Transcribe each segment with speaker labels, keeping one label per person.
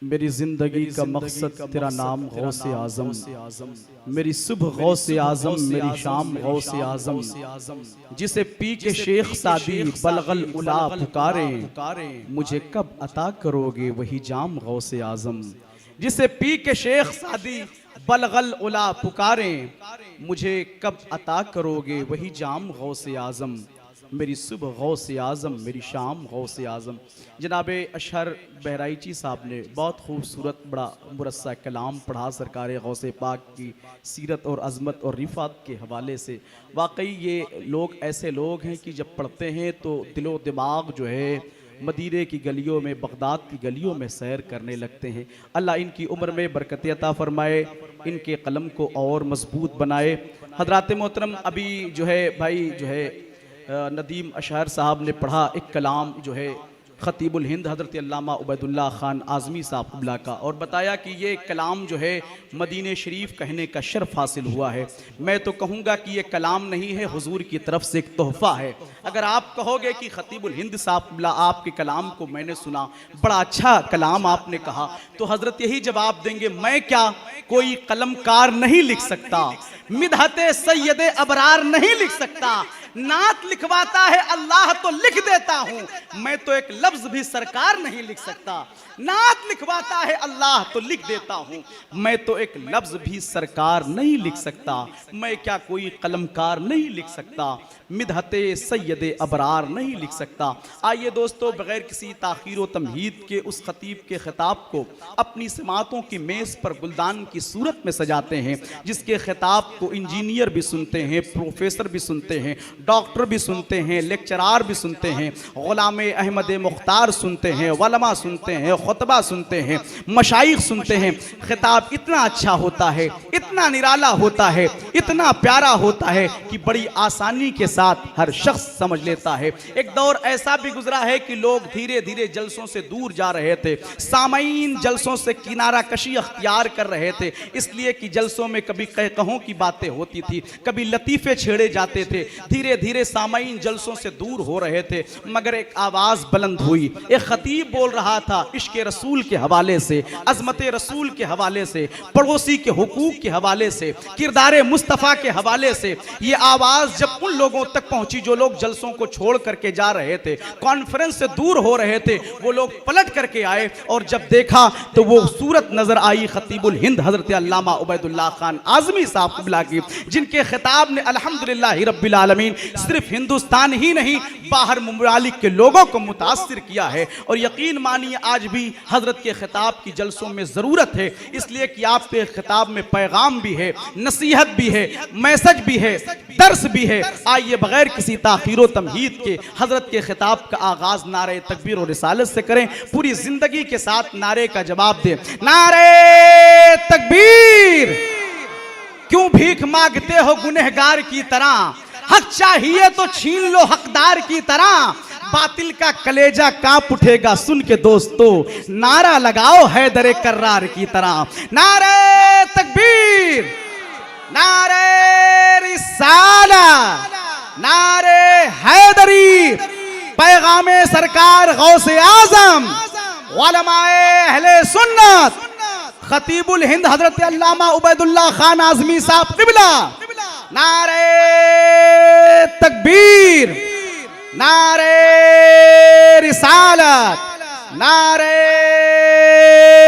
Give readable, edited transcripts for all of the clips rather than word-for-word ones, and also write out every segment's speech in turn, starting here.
Speaker 1: मेरी जिंदगी का मकसद तेरा नाम गौसे आजम, मेरी सुबह गौसे आजम, मेरी शाम गौसे आजम। जिसे पी के शेख सादी बलगल उला पुकारे, मुझे कब अता करोगे वही जाम गौसे आजम। जिसे पी के शेख सादी बलगल उला पुकारे, मुझे कब अता करोगे वही जाम गौसे आजम। मेरी सुबह गौसे आज़म, मेरी शाम गौसे आज़म। जनाब अशहर बहराइची साहब ने बहुत खूबसूरत बड़ा मुरस्सा कलाम पढ़ा सरकार गौसे पाक की सीरत और अज़मत और रिफ़ात के हवाले से। वाकई ये लोग ऐसे लोग हैं कि जब पढ़ते हैं तो दिलो दिमाग जो है मदीने की गलियों में, बगदाद की गलियों में सैर करने लगते हैं। अल्लाह इनकी उम्र में बरकत अता फरमाए, इनके कलम को और मजबूत बनाए। हज़रात मोहतरम, अभी जो है भाई जो है नदीम अशहर साहब ने पढ़ा एक कलाम जो है ख़तीबुल हिंद हज़रत अल्लामा उबैदुल्लाह ख़ान आज़मी साहब क़िबला का, और बताया कि ये कलाम जो है मदीने शरीफ कहने का शर्फ हासिल हुआ है। मैं तो कहूँगा कि ये कलाम नहीं है, हुजूर की तरफ से एक तोहफ़ा है। अगर आप कहोगे कि ख़तीबुल हिंद साहब क़िबला आपके कलाम को मैंने सुना, बड़ा अच्छा कलाम आपने कहा, तो हज़रत यही जवाब देंगे, मैं क्या कोई कलमकार नहीं लिख सकता, मिदहते सैयदे अबरार नहीं लिख सकता, नात लिखवाता है अल्लाह तो लिख देता हूँ, मैं तो एक लफ्ज भी सरकार नहीं लिख सकता। नात लिखवाता है अल्लाह तो लिख देता हूँ, मैं तो एक लफ्ज भी सरकार नहीं लिख सकता, मैं क्या कोई कलमकार नहीं लिख सकता, मिदहते सैयदे अबरार नहीं लिख सकता। आइए दोस्तों, बगैर किसी ताख़ीर व तमहीद के उस खतीब के खिताब को अपनी समातों की मेज़ पर गुलदान की सूरत में सजाते हैं, जिसके खिताब को इंजीनियर भी सुनते हैं, प्रोफेसर भी सुनते हैं, डॉक्टर भी सुनते हैं, लेक्चरार भी सुनते हैं, ग़ुलाम अहमद मुख्तार सुनते हैं, वलमा सुनते हैं, खुतबा सुनते हैं, मशाइख सुनते हैं। खिताब इतना अच्छा होता है, इतना निराला होता है, इतना प्यारा होता है कि बड़ी आसानी के साथ हर शख्स समझ लेता है। एक दौर ऐसा भी गुजरा है कि लोग धीरे धीरे जलसों से दूर जा रहे थे, सामईन जलसों से किनारा कशी अख्तियार कर रहे थे, इसलिए कि जलसों में कभी कहकहों की बातें होती थी, कभी लतीफ़े छेड़े जाते थे। धीरे धीरे सामईन जलसों से दूर हो रहे थे, मगर एक आवाज़ बुलंद हुई, एक खतीब बोल रहा था इश्क़ रसूल के हवाले से, अज़मत रसूल के हवाले से, पड़ोसी के हुकूक के हवाले से, किरदार मुस्तफ़ा के हवाले से। ये आवाज़ जब उन लोगों तक पहुंची जो लोग जलसों को छोड़ करके जा रहे थे, कॉन्फ्रेंस से दूर हो रहे थे, वो लोग पलट करके आए और जब देखा तो वो सूरत नजर आई ख़तीबुल हिंद हज़रत अल्लामा उबैदुल्लाह ख़ान आज़मी साहब क़िबला की, जिनके खिताब ने अल्हम्दुलिल्लाह रब्बिल आलमीन सिर्फ हिंदुस्तान ही नहीं बाहर मुमालिक के लोगों को मुतासिर किया है। और यकीन मानिए आज भी हज़रत के खिताब की जलसों में ज़रूरत है, इसलिए कि आपके खिताब में पैगाम भी है, नसीहत भी है, मैसेज भी है, दर्स भी है। आइए बगैर किसी ताख़ीर व तमहीद के हज़रत के खिताब का आगाज़ नारे तकबीर और रिसालत से करें, पूरी ज़िंदगी के साथ नारे का जवाब दें। नारे तकबीर, क्यों भीख मांगते हो गुनहगार की तरह, हक चाहिए तो छीन लो हकदार की तरह, बातिल का कलेजा कांप उठेगा सुन के दोस्तों, नारा लगाओ हैदर कर्रार की तरह। नारे तकबीर, नारे रिसालत, नारे हैदरी, पैगामे सरकार गौसे आजम, उलमाए अहले सुन्नत, खतीबुल हिंद हज़रत अल्लामा उबैदुल्लाह ख़ान आज़मी साहब क़िबला। नारे तकबीर, नारे रिसालत, नारे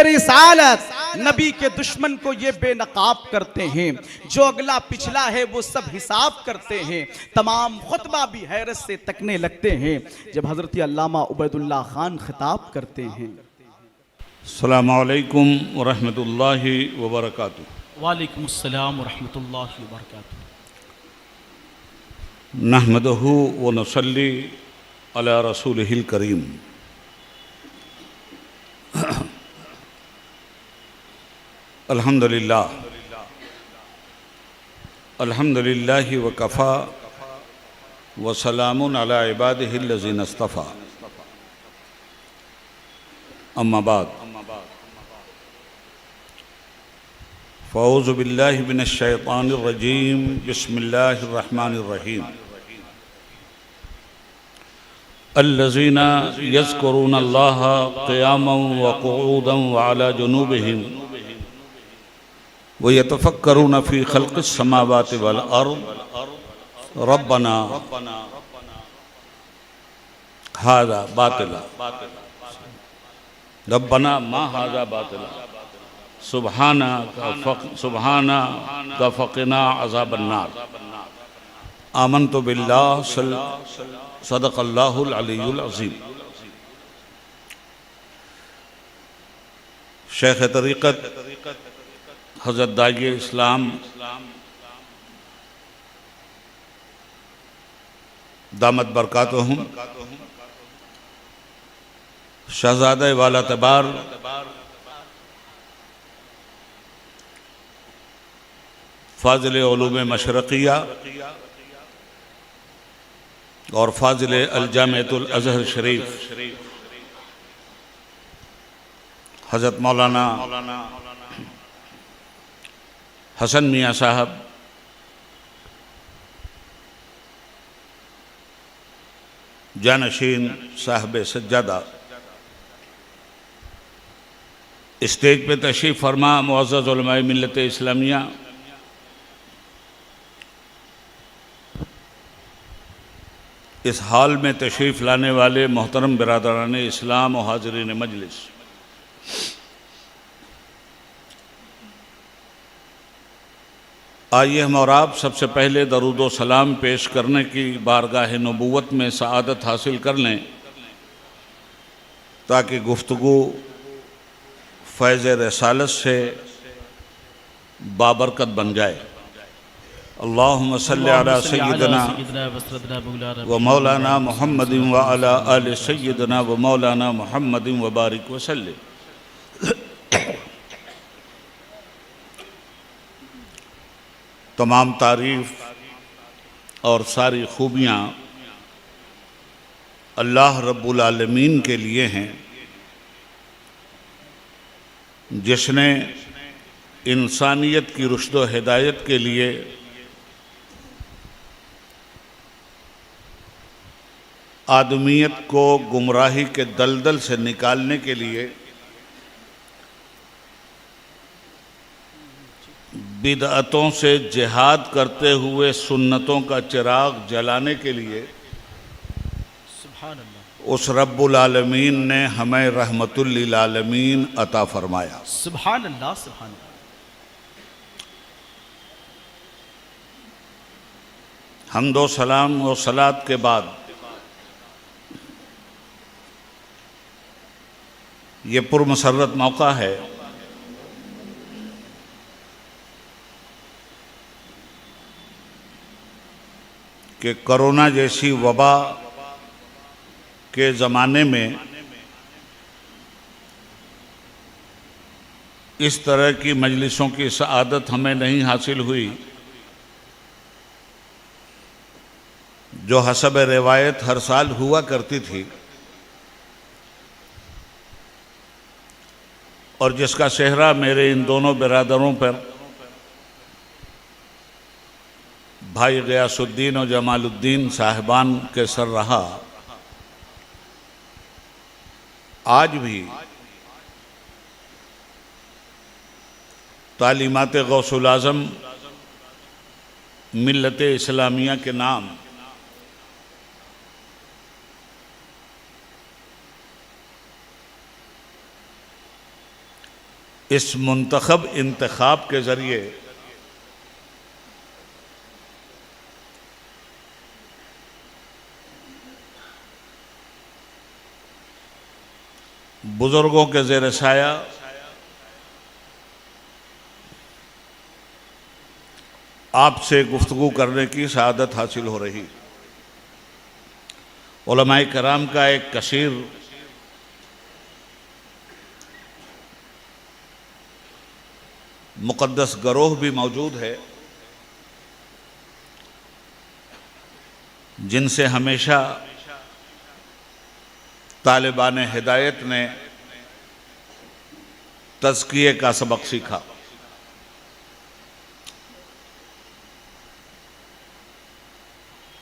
Speaker 1: रिसालत। नबी के दुश्मन को ये बेनकाब करते हैं, जो अगला पिछला है वो सब हिसाब करते हैं, तमाम खुतबा भी हैरत से तकने लगते हैं जब हज़रत अल्लामा उबैदुल्लाह ख़ान खिताब करते हैं।
Speaker 2: अस्सलामु अलैकुम व रहमतुल्लाहि व बरकातुहू।
Speaker 1: वालेकुम अस्सलाम व रहमतुल्लाहि व बरकातुहू।
Speaker 2: नहमदुहु व नसल्ली अला रसूलिहिल करीम। अल्हम्दुलिल्लाह, अल्हम्दुलिल्लाहि व कफ़ा व सलामुन अला इबादिहिल लज़ीना इस्तफ़ा। अम्मा बाद, फ़ौज़ु बिल्लाहि मिनश शैतानिर रजीम, बिस्मिल्लाहिर रहमानिर रहीम। अल्लज़ीना यज़्कुरूनल्लाह क़ियामन व क़ुऊदन व अला जुनूबिहिम व यतफ़क्करून फ़ी ख़ल्क़िस समावाति वल अर्ज़ रब्बना हाज़ा बातिला रब्बना मा हाज़ा बातिला सुब्हाना का फ़क़िना अज़ाबन नार आमनतु बिल्लाह सदक़ल्लाहुल अलीयुल अज़ीम। शेख तरीक़त हज़रत दाई इस्लाम दामत बरकातुहुम शहज़ादा वाला तबार फ़ाज़िल उलूम मशरक़िया और फ़ाज़िल अल-जामिअतुल अज़हर शरीफ हज़रत मौलाना हसन मियाँ साहब जानशीन साहब सज्जादा स्टेज पे तशरीफ़ फरमा मुअज़्ज़ज़ उलमाए मिल्लत इस्लामिया, इस हाल में तशरीफ़ लाने वाले मोहतरम बिरादरान इस्लाम और हाज़रीन मजलिस, आइए हम और आप सबसे पहले दरूद व सलाम पेश करने की बारगाह नबूवत में सआदत हासिल कर लें ताकि गुफ्तगू फैज़ रसालत से बाबरकत बन जाए। अल्लाहुम्मा सल्लि अला सय्यिदना व मौलाना मुहम्मदिन व अला आलि सय्यिदना व मौलाना मुहम्मदिन व बारिक व सल्लिम। तमाम तारीफ़ और सारी खूबियाँ अल्लाह रब्बुल आलमीन के लिए हैं, जिसने इंसानियत की रुश्द व हिदायत के लिए आदमियत को गुमराही के दलदल से निकालने के लिए बिदअतों से जिहाद करते हुए सुन्नतों का चिराग जलाने के लिए उस रब्बुल आलमीन ने हमें रहमतुल लिल आलमीन अता फरमाया।
Speaker 1: सुभान अल्लाह, सुभान अल्लाह।
Speaker 2: हम्दो सलाम और सलात के बाद ये पुरमसरत मौका है कि कोरोना जैसी वबा के ज़माने में इस तरह की मजलिसों की सआदत हमें नहीं हासिल हुई जो हसब रिवायत हर साल हुआ करती थी और जिसका सेहरा मेरे इन दोनों बिरादरों पर भाई गयासुद्दीन और जमालुद्दीन साहिबान के सर रहा। आज भी तालीमात गौसुल आज़म मिल्लत इस्लामिया के नाम इस मुंतखब इंतखाब के ज़रिए बुज़ुर्गों के ज़ेर साया आपसे गुफ्तगू करने की सआदत हासिल हो रही। उलमाए कराम का एक कसीर मुक़द्दस गरोह भी मौजूद है जिनसे हमेशा तालिबान हिदायत ने तज़किये का सबक सीखा।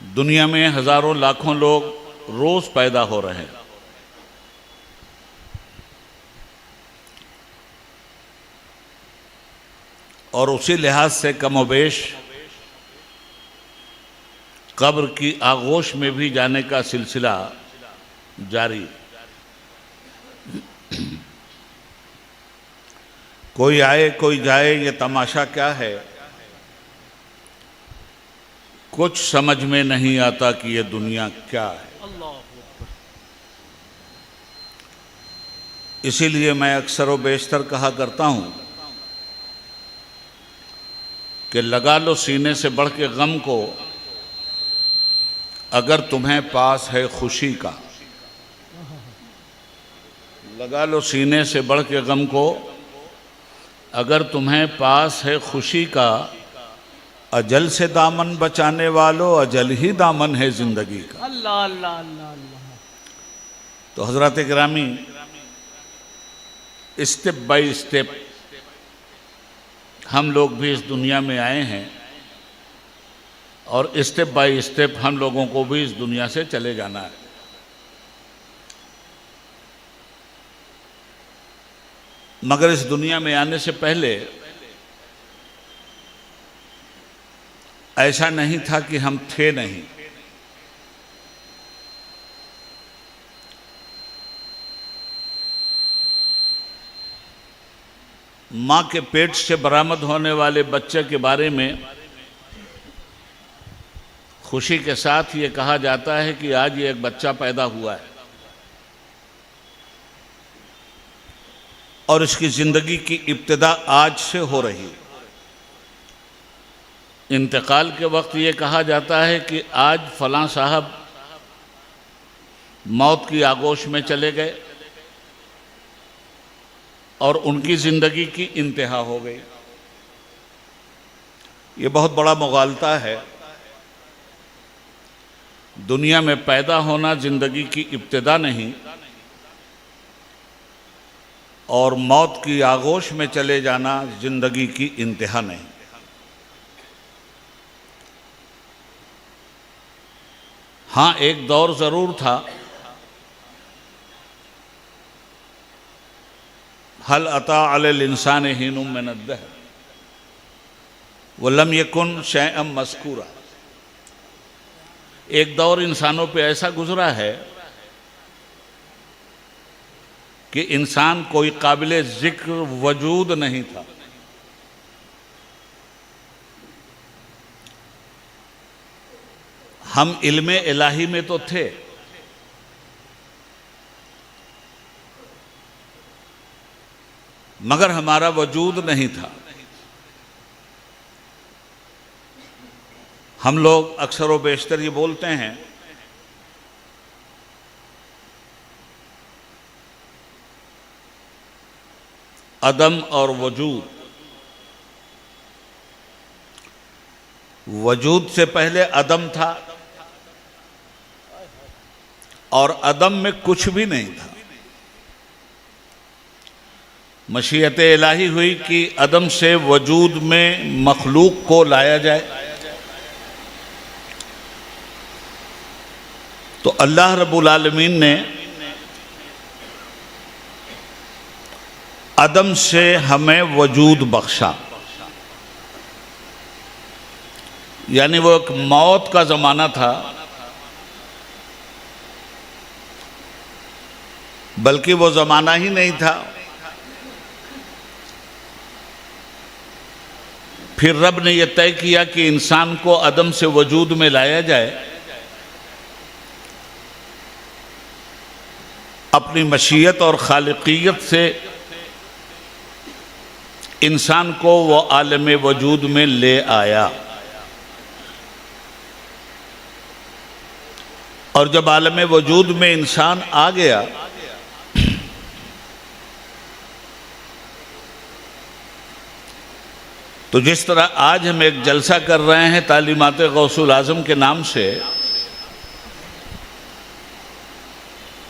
Speaker 2: दुनिया में हज़ारों लाखों लोग रोज पैदा हो रहे हैं। और उसी लिहाज से कमोबेश कब्र की आगोश में भी जाने का सिलसिला जारी। कोई आए कोई जाए, ये तमाशा क्या है, कुछ समझ में नहीं आता कि ये दुनिया क्या है। इसीलिए मैं अक्सर व बेशतर कहा करता हूं कि लगा लो सीने से बढ़ के गम को, अगर तुम्हें पास है खुशी का। लगा लो सीने से बढ़ के गम को, अगर तुम्हें पास है खुशी का। अजल से दामन बचाने वालों, अजल ही दामन है जिंदगी का।
Speaker 1: अल्लाह अल्लाह अल्लाह अल्लाह।
Speaker 2: तो हजरत गिरामी, स्टेप बाय स्टेप हम लोग भी इस दुनिया में आए हैं और स्टेप बाय स्टेप हम लोगों को भी इस दुनिया से चले जाना है। मगर इस दुनिया में आने से पहले ऐसा नहीं था कि हम थे नहीं। मां के पेट से बरामद होने वाले बच्चे के बारे में खुशी के साथ ये कहा जाता है कि आज ये एक बच्चा पैदा हुआ है और इसकी जिंदगी की इब्तिदा आज से हो रही है। इंतकाल के वक्त ये कहा जाता है कि आज फलां साहब मौत की आगोश में चले गए और उनकी जिंदगी की इंतहा हो गई। ये बहुत बड़ा मुगालता है। दुनिया में पैदा होना जिंदगी की इब्तिदा नहीं और मौत की आगोश में चले जाना जिंदगी की इंतहा नहीं। हाँ, एक दौर जरूर था, हल अता अलल इंसान हीनुम मिन अद्दहर वलम यकुन शैअम मज़कूरा। एक दौर इंसानों पे ऐसा गुजरा है कि इंसान कोई काबिले जिक्र वजूद नहीं था। हम इल्मे इलाही में तो थे, मगर हमारा वजूद नहीं था। हम लोग अक्सर व बेशतर ये बोलते हैं अदम और वजूद। वजूद से पहले अदम था और अदम में कुछ भी नहीं था। मशीयत इलाही हुई कि अदम से वजूद में मखलूक को लाया जाए। तो अल्लाह रब्बुल आलमीन ने अदम से हमें वजूद बख्शा। यानी वो एक मौत का ज़माना था, बल्कि वो ज़माना ही नहीं था। फिर रब ने यह तय किया कि इंसान को अदम से वजूद में लाया जाए। अपनी मशीयत और खालिकियत से इंसान को वो आलम वजूद में ले आया। और जब आलम वजूद में इंसान आ गया तो जिस तरह आज हम एक जलसा कर रहे हैं तालीमात गौसुल आज़म के नाम से,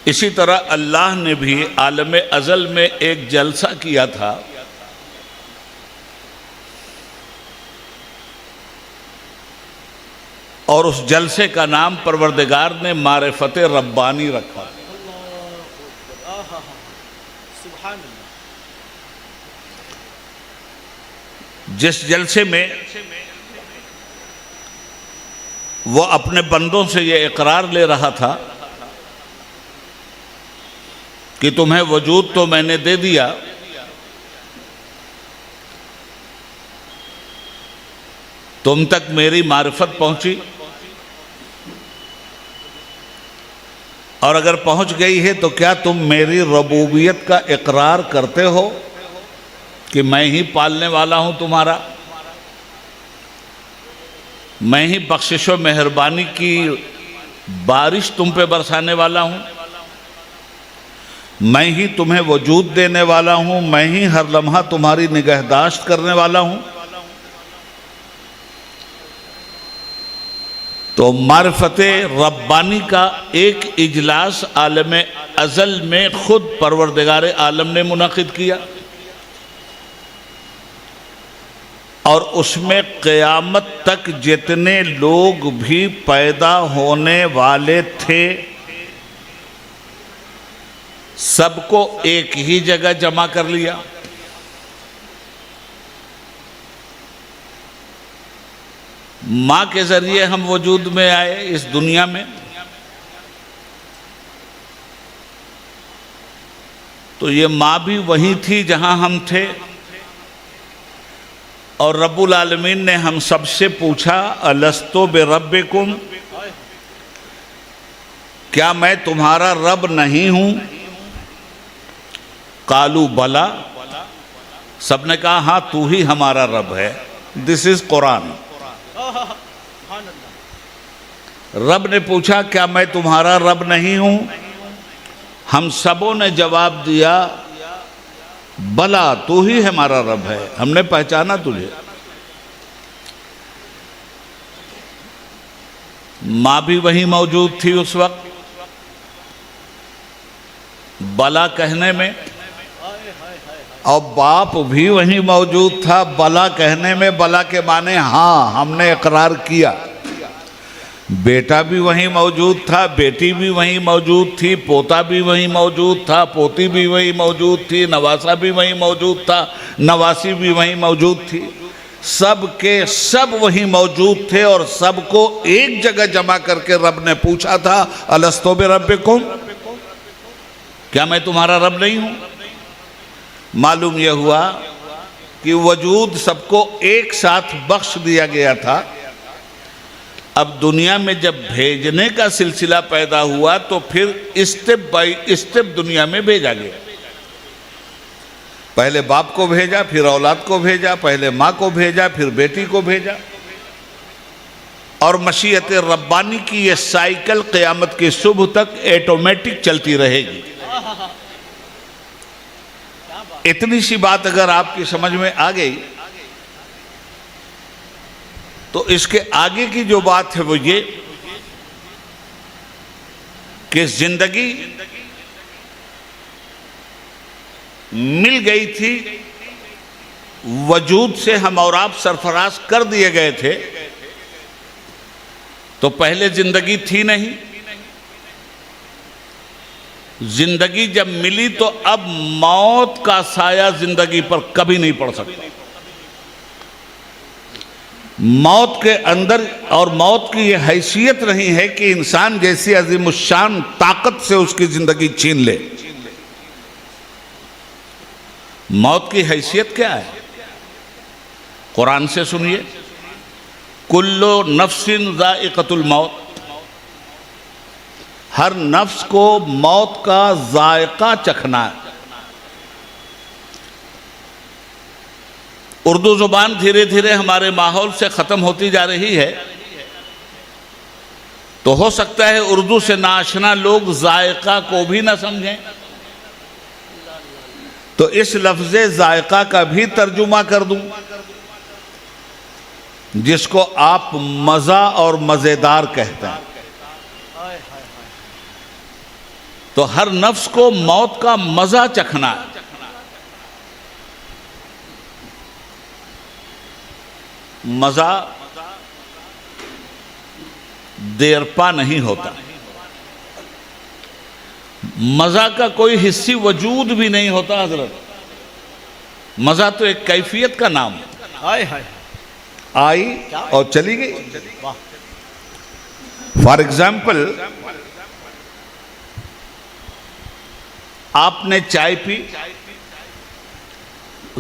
Speaker 2: इसी तरह अल्लाह ने भी आलम अज़ल में एक जलसा किया था। और उस जलसे का नाम परवरदिगार ने मारिफत रब्बानी रखा। जिस जलसे में वो अपने बंदों से ये इकरार ले रहा था कि तुम्हें वजूद तो मैंने दे दिया, तुम तक मेरी मारिफत पहुंची, और अगर पहुंच गई है तो क्या तुम मेरी रबूबियत का इकरार करते हो कि मैं ही पालने वाला हूं तुम्हारा, मैं ही बख्शिश व मेहरबानी की बारिश तुम पे बरसाने वाला हूं, मैं ही तुम्हें वजूद देने वाला हूं, मैं ही हर लम्हा तुम्हारी निगहदाश्त करने वाला हूं। तो मारिफत रब्बानी का एक इजलास आलम अज़ल में खुद परवरदिगार आलम ने मुनाकिद किया, और उसमें क़यामत तक जितने लोग भी पैदा होने वाले थे सबको एक ही जगह जमा कर लिया। माँ के जरिए हम वजूद में आए इस दुनिया में, तो ये माँ भी वही थी जहां हम थे, और रब्बुल आलमीन ने हम सबसे पूछा अलस्तो बे रब्बिकुम, क्या मैं तुम्हारा रब नहीं हूं? कालू बला, सबने कहा हाँ तू ही हमारा रब है। This is Quran. रब ने पूछा क्या मैं तुम्हारा रब नहीं हूं? हम सबों ने जवाब दिया बला तू ही हमारा रब है, हमने पहचाना तुझे। मां भी वहीं मौजूद थी उस वक्त बला कहने में, और बाप भी वहीं मौजूद था बला कहने में। बला के माने हाँ हमने इकरार किया। बेटा भी वहीं मौजूद था, बेटी भी वहीं मौजूद थी, पोता भी वहीं मौजूद था, पोती भी वहीं मौजूद थी, नवासा भी वहीं मौजूद था, नवासी भी वहीं मौजूद थी। सब के सब वहीं मौजूद थे, और सबको एक जगह जमा करके रब ने पूछा था अलस्तो बे रब्बिकुम, क्या मैं तुम्हारा रब नहीं हूं? मालूम यह हुआ कि वजूद सबको एक साथ बख्श दिया गया था। अब दुनिया में जब भेजने का सिलसिला पैदा हुआ तो फिर स्टेप बाय स्टेप दुनिया में भेजा गया। पहले बाप को भेजा, फिर औलाद को भेजा, पहले माँ को भेजा, फिर बेटी को भेजा, और मशीयत रब्बानी की ये साइकिल क़यामत की सुबह तक ऑटोमेटिक चलती रहेगी। इतनी सी बात अगर आपकी समझ में आ गई तो इसके आगे की जो बात है वो ये कि जिंदगी मिल गई थी, वजूद से हम और आप सरफराज कर दिए गए थे, तो पहले जिंदगी थी नहीं। जिंदगी जब मिली तो अब मौत का साया जिंदगी पर कभी नहीं पड़ सकता। मौत के अंदर और मौत की यह हैसियत नहीं है कि इंसान जैसी अजीमुशान ताकत से उसकी जिंदगी छीन ले। मौत की हैसियत क्या है? कुरान से सुनिए, कुल्लु नफ्सिन ज़ाइक़तुल मौत, हर नफ्स को मौत का जायका चखना है। उर्दू जुबान धीरे धीरे हमारे माहौल से ख़त्म होती जा रही है, तो हो सकता है उर्दू से नाआशना लोग जायका को भी ना समझें, तो इस लफ्ज़े जायका का भी तर्जुमा कर दूं, जिसको आप मज़ा और मज़ेदार कहते हैं। तो हर नफ्स को मौत का मज़ा चखना है। मज़ा देरपा नहीं होता, मजा का कोई हिस्सी वजूद भी नहीं होता हजरत। मजा तो एक कैफियत का नाम है।
Speaker 1: हाय हाय,
Speaker 2: आई और चली गई। फॉर एग्जाम्पल, आपने चाय पी,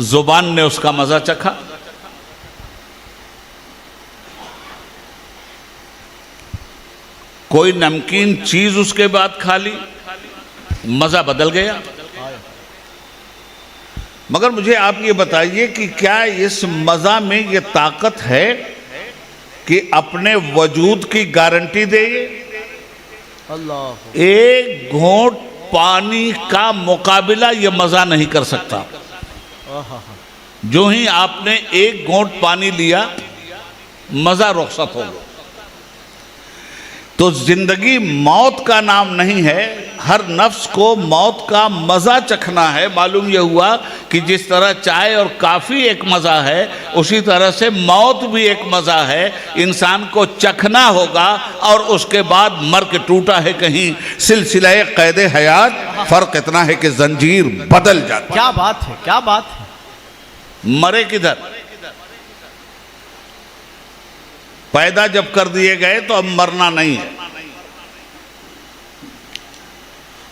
Speaker 2: जुबान ने उसका मजा चखा, कोई नमकीन चीज उसके बाद खा ली, मजा बदल गया। मगर मुझे आप ये बताइए कि क्या इस मजा में ये ताकत है कि अपने वजूद की गारंटी दे?
Speaker 1: अल्लाह,
Speaker 2: एक घूंट पानी का मुकाबला ये मजा नहीं कर सकता। जो ही आपने एक घूंट पानी लिया, मजा रुखसत हो गया। तो जिंदगी मौत का नाम नहीं है, हर नफ्स को मौत का मजा चखना है। मालूम यह हुआ कि जिस तरह चाय और काफी एक मजा है, उसी तरह से मौत भी एक मजा है। इंसान को चखना होगा और उसके बाद मर के टूटा है कहीं सिलसिला कैद हयात। फर्क इतना है कि जंजीर बदल जाती।
Speaker 1: क्या बात है, क्या बात है।
Speaker 2: मरे किधर? पैदा जब कर दिए गए तो अब मरना नहीं है।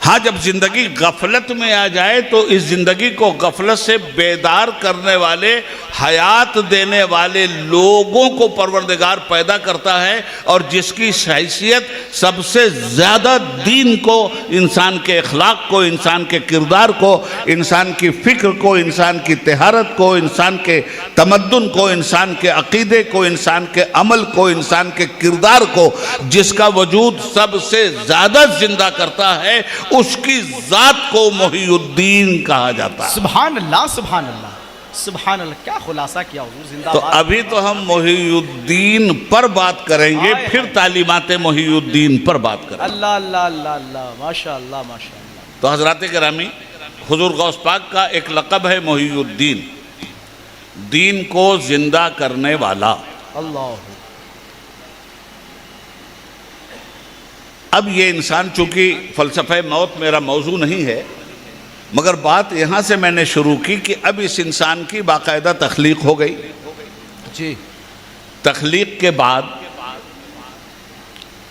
Speaker 2: हाँ, जब जिंदगी गफलत में आ जाए तो इस जिंदगी को गफलत से बेदार करने वाले, हयात देने वाले लोगों को परवरदिगार पैदा करता है। और जिसकी हैसियत सबसे ज़्यादा दीन को, इंसान के अखलाक को, इंसान के किरदार को, इंसान की फ़िक्र को, इंसान की तहारत को, इंसान के तमद्दुन को, इंसान के अकीदे को, इंसान के अमल को, इंसान के किरदार को, जिसका वजूद सबसे ज़्यादा जिंदा करता है, उसकी जात को मोहिउद्दीन कहा जाता है।
Speaker 1: सुभान अल्लाह, सुभान अल्लाह, सुभान अल्लाह। क्या खुलासा किया हुजूर, जिंदाबाद।
Speaker 2: तो अभी तो हम मोहिउद्दीन पर बात करेंगे, फिर तालीमाते मोहिउद्दीन पर बात करेंगे।
Speaker 1: अल्लाह अल्लाह अल्लाह अल्लाह, माशाअल्लाह माशाअल्लाह।
Speaker 2: तो हजरात गिरामी, हुजूर गौस पाक का एक लक़ब है मोहिउद्दीन, दीन को जिंदा करने वाला।
Speaker 1: अल्लाह।
Speaker 2: अब ये इंसान, चूंकि फ़लसफ़े मौत मेरा मौजू नहीं है, मगर बात यहाँ से मैंने शुरू की कि अब इस इंसान की बाकायदा तख्लीक हो गई
Speaker 1: जी।
Speaker 2: तख्लीक के बाद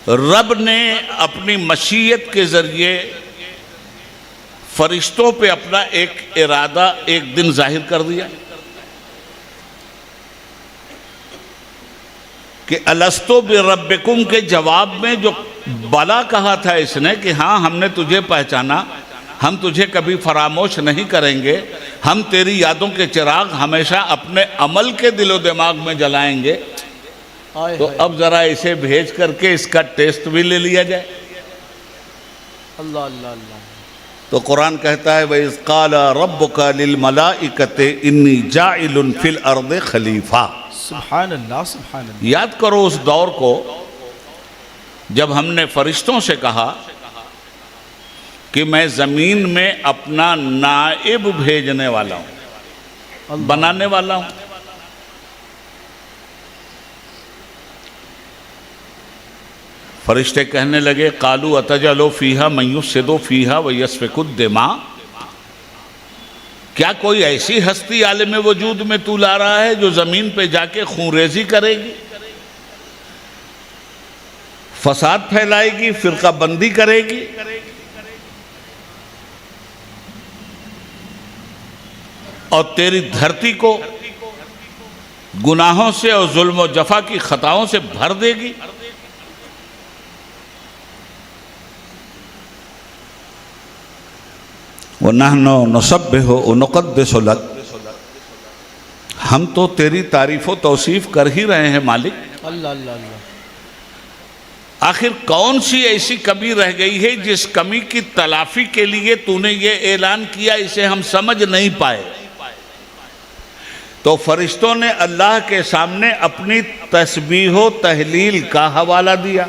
Speaker 2: रब ने अपनी मशीयत के ज़रिए फरिश्तों पे अपना एक इरादा एक दिन जाहिर कर दिया कि अलस्तो बिरब्बिकुम के जवाब में जो बला कहा था इसने कि हाँ, हमने तुझे पहचाना, हम तुझे कभी फरामोश नहीं करेंगे, हम तेरी यादों के चिराग हमेशा अपने अमल के दिलो दिमाग में जलाएंगे। तो अब ज़रा इसे भेज करके इसका टेस्ट भी ले लिया जाए।
Speaker 1: अल्लाह अल्लाह अल्लाह।
Speaker 2: तो कुरान कहता है, वइज़ क़ाल रब्बुका लिल मलाइकति इन्नी जाइलुन फिल अर्दि खलीफा।
Speaker 1: सुभान अल्लाह, सुभान अल्लाह।
Speaker 2: याद करो उस दौर को जब हमने फरिश्तों से कहा कि मैं ज़मीन में अपना नाइब भेजने वाला हूँ, बनाने वाला हूँ। फरिश्ते कहने लगे, कालू अतजलो फ़ीहा मयुफ़्सिदु फ़ीहा व यस्फ़िकुद दिमा। क्या कोई ऐसी हस्ती आलिम वजूद में तू ला रहा है जो ज़मीन पे जाके खूनरेज़ी करेगी, फसाद फैलाएगी, फिरका बंदी करेगी? और तेरी धरती को गुनाहों से और जुल्म और जफा की खताओं से भर देगी? वनहनु नुसब्बिहु व नुक़द्दिसु लक। हम तो तेरी तारीफ़ व तौसीफ़ कर ही रहे हैं मालिक।
Speaker 1: अल्लाह अल्लाह अल्लाह।
Speaker 2: आखिर कौन सी ऐसी कमी रह गई है जिस कमी की तलाफी के लिए तूने ये ऐलान किया, इसे हम समझ नहीं पाए? तो फरिश्तों ने अल्लाह के सामने अपनी तस्बीह व तहलील का हवाला दिया।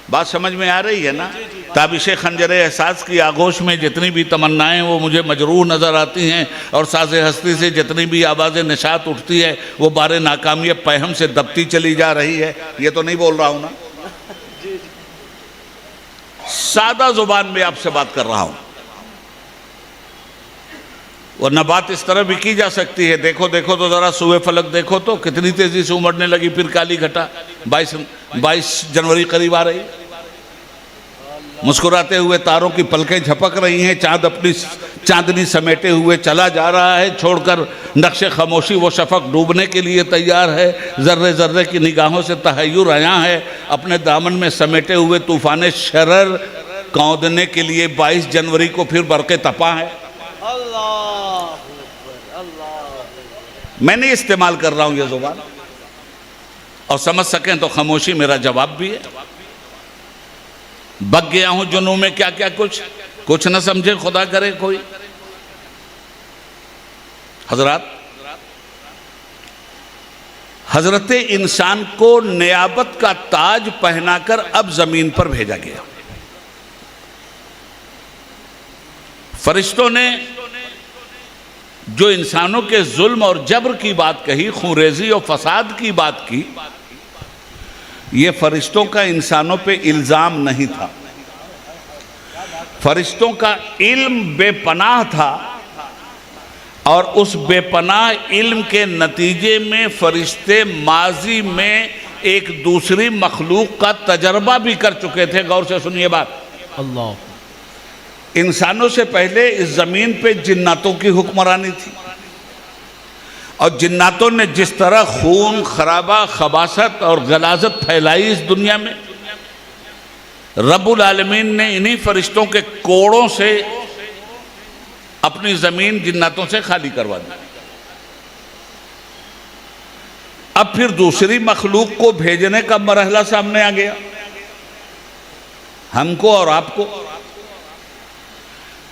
Speaker 2: बात समझ में आ रही है ना? ताबिश खंजरे एहसास की आगोश में जितनी भी तमन्नाएं वो मुझे मजरूह नज़र आती हैं, और साज़े हस्ती से जितनी भी आवाज़ निशात उठती है वो बारे नाकामी पैहम से दबती चली जा रही है। ये तो नहीं बोल रहा हूँ ना, सादा जुबान में आपसे बात कर रहा हूँ। वरना बात इस तरह भी की जा सकती है, देखो देखो तो ज़रा सुबह फलक देखो तो कितनी तेज़ी से उमड़ने लगी, फिर काली घटा 22 जनवरी करीब आ रही, मुस्कुराते हुए तारों की पलकें झपक रही हैं, चांद अपनी चांदनी समेटे हुए चला जा रहा है, छोड़कर नक्शे खामोशी वो शफक डूबने के लिए तैयार है, जर्रे जर्रे की निगाहों से तहय्युर आया है, अपने दामन में समेटे हुए तूफान शरर कौंदने के लिए 22 जनवरी को फिर बरक़े तपा है। मैं नहीं इस्तेमाल कर रहा हूं ये जुबान, और समझ सकें तो खामोशी मेरा जवाब भी है। बग गया हूं जुनू में क्या क्या कुछ न समझे खुदा करे कोई। हजरत इंसान को नियाबत का ताज पहनाकर अब जमीन पर भेजा गया। फरिश्तों ने जो इंसानों के जुल्म और जबर की बात कही, खूंरेजी और फसाद की बात की, ये फरिश्तों का इंसानों पे इल्ज़ाम नहीं था। फरिश्तों का इल्म बेपनाह था, और उस बेपनाह इल्म के नतीजे में फरिश्ते माजी में एक दूसरी मखलूक का तजर्बा भी कर चुके थे। गौर से सुनिए बात।
Speaker 1: अल्लाह।
Speaker 2: इंसानों से पहले इस ज़मीन पे जिन्नातों की हुक्मरानी थी, और जिन्नातों ने जिस तरह खून खराबा, खबासत और गलाजत फैलाई इस दुनिया में, रब्बुल आलमीन ने इन्हीं फरिश्तों के कोड़ों से अपनी ज़मीन जिन्नातों से खाली करवा दी। अब फिर दूसरी मखलूक को भेजने का मरहला सामने आ गया, हमको और आपको।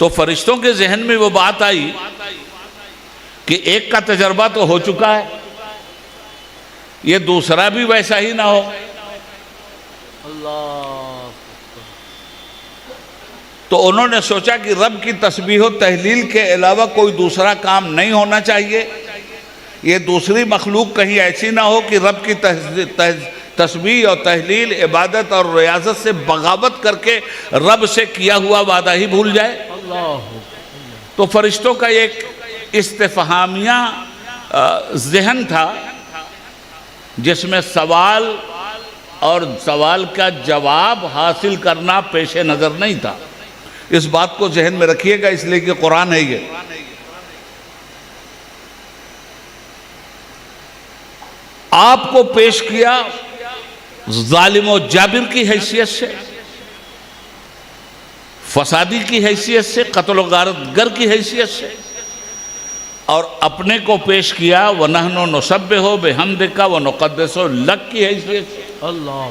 Speaker 2: तो फरिश्तों के जहन में वो बात आई कि एक का तजर्बा तो हो चुका है, ये दूसरा भी वैसा ही ना हो।
Speaker 1: अल्लाह।
Speaker 2: तो उन्होंने सोचा कि रब की तस्बीह और तहलील के अलावा कोई दूसरा काम नहीं होना चाहिए। ये दूसरी मखलूक कहीं ऐसी ना हो कि रब की तस्बीह और तहलील, इबादत और रियाजत से बगावत करके रब से किया हुआ वादा ही भूल जाए। तो फरिश्तों का एक इस्तिफ़हामिया ज़हन था, जिसमें सवाल और सवाल का जवाब हासिल करना पेश नज़र नहीं था। इस बात को जहन में रखिएगा, इसलिए कि कुरान है ये। आपको पेश किया जालिम और जाबिर की हैसियत से, फसादी की हैसियत से, कत्ल और गारतगर की हैसियत से, और अपने को पेश किया व नहनो नुसब्बिहु बिहम्दिका व नुक़द्दिसु लक की हैसियत से।
Speaker 1: अल्लाह।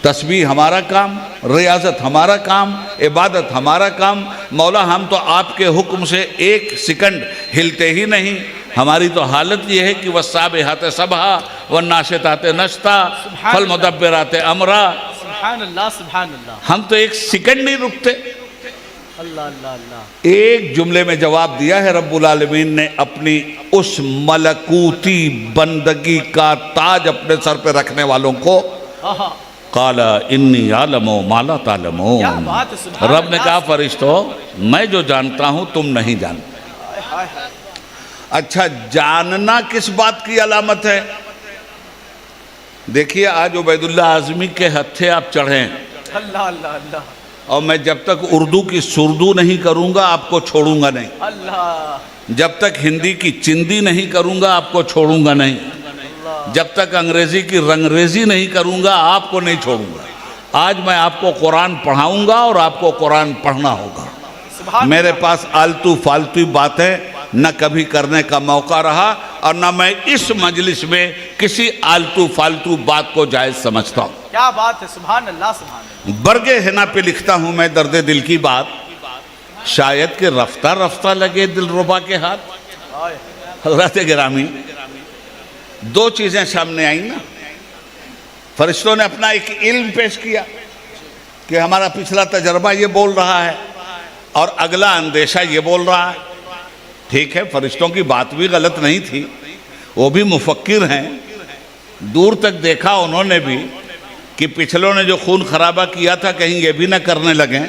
Speaker 2: तस्बीह हमारा काम, रियाजत हमारा काम, इबादत हमारा काम। मौला हम तो आपके हुक्म से एक सेकंड हिलते ही नहीं। हमारी तो हालत ये है कि वस्साबिहाते सबहा व नाशिताते नश्ता फल मुदब्बिराते अमरा।
Speaker 1: सुभान अल्लाह, सुभान अल्लाह।
Speaker 2: हम तो एक सेकंड नहीं रुकते।
Speaker 1: अल्लाह अल्लाह अल्लाह।
Speaker 2: एक जुमले में जवाब दिया है रब्बुल आलमीन ने, अपनी उस मलकूती बंदगी का ताज अपने सर पे रखने वालों को। काला इन्नी आलमो माला तालमो। रब ने कहा फरिश्तों, मैं जो जानता हूं तुम नहीं जानते। अच्छा, जानना किस बात की अलामत है? देखिए, आज उबैदुल्लाह आज़मी के हत्थे आप चढ़े।
Speaker 1: अल्लाह अल्लाह अल्लाह।
Speaker 2: और मैं जब तक उर्दू की सुर्दू नहीं करूंगा आपको छोड़ूंगा नहीं।
Speaker 1: अल्लाह।
Speaker 2: जब तक हिंदी की चिंदी नहीं करूंगा आपको छोड़ूंगा नहीं। जब तक अंग्रेजी की रंगरेजी नहीं करूंगा आपको नहीं छोड़ूंगा। आज मैं आपको कुरान पढ़ाऊंगा और आपको कुरान पढ़ना होगा। मेरे पास आलतू फालतू बातें न कभी करने का मौका रहा, और न मैं इस मजलिस में किसी आलतू फालतू बात को जायज समझता हूँ।
Speaker 1: क्या बात है, सुभान अल्लाह, सुभान अल्लाह।
Speaker 2: बरगे हिना पे लिखता हूं मैं दर्द दिल की बात, शायद के रफ्ता रफ्ता लगे दिलरुबा के हाथ। हज़रत गिरामी, दो चीजें सामने आई ना। फरिश्तों ने अपना एक इल्म पेश किया, कि हमारा पिछला तजर्बा ये बोल रहा है और अगला अंदेशा ये बोल रहा है। ठीक है, फरिश्तों की बात भी गलत नहीं थी, वो भी मुफक्किर हैं, दूर तक देखा उन्होंने भी कि पिछलों ने जो खून खराबा किया था कहीं ये भी ना करने लगें,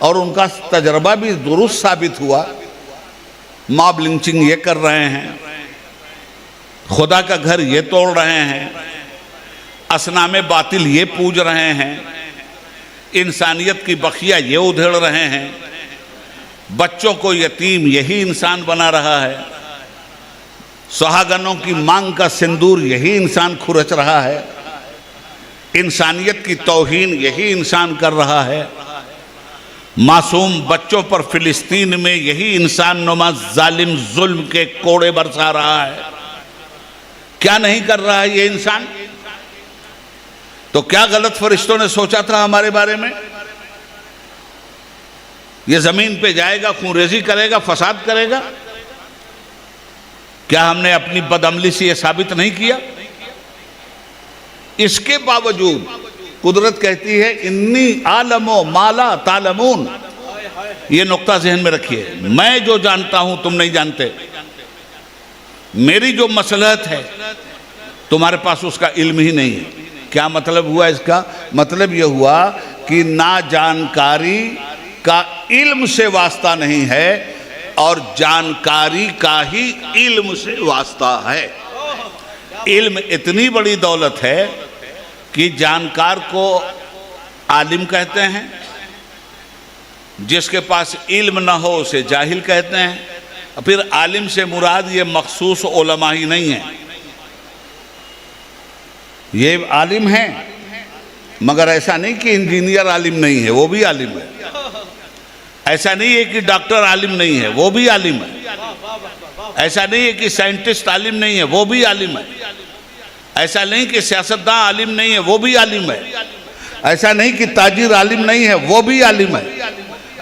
Speaker 2: और उनका तजर्बा भी दुरुस्त साबित हुआ। मॉब लिंचिंग ये कर रहे हैं, खुदा का घर ये तोड़ रहे हैं, असनामे बातिल ये पूज रहे हैं, इंसानियत की बखिया ये उधेड़ रहे हैं, बच्चों को यतीम यही इंसान बना रहा है, सुहागनों की मांग का सिंदूर यही इंसान खुरच रहा है, इंसानियत की तौहीन यही इंसान कर रहा है, मासूम बच्चों पर फिलिस्तीन में यही इंसान नुमा जालिम जुल्म के कोड़े बरसा रहा है। क्या नहीं कर रहा है ये इंसान? तो क्या गलत फरिश्तों ने सोचा था हमारे बारे में? ये जमीन पे जाएगा, खूनरेजी करेगा, फसाद करेगा? क्या हमने अपनी बदअमली से यह साबित नहीं किया? इसके बावजूद कुदरत कहती है इन्नी आलमो माला तालमून। ये नुक्ता ज़हन में रखिए, मैं जो जानता हूं तुम नहीं जानते, मेरी जो मसलहत है तुम्हारे पास उसका इल्म ही नहीं है। क्या मतलब हुआ इसका? मतलब यह हुआ कि ना जानकारी का इल्म से वास्ता नहीं है और जानकारी का ही इल्म से वास्ता है। इल्म इतनी बड़ी दौलत है कि जानकार को आलिम कहते हैं, जिसके पास इल्म ना हो उसे जाहिल कहते हैं। फिर आलिम से मुराद ये मखसूस उलमा ही नहीं है, ये आलिम है, मगर ऐसा नहीं कि इंजीनियर आलिम नहीं है, वो भी आलिम है। ऐसा नहीं है कि डॉक्टर आलिम नहीं है, वो भी आलिम है। ऐसा नहीं है कि साइंटिस्ट आलिम नहीं है, वो भी आलिम है। ऐसा नहीं कि सियासतदान आलिम नहीं है, वो भी आलिम है। ऐसा नहीं कि ताजिर आलिम नहीं है, वो भी आलिम है।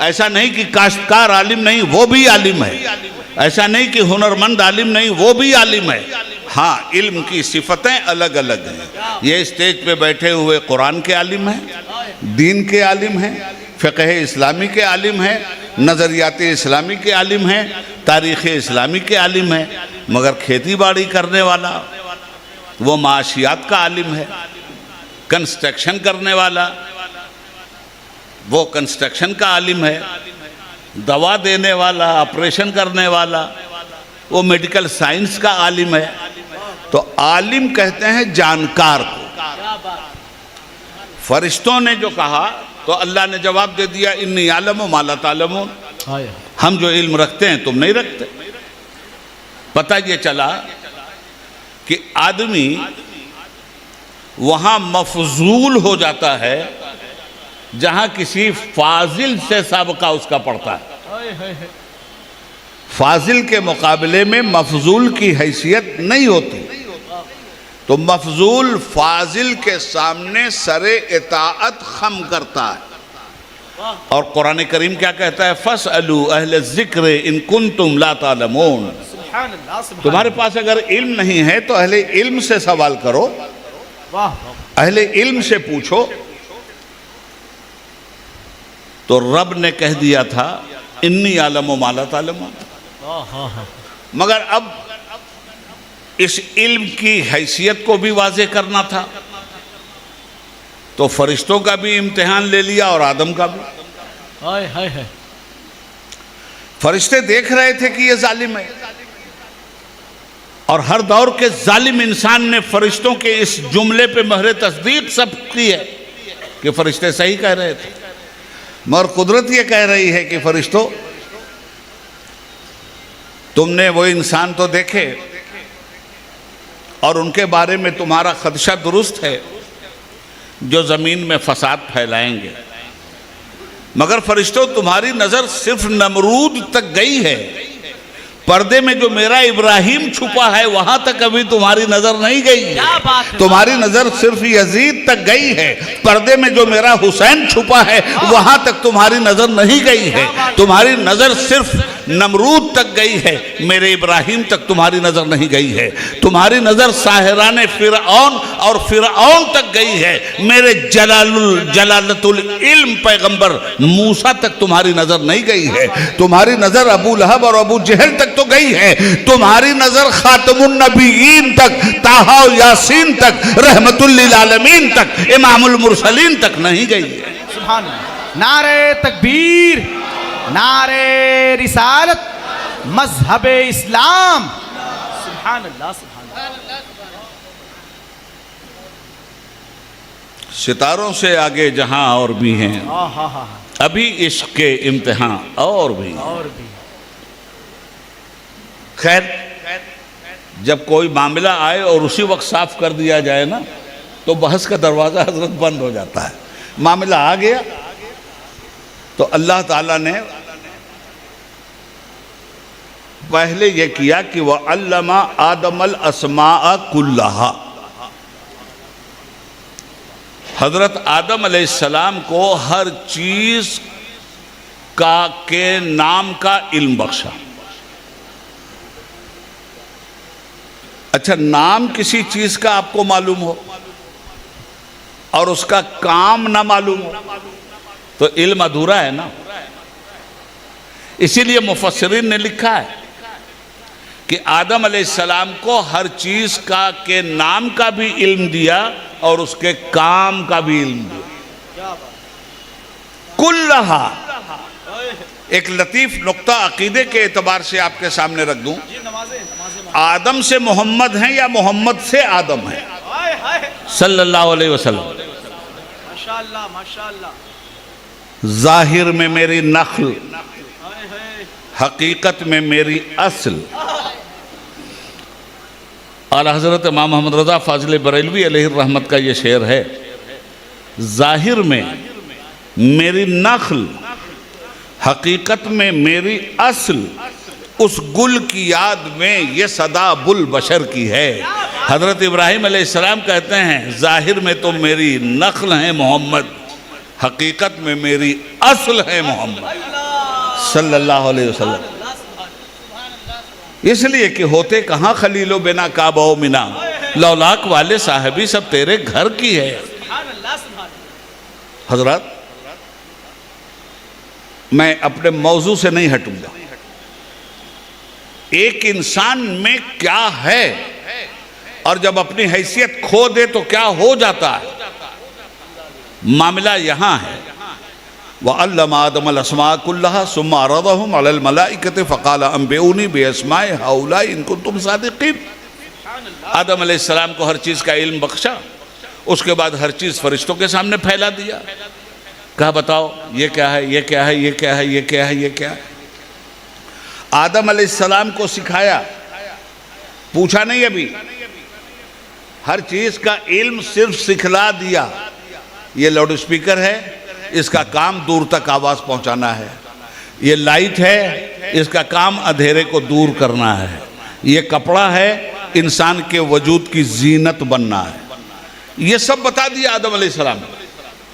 Speaker 2: ऐसा नहीं कि काश्तकार आलिम नहीं, वो भी आलिम है। ऐसा नहीं कि हुनरमंद आलिम नहीं, वो भी आलिम है। हाँ, इल्म की सिफतें अलग अलग हैं। ये स्टेज पे बैठे हुए कुरान के आलिम हैं, दीन के आलिम हैं, फ़िक़्ह इस्लामी के आलिम हैं, नज़रियात इस्लामी के आलिम हैं, तारीख़ इस्लामी के आलिम हैं। मगर खेती बाड़ी करने वाला वो माशियात का आलिम है, कंस्ट्रक्शन करने वाला वो कंस्ट्रक्शन का आलिम है, दवा देने वाला, ऑपरेशन करने वाला वो मेडिकल साइंस का आलिम है। तो आलिम कहते हैं जानकार को। फरिश्तों ने जो कहा तो अल्लाह ने जवाब दे दिया इन्नी आलम माला तालमून, हम जो इल्म रखते हैं तुम नहीं रखते। पता ये चला कि आदमी वहां मफजूल हो जाता है जहां किसी फाजिल से सबका उसका पड़ता है। फाजिल के मुकाबले में मफजूल की हैसियत नहीं होती, तो मफजूल फाजिल के सामने सरे इताअत खम करता है। और कुरान करीम क्या कहता है? फसअलू अहले ज़िक्र इन कुंतुम ला तालमून। तुम्हारे पास अगर इल्म नहीं है तो अहले इल्म से सवाल करो, अहले इल्म से पूछो। तो रब ने कह दिया था इन्नी आलम माला तालमून। मगर अब इस इल्म की हैसियत को भी वाज़े करना था, तो फरिश्तों का भी इम्तिहान ले लिया और आदम का भी। फरिश्ते देख रहे थे कि ये जालिम है, और हर दौर के जालिम इंसान ने फरिश्तों के इस जुमले पे महरे तस्दीक सब की है कि फरिश्ते सही कह रहे थे। मगर कुदरत ये कह रही है कि फरिश्तों, तुमने वो इंसान तो देखे और उनके बारे में तुम्हारा खदशा दुरुस्त है जो ज़मीन में फसाद फैलाएंगे, मगर फरिश्तों तुम्हारी नज़र सिर्फ नमरूद तक गई है, पर्दे में जो मेरा इब्राहिम छुपा है वहां तक अभी तुम्हारी नजर नहीं गई है। तुम्हारी नजर सिर्फ यजीद तक गई है, पर्दे में जो मेरा हुसैन छुपा है वहां तक तुम्हारी नजर नहीं गई है। तुम्हारी नजर सिर्फ नमरूद तक गई है, मेरे इब्राहिम तक तुम्हारी नजर नहीं गई है। तुम्हारी नजर साहिराने फिरऔन और फिरऔन तक गई है, मेरे जलालतुल इल्म पैगंबर मूसा तक तुम्हारी नजर नहीं गई है। तुम्हारी नजर अबू लहब और अबू जहल तक तो गई है, तुम्हारी नजर खातमुन नबीयीन तक, ताहा यासीन तक, रहमतुल लिल आलमीन तक, इमामुल मुरसलीन तक नहीं गई है।
Speaker 1: सुभान अल्लाह। नारे तकबीर, नारे रिसालत, मजहबे इस्लाम। सुभान अल्लाह, सुभान अल्लाह।
Speaker 2: सितारों से आगे जहां और भी हैं, अभी इश्क के इम्तिहान और भी। खैर, जब कोई मामला आए और उसी वक्त साफ कर दिया जाए ना, तो बहस का दरवाज़ा हजरत बंद हो जाता है। मामला आ गया तो अल्लाह ताला ने पहले यह किया कि वह अल्लमा आदमल अस्माअ कुल्लहा, हजरत आदम अलैहिस्सलाम को हर चीज का के नाम का इल्म बख्शा। अच्छा, नाम किसी चीज का आपको मालूम हो और उसका काम ना मालूम हो तो इल्म अधूरा है ना। इसीलिए मुफस्सिरीन ने लिखा है कि आदम अलैहिस्सलाम को हर चीज का के नाम का भी इल्म दिया और उसके काम का भी इल्म दिया। कुल्लहा। एक लतीफ नुक्ता अकीदे के एतबार से आपके सामने रख दूं, आदम से मोहम्मद हैं या मोहम्मद से आदम हैं सल्लल्लाहु अलैहि वसल्लम।
Speaker 1: माशाअल्लाह, माशाअल्लाह।
Speaker 2: जाहिर में मेरी नख्ल, हकीकत में मेरी असल। और हजरत इमाम मोहम्मद रजा फाजिल बरेलवी अलैहि रहमत का ये शेर है, जाहिर में मेरी नख्ल, हकीकत में मेरी असल, उस गुल की याद में ये सदा बुल बशर की है। हजरत इब्राहिम अलैहिस्सलाम कहते हैं, जाहिर में तो मेरी नख्ल है मोहम्मद, हकीकत में मेरी असल है मोहम्मद सल्लल्लाहु अलैहि वसल्लम। इसलिए कि होते कहाँ खलीलो बिना काबो मिना, लौलाक वाले साहबी सब तेरे घर की है। हजरत, मैं अपने मौजू से नहीं हटूंगा। एक इंसान में क्या है और जब अपनी हैसियत खो दे तो क्या हो जाता है, मामला यहां है। वअल्लम आदमल अस्मा कुल्लहा सुम्मा अरदहुम अलल मलाइकति फक़ाल अंबिऊनी बिअस्माइ हाउलाई इन कुंतुम सादिक़ीन। आदम अलैहिस्सलाम को हर चीज़ का इल्म बख्शा, उसके बाद हर चीज़ फरिश्तों के सामने फैला दिया। कहा बताओ ये क्या है, ये क्या है, ये क्या है, ये क्या है, ये क्या है। आदम अलैहिस्सलाम को सिखाया, पूछा नहीं अभी, हर चीज़ का इल्म सिर्फ सिखला दिया। ये लाउड स्पीकर है, इसका काम दूर तक आवाज़ पहुंचाना है। ये लाइट है, इसका काम अंधेरे को दूर करना है। ये कपड़ा है, इंसान के वजूद की जीनत बनना है। ये सब बता दिया आदम अलैहिस्सलाम,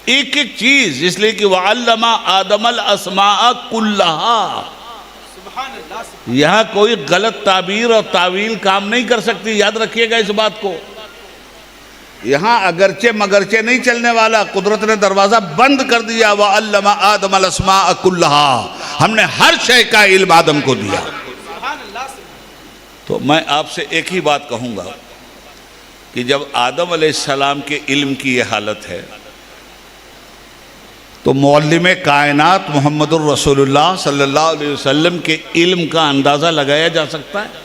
Speaker 2: एक एक चीज़। इसलिए कि वअल्लमा आदमल अस्माअ कुल्लहा। यहाँ कोई गलत ताबीर और तावील काम नहीं कर सकती, याद रखिएगा इस बात को। यहाँ अगरचे मगरचे नहीं चलने वाला। कुदरत ने दरवाज़ा बंद कर दिया, वअल्लमा आदमल अस्माअ कुल्लहा, हमने हर शय का इल्म आदम को दिया। तो मैं आपसे एक ही बात कहूँगा कि जब आदम अलैहिस्सलाम के इल्म की ये हालत है तो मुअल्लिम कायनात मुहम्मदुर रसूलुल्लाह सल्लल्लाहु अलैहि वसल्लम के इल्म का अंदाज़ा लगाया जा सकता है।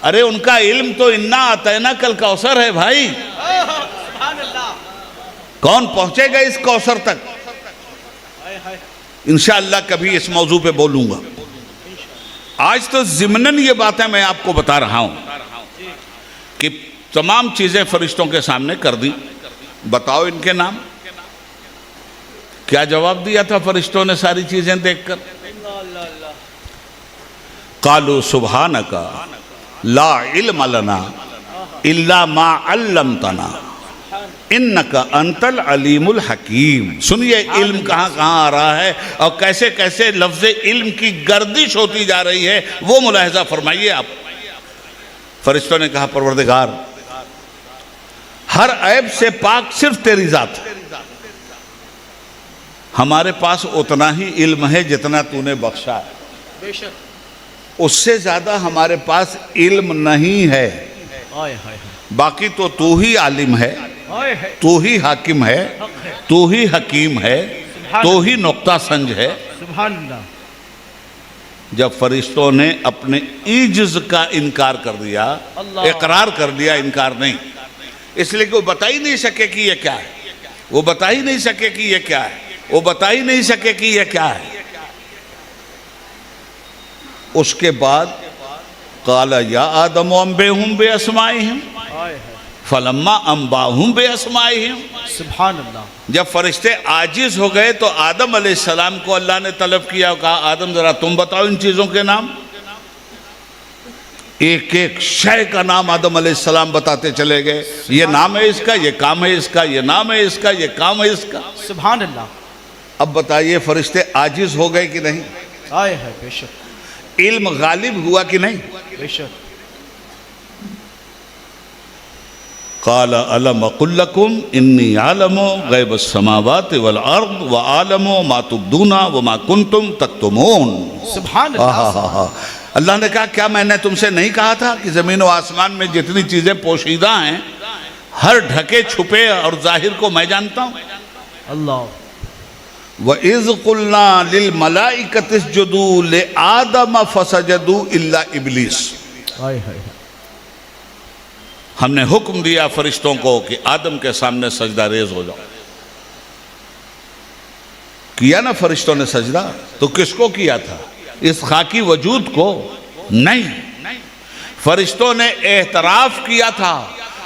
Speaker 2: अरे उनका इल्म तो इन्ना आता है ना, कल कौसर है भाई। कौन पहुंचेगा इस कौसर तक? इंशाअल्लाह कभी इस मौजू पे बोलूंगा। आज तो ज़िमनन ये बातें मैं आपको बता रहा हूं कि तमाम चीजें फरिश्तों के सामने कर दी। बताओ इनके नाम। क्या जवाब दिया था फरिश्तों ने सारी चीजें देखकर? कालू सुब्हानका ला इल्म लना इल्ला मा अल्लमतना इन्नका अंतल अलीमुल हकीम। सुनिए इल्म कहाँ कहाँ आ रहा है और कैसे कैसे लफ्ज़ इल्म की गर्दिश होती जा रही है, वो मुलाहिजा फरमाइए आप। फरिश्तों ने कहा परवरदिगार, हर ऐब से पाक सिर्फ तेरी जात है, हमारे पास उतना ही इल्म है जितना तूने बख्शा है,
Speaker 1: बेशक
Speaker 2: उससे ज्यादा हमारे पास इल्म नहीं है। बाकी तो तू ही आलिम है, तू ही हाकिम है, तू ही हकीम है, तू ही नुक्ता संज है।
Speaker 1: सुभान अल्लाह।
Speaker 2: जब फरिश्तों ने अपने ईज्ज का इनकार कर दिया, इकरार कर दिया, इनकार नहीं, इसलिए कि वो बता ही नहीं सके कि ये क्या है, वो बता ही नहीं सके कि ये क्या है, वो बता ही नहीं सके कि ये क्या है। उसके बाद काला या आदम अम्बेहुम बे अस्माइहिम फलम्मा अम्बाहुम बे अस्माइहिम।
Speaker 1: सुभान अल्लाह।
Speaker 2: जब फरिश्ते आजिज हो गए तो आदम अलैहिस्सलाम को अल्लाह ने तलब किया, कहा आदम जरा तुम बताओ इन चीजों के नाम। एक एक शय का नाम आदम अलैहिस्सलाम बताते चले गए, ये नाम है इसका, ये काम है इसका, ये नाम है इसका, ये काम है इसका।
Speaker 1: सुभान अल्लाह।
Speaker 2: अब बताइए फरिश्ते आजिज हो गए कि नहीं?
Speaker 1: आए है बेशक।
Speaker 2: इल्म गालिब हुआ कि नहीं?
Speaker 1: बेशक।
Speaker 2: काला अलम अकुल लकुम इन्नी आलमो गैब अस्समावाति वल अर्द व आलमो मा तुब्दूना व मा कुंतुम तक्तुमून।
Speaker 1: सुभान अल्लाह।
Speaker 2: अल्लाह ने कहा क्या मैंने तुमसे नहीं कहा था कि ज़मीन व आसमान में जितनी चीज़ें पोशीदा हैं, हर ढके छुपे और जाहिर को मैं जानता हूँ।
Speaker 1: अल्लाह।
Speaker 2: व इज़ कुल्ना लिल मलाइकति इसजुदू ले आदम फसजदू इल्ला इब्लीस। हमने हुक्म दिया फरिश्तों को कि आदम के सामने सजदा रेज हो जाओ। किया ना फरिश्तों ने सजदा, तो किसको किया था? इस खाकी वजूद को नहीं, फरिश्तों ने एहतराफ किया था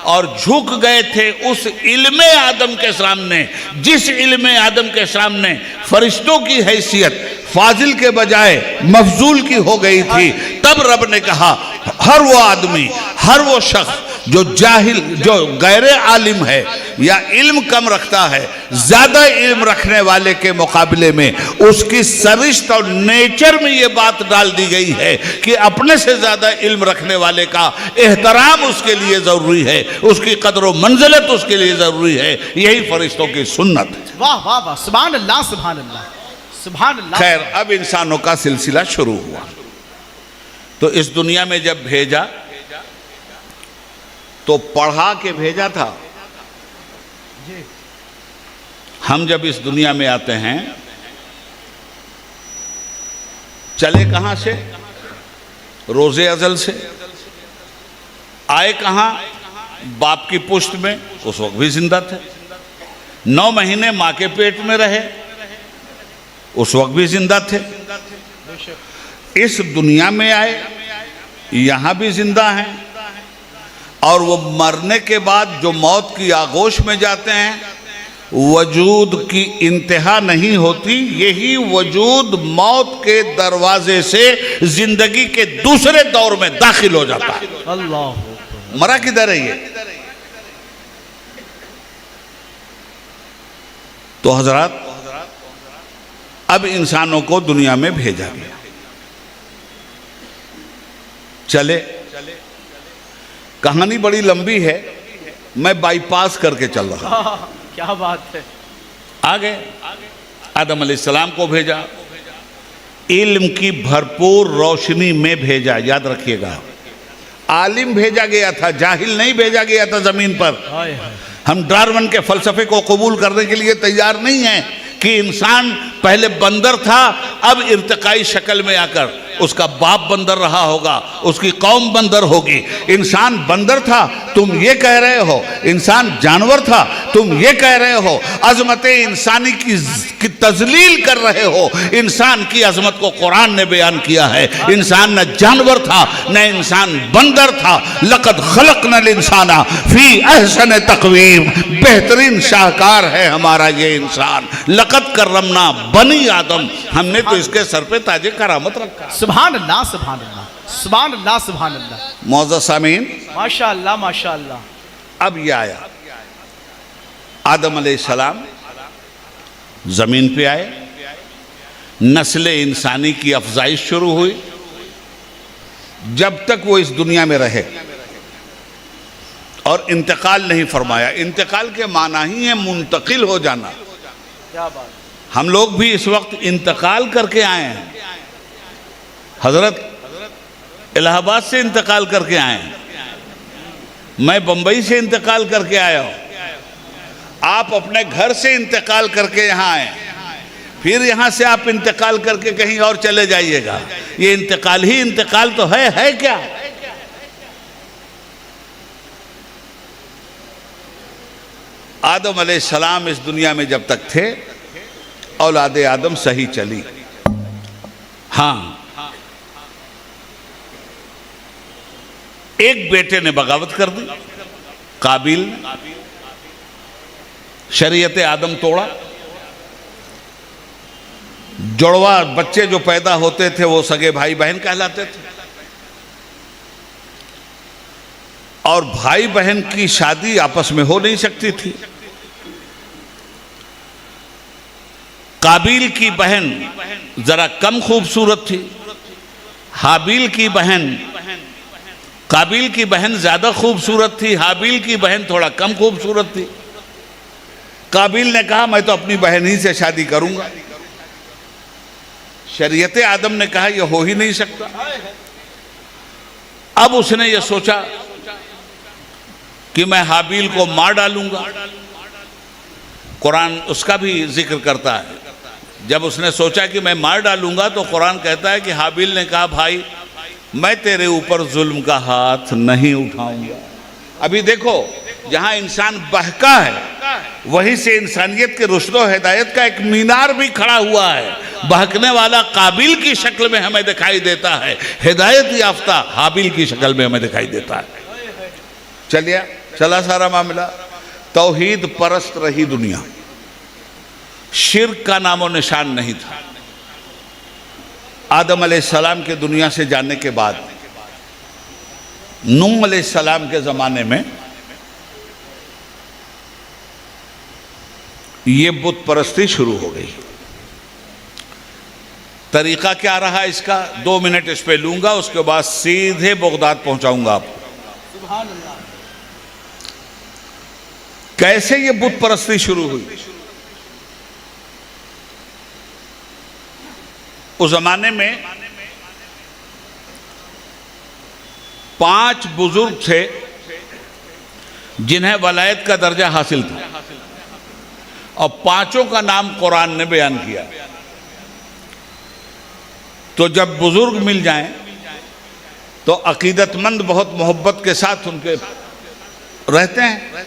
Speaker 2: और झुक गए थे उस इल्मे आदम के सामने, जिस इल्मे आदम के सामने फरिश्तों की हैसियत फाजिल के बजाय मफजूल की हो गई थी। तब रब ने कहा हर वो आदमी, हर वो शख्स जो जाहिल, जो गैर आलिम है या इल्म कम रखता है, ज्यादा इल्म रखने वाले के मुकाबले में उसकी सरिश्त और नेचर में ये बात डाल दी गई है कि अपने से ज्यादा इल्म रखने वाले का एहतराम उसके लिए जरूरी है, उसकी कदर व मंजिलत उसके लिए जरूरी है। यही फरिश्तों की सुन्नत है।
Speaker 1: वाह वाह वाह, सुभान अल्लाह, सुभान अल्लाह, सुभान अल्लाह।
Speaker 2: खैर, अब इंसानों का सिलसिला शुरू हुआ। तो इस दुनिया में जब भेजा तो पढ़ा के भेजा था। हम जब इस दुनिया में आते हैं, चले कहां से? रोजे अजल से। आए कहां? बाप की पुश्त में, उस वक्त भी जिंदा थे। 9 महीने मां के पेट में रहे, उस वक्त भी जिंदा थे। इस दुनिया में आए, यहां भी जिंदा हैं, और वो मरने के बाद जो मौत की आगोश में जाते हैं, वजूद की इंतहा नहीं होती। यही वजूद मौत के दरवाजे से जिंदगी के दूसरे दौर में दाखिल हो जाता है। अल्लाह। मरा किधर है ये? तो हजरात, अब इंसानों को दुनिया में भेजा गया। चले, कहानी बड़ी लंबी है, मैं बाईपास करके चल रहा हूं।
Speaker 1: क्या बात है।
Speaker 2: आगे आदम अलैहिस्सलाम को भेजा, इल्म की भरपूर रोशनी में भेजा। याद रखिएगा, आलिम भेजा गया था, जाहिल नहीं भेजा गया था जमीन पर। हम डार्विन के फलसफे को कबूल करने के लिए तैयार नहीं हैं कि इंसान पहले बंदर था, अब इर्तिकाई शक्ल में आकर उसका बाप बंदर रहा होगा, उसकी कौम बंदर होगी। इंसान बंदर था, तुम ये कह रहे हो। इंसान जानवर था, तुम ये कह रहे हो। अजमत इंसानी की तजलील कर रहे हो। इंसान की अजमत को कुरान ने बयान किया है। इंसान न जानवर था, न इंसान बंदर था। लक़द खलक़नल इंसाना फी अहसन तक़वीम। बेहतरीन शाहकार है हमारा ये इंसान। लक़द करमना बनी आदम। हमने तो इसके सर पे ताजे करामत रखा।
Speaker 1: सुभान अल्लाह, सुभान अल्लाह, सुभान अल्लाह, सुभान अल्लाह।
Speaker 2: मौज़ूद सामीन,
Speaker 1: माशा अल्लाह, माशा अल्लाह।
Speaker 2: अब ये आया आदम अलैहिस्सलाम ज़मीन पे आए, नस्ल इंसानी की अफजाइश शुरू हुई। जब तक वो इस दुनिया में रहे और इंतकाल नहीं फरमाया। इंतकाल के माना ही है मुंतकिल हो जाना।
Speaker 1: क्या बात।
Speaker 2: हम लोग भी इस वक्त इंतकाल करके आए हैं। हजरत इलाहाबाद से इंतकाल करके आए हैं, मैं बंबई से इंतकाल करके आया हूं, आप अपने घर से इंतकाल करके यहाँ आए, फिर यहाँ से आप इंतकाल करके कहीं और चले जाइएगा। ये इंतकाल ही इंतकाल तो है क्या? आदम अलैहिस्सलाम इस दुनिया में जब तक थे औलादे आदम सही चली। हाँ, एक बेटे ने बगावत कर दी, काबिल ने, शरीयत आदम तोड़ा। जुड़वा बच्चे जो पैदा होते थे वो सगे भाई बहन कहलाते थे, और भाई बहन की शादी आपस में हो नहीं सकती थी। काबिल की बहन जरा कम खूबसूरत थी, हाबिल की बहन, काबिल की बहन ज्यादा खूबसूरत थी, हाबिल की बहन थोड़ा कम खूबसूरत थी। काबिल ने कहा मैं तो अपनी बहन ही से शादी करूंगा। शरीयत आदम ने कहा यह हो ही नहीं सकता। अब उसने यह सोचा कि मैं हाबिल को मार डालूंगा। कुरान उसका भी जिक्र करता है। जब उसने सोचा कि मैं मार डालूंगा तो कुरान कहता है कि हाबिल ने कहा भाई मैं तेरे ऊपर जुल्म का हाथ नहीं उठाऊंगा। अभी देखो, जहां इंसान बहका है वहीं से इंसानियत के रुश्द हिदायत का एक मीनार भी खड़ा हुआ है। बहकने वाला काबिल की शक्ल में हमें दिखाई देता है, हिदायत याफ्ता हाबिल की शक्ल में हमें दिखाई देता है। चलिए, चला सारा मामला। तौहीद परस्त रही दुनिया, शिर्क का नामो निशान नहीं था। आदम अलैहिस्सलाम के दुनिया से जाने के बाद नूह अलैहिस्सलाम के ज़माने में ये बुत परस्ती शुरू हो गई। तरीका क्या रहा इसका, 2 मिनट इस पे लूंगा, उसके बाद सीधे बगदाद पहुंचाऊंगा आपको।
Speaker 1: सुभान अल्लाह।
Speaker 2: कैसे ये बुत परस्ती शुरू हुई? उस जमाने में 5 बुजुर्ग थे जिन्हें वलायत का दर्जा हासिल था, और 5 का नाम कुरान ने बयान किया। तो जब बुजुर्ग मिल जाएं तो अकीदतमंद बहुत मोहब्बत के साथ उनके रहते हैं,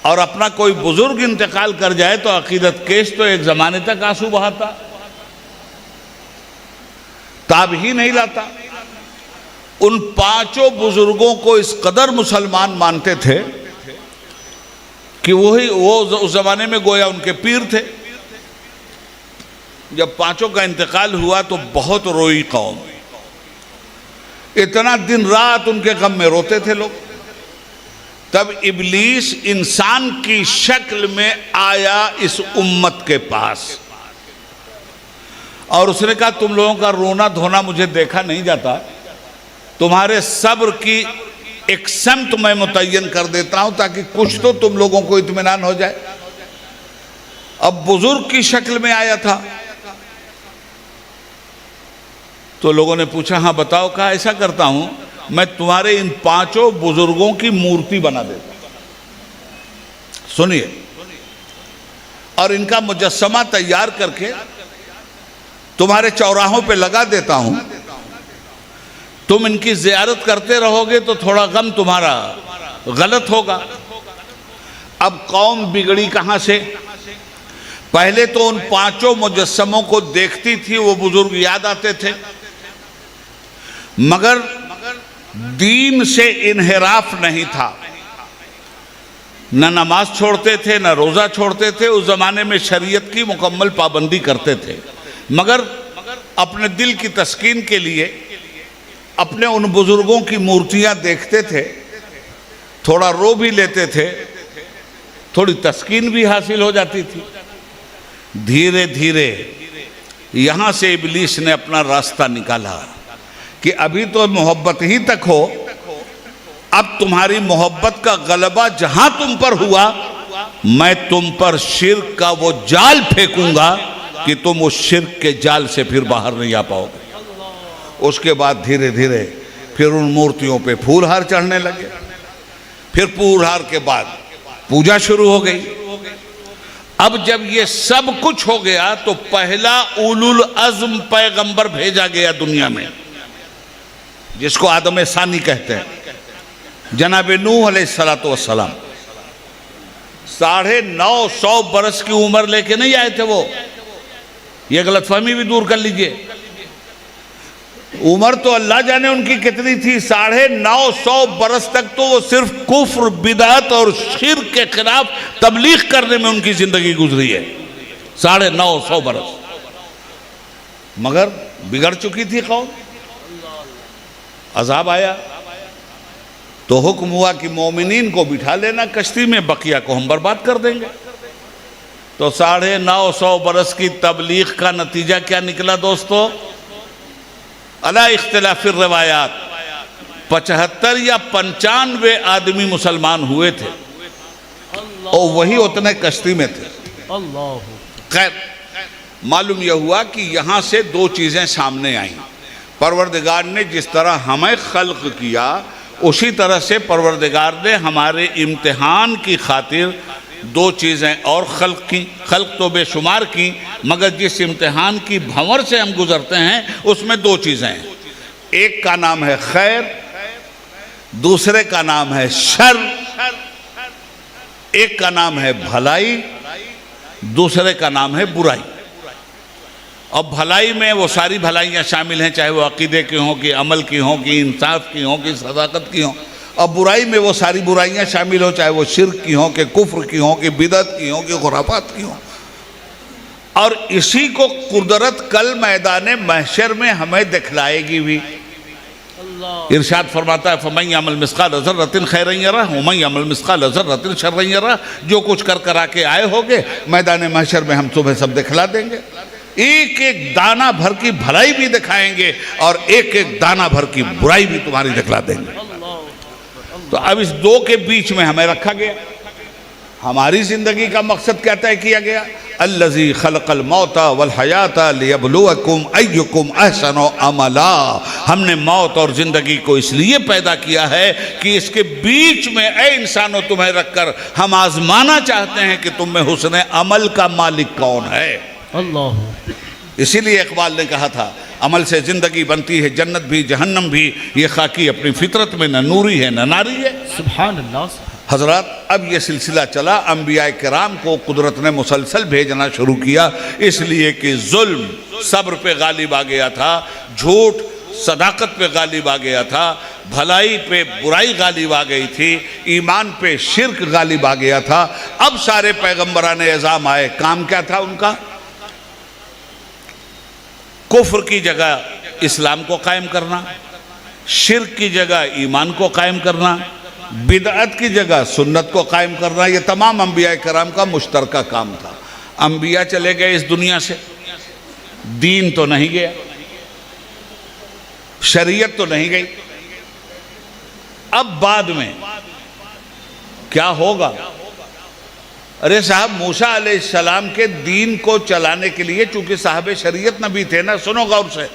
Speaker 2: और अपना कोई बुजुर्ग इंतकाल कर जाए तो अकीदत केश तो एक जमाने तक आंसू बहाता, ताब ही नहीं लाता। उन 5 बुजुर्गों को इस कदर मुसलमान मानते थे कि वो उस जमाने में गोया उनके पीर थे। जब 5 का इंतकाल हुआ तो बहुत रोई कौम, इतना दिन रात उनके गम में रोते थे लोग। तब इब्लीस इंसान की शक्ल में आया इस उम्मत के पास, और उसने कहा तुम लोगों का रोना धोना मुझे देखा नहीं जाता, तुम्हारे सब्र की एक समत मैं मुतय्यन कर देता हूं ताकि कुछ तो तुम लोगों को इत्मीनान हो जाए। अब बुजुर्ग की शक्ल में आया था तो लोगों ने पूछा हाँ बताओ। कहा ऐसा करता हूं, मैं तुम्हारे इन 5 बुजुर्गों की मूर्ति बना देता, सुनिए, और इनका मुजस्समा तैयार करके तुम्हारे चौराहों पे लगा देता हूं। तुम इनकी जियारत करते रहोगे तो थोड़ा गम तुम्हारा गलत होगा। अब कौम बिगड़ी कहां से? पहले तो उन 5 मुजस्समों को देखती थी, वो बुजुर्ग याद आते थे, मगर दीन से इन्हिराफ नहीं था। न नमाज छोड़ते थे, न रोजा छोड़ते थे। उस जमाने में शरीयत की मुकम्मल पाबंदी करते थे, मगर अपने दिल की तस्कीन के लिए अपने उन बुजुर्गों की मूर्तियां देखते थे, थोड़ा रो भी लेते थे, थोड़ी तस्कीन भी हासिल हो जाती थी। धीरे धीरे यहाँ से इब्लीस ने अपना रास्ता निकाला कि अभी तो मोहब्बत ही तक हो, अब तुम्हारी मोहब्बत का गलबा जहां तुम पर हुआ, मैं तुम पर शिर्क का वो जाल फेंकूंगा कि तुम उस शिर्क के जाल से फिर बाहर नहीं आ पाओगे। उसके बाद धीरे धीरे फिर उन मूर्तियों पे फूलहार चढ़ने लगे। फिर फूलहार के बाद पूजा शुरू हो गई। अब जब ये सब कुछ हो गया तो पहला उलुल अज़्म पैगंबर भेजा गया दुनिया में, जिसको आदम सानी कहते हैं, जनाब नूह अलैहिस्सलातु वस्सलाम। 950 बरस की उम्र लेके नहीं आए थे वो, ये गलतफहमी भी दूर कर लीजिए। उम्र तो अल्लाह जाने उनकी कितनी थी, 950 बरस तक तो वो सिर्फ कुफ्र, बिदअत और शिर्क के खिलाफ तबलीग करने में उनकी जिंदगी गुजरी है। 950 बरस, मगर बिगड़ चुकी थी कौम। अजाब आया तो हुक्म हुआ कि मोमिनीन को बिठा लेना कश्ती में, बकिया को हम बर्बाद कर देंगे। तो 950 बरस की तबलीग का नतीजा क्या निकला दोस्तों? अला इख्तिलाफिर रिवायात 75 या 95 आदमी मुसलमान हुए थे और वही उतने कश्ती में थे। खैर, मालूम यह हुआ कि यहां से दो चीजें सामने आई। परवरदिगार ने जिस तरह हमें खल्क किया, उसी तरह से परवरदिगार ने हमारे इम्तिहान की खातिर दो चीज़ें और खल्क की। खल्क तो बेशुमार की, मगर जिस इम्तिहान की भंवर से हम गुजरते हैं उसमें दो चीज़ें हैं। एक का नाम है खैर, दूसरे का नाम है शर। एक का नाम है भलाई, दूसरे का नाम है बुराई। और भलाई में वो सारी भलाइयाँ शामिल हैं, चाहे वो अकीदे की हों, कि अमल की हों, कि इंसाफ की हों, कि सदाकत की हों। और बुराई में वो सारी बुराइयाँ शामिल हो, चाहे वो शिर्क की हों, कि कुफ्र की हों, कि बिदअत की हों, कि खुराफात की हों। और इसी को कुदरत कल मैदान महशर में हमें दिखलाएगी भी। इरशाद फरमाता है, फमन यअमल मिस्काल ज़र्रतिन खैरन यरह वमन यअमल मिस्काल ज़र्रतिन शर्रन यरह। जो कुछ कर करा के आए होगे मैदान महशर में हम तुम्हें सब दिखला देंगे। एक एक दाना भर की भलाई भी दिखाएंगे और एक एक दाना भर की बुराई भी तुम्हारी दिखला देंगे। तो अब इस दो के बीच में हमें रखा गया। हमारी जिंदगी का मकसद क्या तय किया गया? अल्लज़ी खलक़ल मौता वल हयाता लियब्लुवकुम अय्युकुम अहसनु अमला। हमने मौत और जिंदगी को इसलिए पैदा किया है कि इसके बीच में ऐ इंसानों तुम्हें रखकर हम आजमाना चाहते हैं कि तुम में हुस्न अमल का मालिक कौन है। अल्लाह। इसीलिए इकबाल ने कहा था, अमल से जिंदगी बनती है जन्नत भी जहन्नम भी, ये खाकी अपनी फितरत में न नूरी है न नारी है। सुभान अल्लाह। हजरत, अब ये सिलसिला चला, अंबिया किराम को कुदरत ने मुसलसल भेजना शुरू किया, इसलिए कि जुल्म सब्र पे गालिब आ गया था, झूठ सदाकत पे गालिब आ गया था, भलाई पे बुराई गालिब आ गई थी, ईमान पे शिर्क गालिब आ गया था। अब सारे पैगम्बरान एज़ाम आए, काम क्या था उनका? कुफ्र की जगह इस्लाम को कायम करना, शिर्क की जगह ईमान को कायम करना, बिदअत की जगह सुन्नत को कायम करना। ये तमाम अंबिया कराम का मुश्तरका काम था। अंबिया चले गए इस दुनिया से, दीन तो नहीं गया, शरीयत तो नहीं गई। अब बाद में क्या होगा? अरे साहब, मूसा अलैहिस्सलाम के दीन को चलाने के लिए, चूंकि साहब शरीयत नबी थे ना, सुनो गौर से,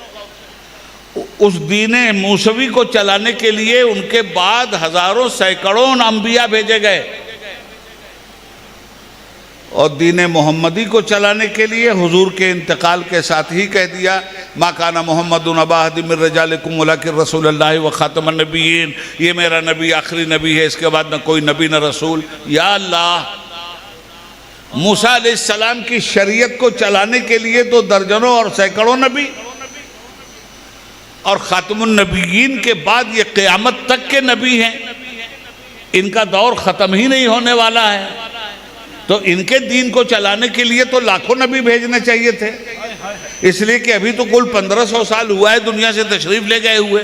Speaker 2: उस दीन मूसवी को चलाने के लिए उनके बाद हजारों सैकड़ों अंबिया भेजे गए। और दीन मोहम्मदी को चलाने के लिए हुजूर के इंतकाल के साथ ही कह दिया, मा काना मोहम्मदुन अबा अहदिम मिन रिजालिकुम वलाकिन रसूलुल्लाह व खातमुन नबिय्यीन। ये मेरा नबी आखिरी नबी है, इसके बाद न कोई नबी न रसूल। या अल्लाह, मूसा अलैहिस्सलाम की शरीयत को चलाने के लिए तो दर्जनों और सैकड़ों नबी, और खातमुन नबिय्यीन के बाद ये क़यामत तक के नबी हैं। इनका दौर ख़त्म ही नहीं होने वाला है, तो इनके दीन को चलाने के लिए तो लाखों नबी भेजने चाहिए थे। इसलिए कि अभी तो कुल 1500 साल हुआ है दुनिया से तशरीफ ले गए हुए।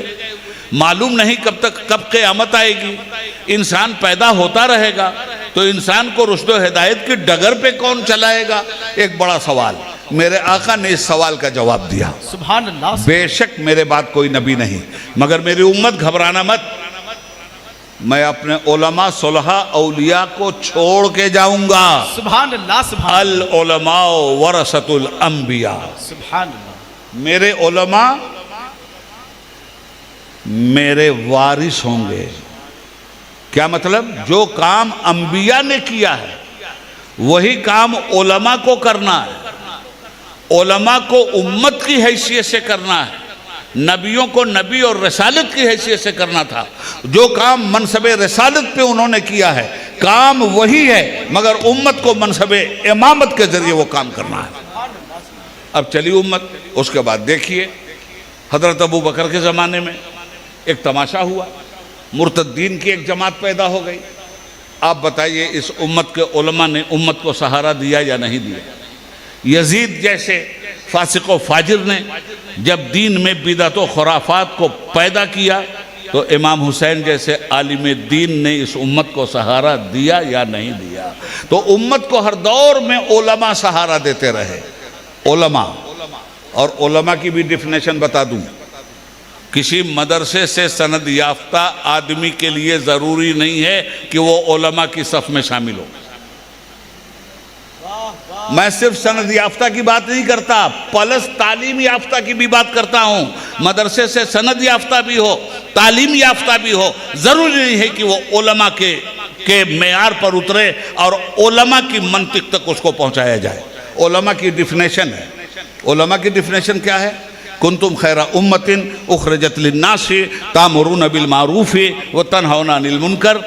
Speaker 2: मालूम नहीं कब क़यामत आएगी, इंसान पैदा होता रहेगा, तो इंसान को रुश्द हिदायत की डगर पे कौन चलाएगा? एक बड़ा सवाल। मेरे आका ने इस सवाल का जवाब दिया।
Speaker 1: सुभान अल्लाह।
Speaker 2: बेशक मेरे बाद कोई नबी नहीं, मगर मेरी उम्मत घबराना मत, मैं अपने उलमा सुलहा औलिया को छोड़ के जाऊंगा।
Speaker 1: सुभान अल्लाह। सुभान
Speaker 2: अल उलमा वरसतुल अंबिया।
Speaker 1: सुभान अल्लाह।
Speaker 2: मेरे उलमा मेरे वारिस होंगे। क्या मतलब? जो काम अंबिया ने किया है वही काम उलमा को करना है। उलमा को उम्मत की हैसियत से करना है, नबियों को नबी और रसालत की हैसियत से करना था। जो काम मनसबे रसालत पे उन्होंने किया है काम वही है, मगर उम्मत को मनसबे इमामत के जरिए वो काम करना है। अब चली उम्मत। उसके बाद देखिए हजरत अबू बकर के ज़माने में एक तमाशा हुआ, मुर्तद्दीन की एक जमात पैदा हो गई। आप बताइए इस उम्मत के उलमा ने उम्मत को सहारा दिया या नहीं दिया? यजीद जैसे फासिक व फाजिर ने जब दीन में बिदअत व खुराफात को पैदा किया तो इमाम हुसैन जैसे आलिम दीन ने इस उम्मत को सहारा दिया या नहीं दिया? तो उम्मत को हर दौर में उलमा सहारा देते रहे। उलमा, और उलमा की भी डिफिनेशन बता दूं, किसी मदरसे से सनद याफ्ता आदमी के लिए ज़रूरी नहीं है कि वो उलमा की सफ़ में शामिल हो। मैं सिर्फ सनद याफ्ता की बात नहीं करता, प्लस तालीम याफ्ता की भी बात करता हूँ। मदरसे से सनद याफ्ता भी हो, तालीम याफ्ता भी हो, ज़रूरी नहीं है कि वो उलमा के मेयार पर उतरे और उलमा की मंतिक तक उसको पहुँचाया जाए। उलमा की डिफिनेशन है। उलमा की डिफिनेशन क्या है? कुंतुम खैरा उम्मतिन उखरजत लिन्नासी तामुरून बिल मारूफ व तनहौना अनिल मुनकर।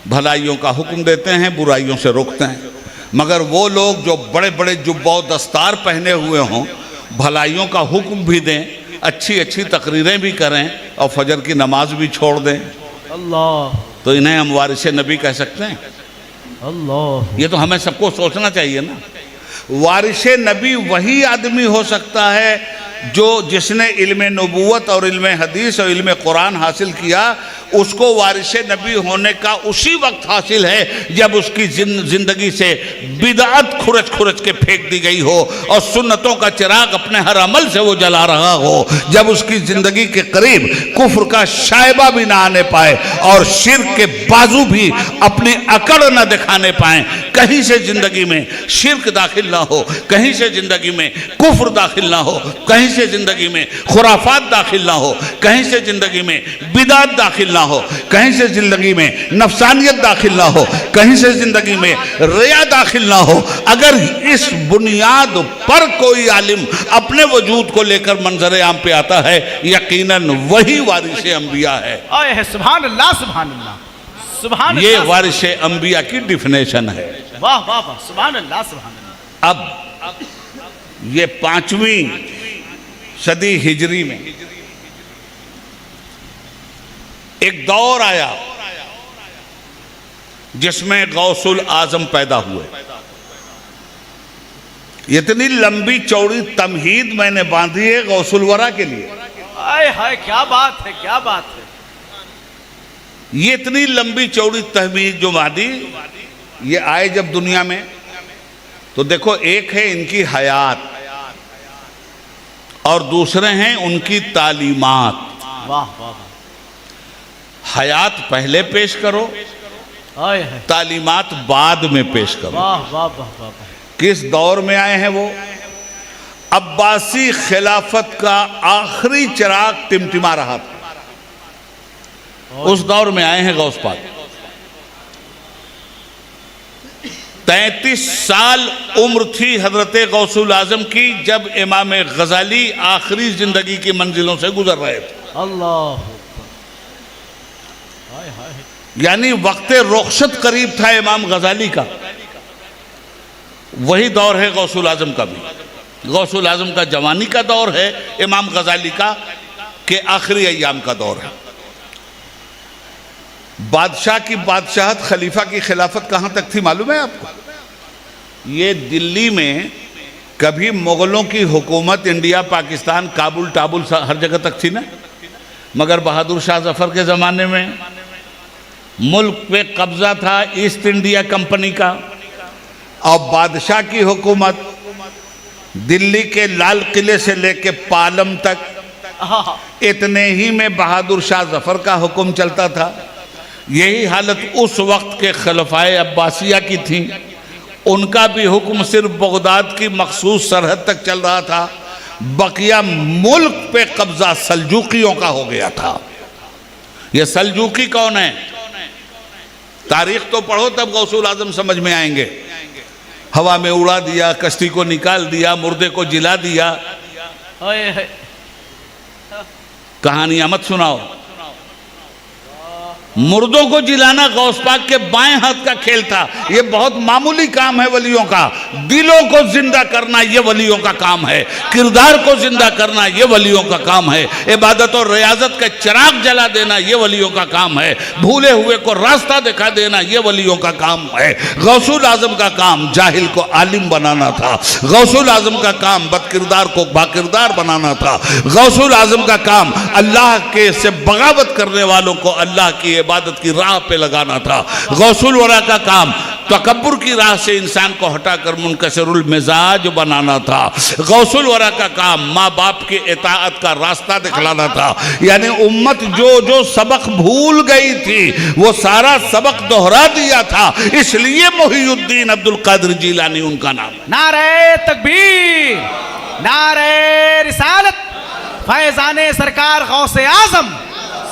Speaker 2: भलाइयों का हुक्म देते हैं, बुराइयों से रोकते हैं। मगर वो लोग जो बड़े बड़े जुब्बा दस्तार पहने हुए हों, भलाइयों का हुक्म भी दें, अच्छी अच्छी तकरीरें भी करें और फजर की नमाज भी छोड़ दें,
Speaker 1: अल्लाह,
Speaker 2: तो इन्हें हम वारिस नबी कह सकते हैं?
Speaker 1: अल्लाह।
Speaker 2: ये तो हमें सबको सोचना चाहिए ना। वारिस नबी वही आदमी हो सकता है जिसने इल्म नबूवत और इल्म हदीस और इल्म कुरान हासिल किया। उसको वारिस नबी होने का उसी वक्त हासिल है जब उसकी ज़िंदगी से बिदअत खुरच खुरच के फेंक दी गई हो और सुन्नतों का चिराग अपने हर अमल से वो जला रहा हो। जब उसकी ज़िंदगी के करीब कुफ्र का शायबा भी ना आने पाए और शिर्क के बाजू भी अपनी अकड़ न दिखाने पाए। कहीं से ज़िंदगी में शिर्क दाखिल ना हो, कहीं से ज़िंदगी में कुफ्र दाखिल ना हो, कहीं से ज़िंदगी में खुराफात दाखिल ना हो, कहीं से ज़िंदगी में बिदात दाखिल ना हो, कहीं से ज़िंदगी में नफसानियत दाखिल ना हो, कहीं से ज़िंदगी में रिया दाखिल ना हो। अगर इस बुनियाद पर कोई आलिम अपने वजूद को लेकर मंजर आम पे आता है, यकीनन वही वारिस अंबिया है।
Speaker 1: सुभान अल्लाह, सुभान अल्लाह, सुभान
Speaker 2: ये
Speaker 1: अल्लाह।
Speaker 2: वारिस अंबिया की डिफिनेशन है।
Speaker 1: वाह वाह वाह, सुभान अल्लाह, सुभान अल्लाह।
Speaker 2: अब ये 5वीं सदी हिजरी में एक दौर आया जिसमें गौसुल आजम पैदा हुए। इतनी लंबी चौड़ी तमहीद मैंने बांधी है गौसुल वरा के लिए।
Speaker 1: हाय हाय, क्या बात है, क्या बात है।
Speaker 2: ये इतनी लंबी चौड़ी तहमीद जो बांधी, ये आए जब दुनिया में तो देखो, एक है इनकी हयात और दूसरे हैं उनकी तालीमात।
Speaker 1: वाह वाह,
Speaker 2: हयात पहले पेश करो,
Speaker 1: हाय हाय,
Speaker 2: तालीमात बाद में पेश करो।
Speaker 1: वाह वाह वाह वाह।
Speaker 2: किस दौर में आए हैं वो? अब्बासी खिलाफत का आखिरी चिराग टिमटिमा रहा था, उस दौर में आए हैं गौस पाक। 33 साल उम्र थी हजरत गौसुल आजम की जब इमाम गजाली आखिरी जिंदगी की मंजिलों से गुजर रहे थे।
Speaker 1: अल्लाह,
Speaker 2: यानी वक्त रुखसत करीब था इमाम गजाली का। वही दौर है गौसुल आजम का भी। गौसुल आजम का जवानी का दौर है, इमाम गजाली का के आखिरी अय्याम का दौर है। बादशाह की बादशाहत, खलीफा की खिलाफत कहाँ तक थी मालूम है आपको? ये दिल्ली में कभी मुगलों की हुकूमत इंडिया, पाकिस्तान, काबुल टाबुल हर जगह तक थी ना, मगर बहादुर शाह जफर के ज़माने में मुल्क पे कब्जा था ईस्ट इंडिया कंपनी का, और बादशाह की हुकूमत दिल्ली के लाल किले से लेके पालम तक, इतने ही में बहादुर शाह जफर का हुक्म चलता था। यही हालत उस वक्त के खलफाए अब्बासिया की थी, उनका भी हुक्म सिर्फ बगदाद की मखसूस सरहद तक चल रहा था, बकिया मुल्क पे कब्जा सल्जूकियों का हो गया था। ये सल्जूकी कौन है? तारीख तो पढ़ो तब गौसुल आजम समझ में आएंगे। हवा में उड़ा दिया, कश्ती को निकाल दिया, मुर्दे को जिला दिया। कहानियां मत सुनाओ। मुर्दों को जिलाना गौस पाक के बाएं हाथ का खेल था। ये बहुत मामूली काम है वलियों का। दिलों को जिंदा करना ये वलियों का काम है, किरदार को जिंदा करना ये वलियों का काम है, इबादत और रियाजत का चिराग जला देना ये वलियों का काम है, भूले हुए को रास्ता दिखा देना ये वलियों का काम है। गौसुल आजम का काम जाहिल को आलिम बनाना था। गौसुल आजम का काम बदकिरदार को बाकिरदार बनाना था। गौसुल आजम का काम अल्लाह के से बगावत करने वालों को अल्लाह की इबादत की राह पे लगाना था। गौसुल वरा का काम तकब्बुर की राह से इंसान को हटाकर मुनकसरुल मिजाज बनाना था। गौसुल वरा का काम माँ बाप की इताअत का रास्ता दिखलाना था। यानी उम्मत जो जो सबक भूल गई थी वो सारा सबक दोहरा दिया था। इसलिए मोहिउद्दीन अब्दुल कादिर जीलानी उनका नाम।
Speaker 1: नारे तकबीर, नारे रिसालत, फैजाने सरकार गौसे आजम।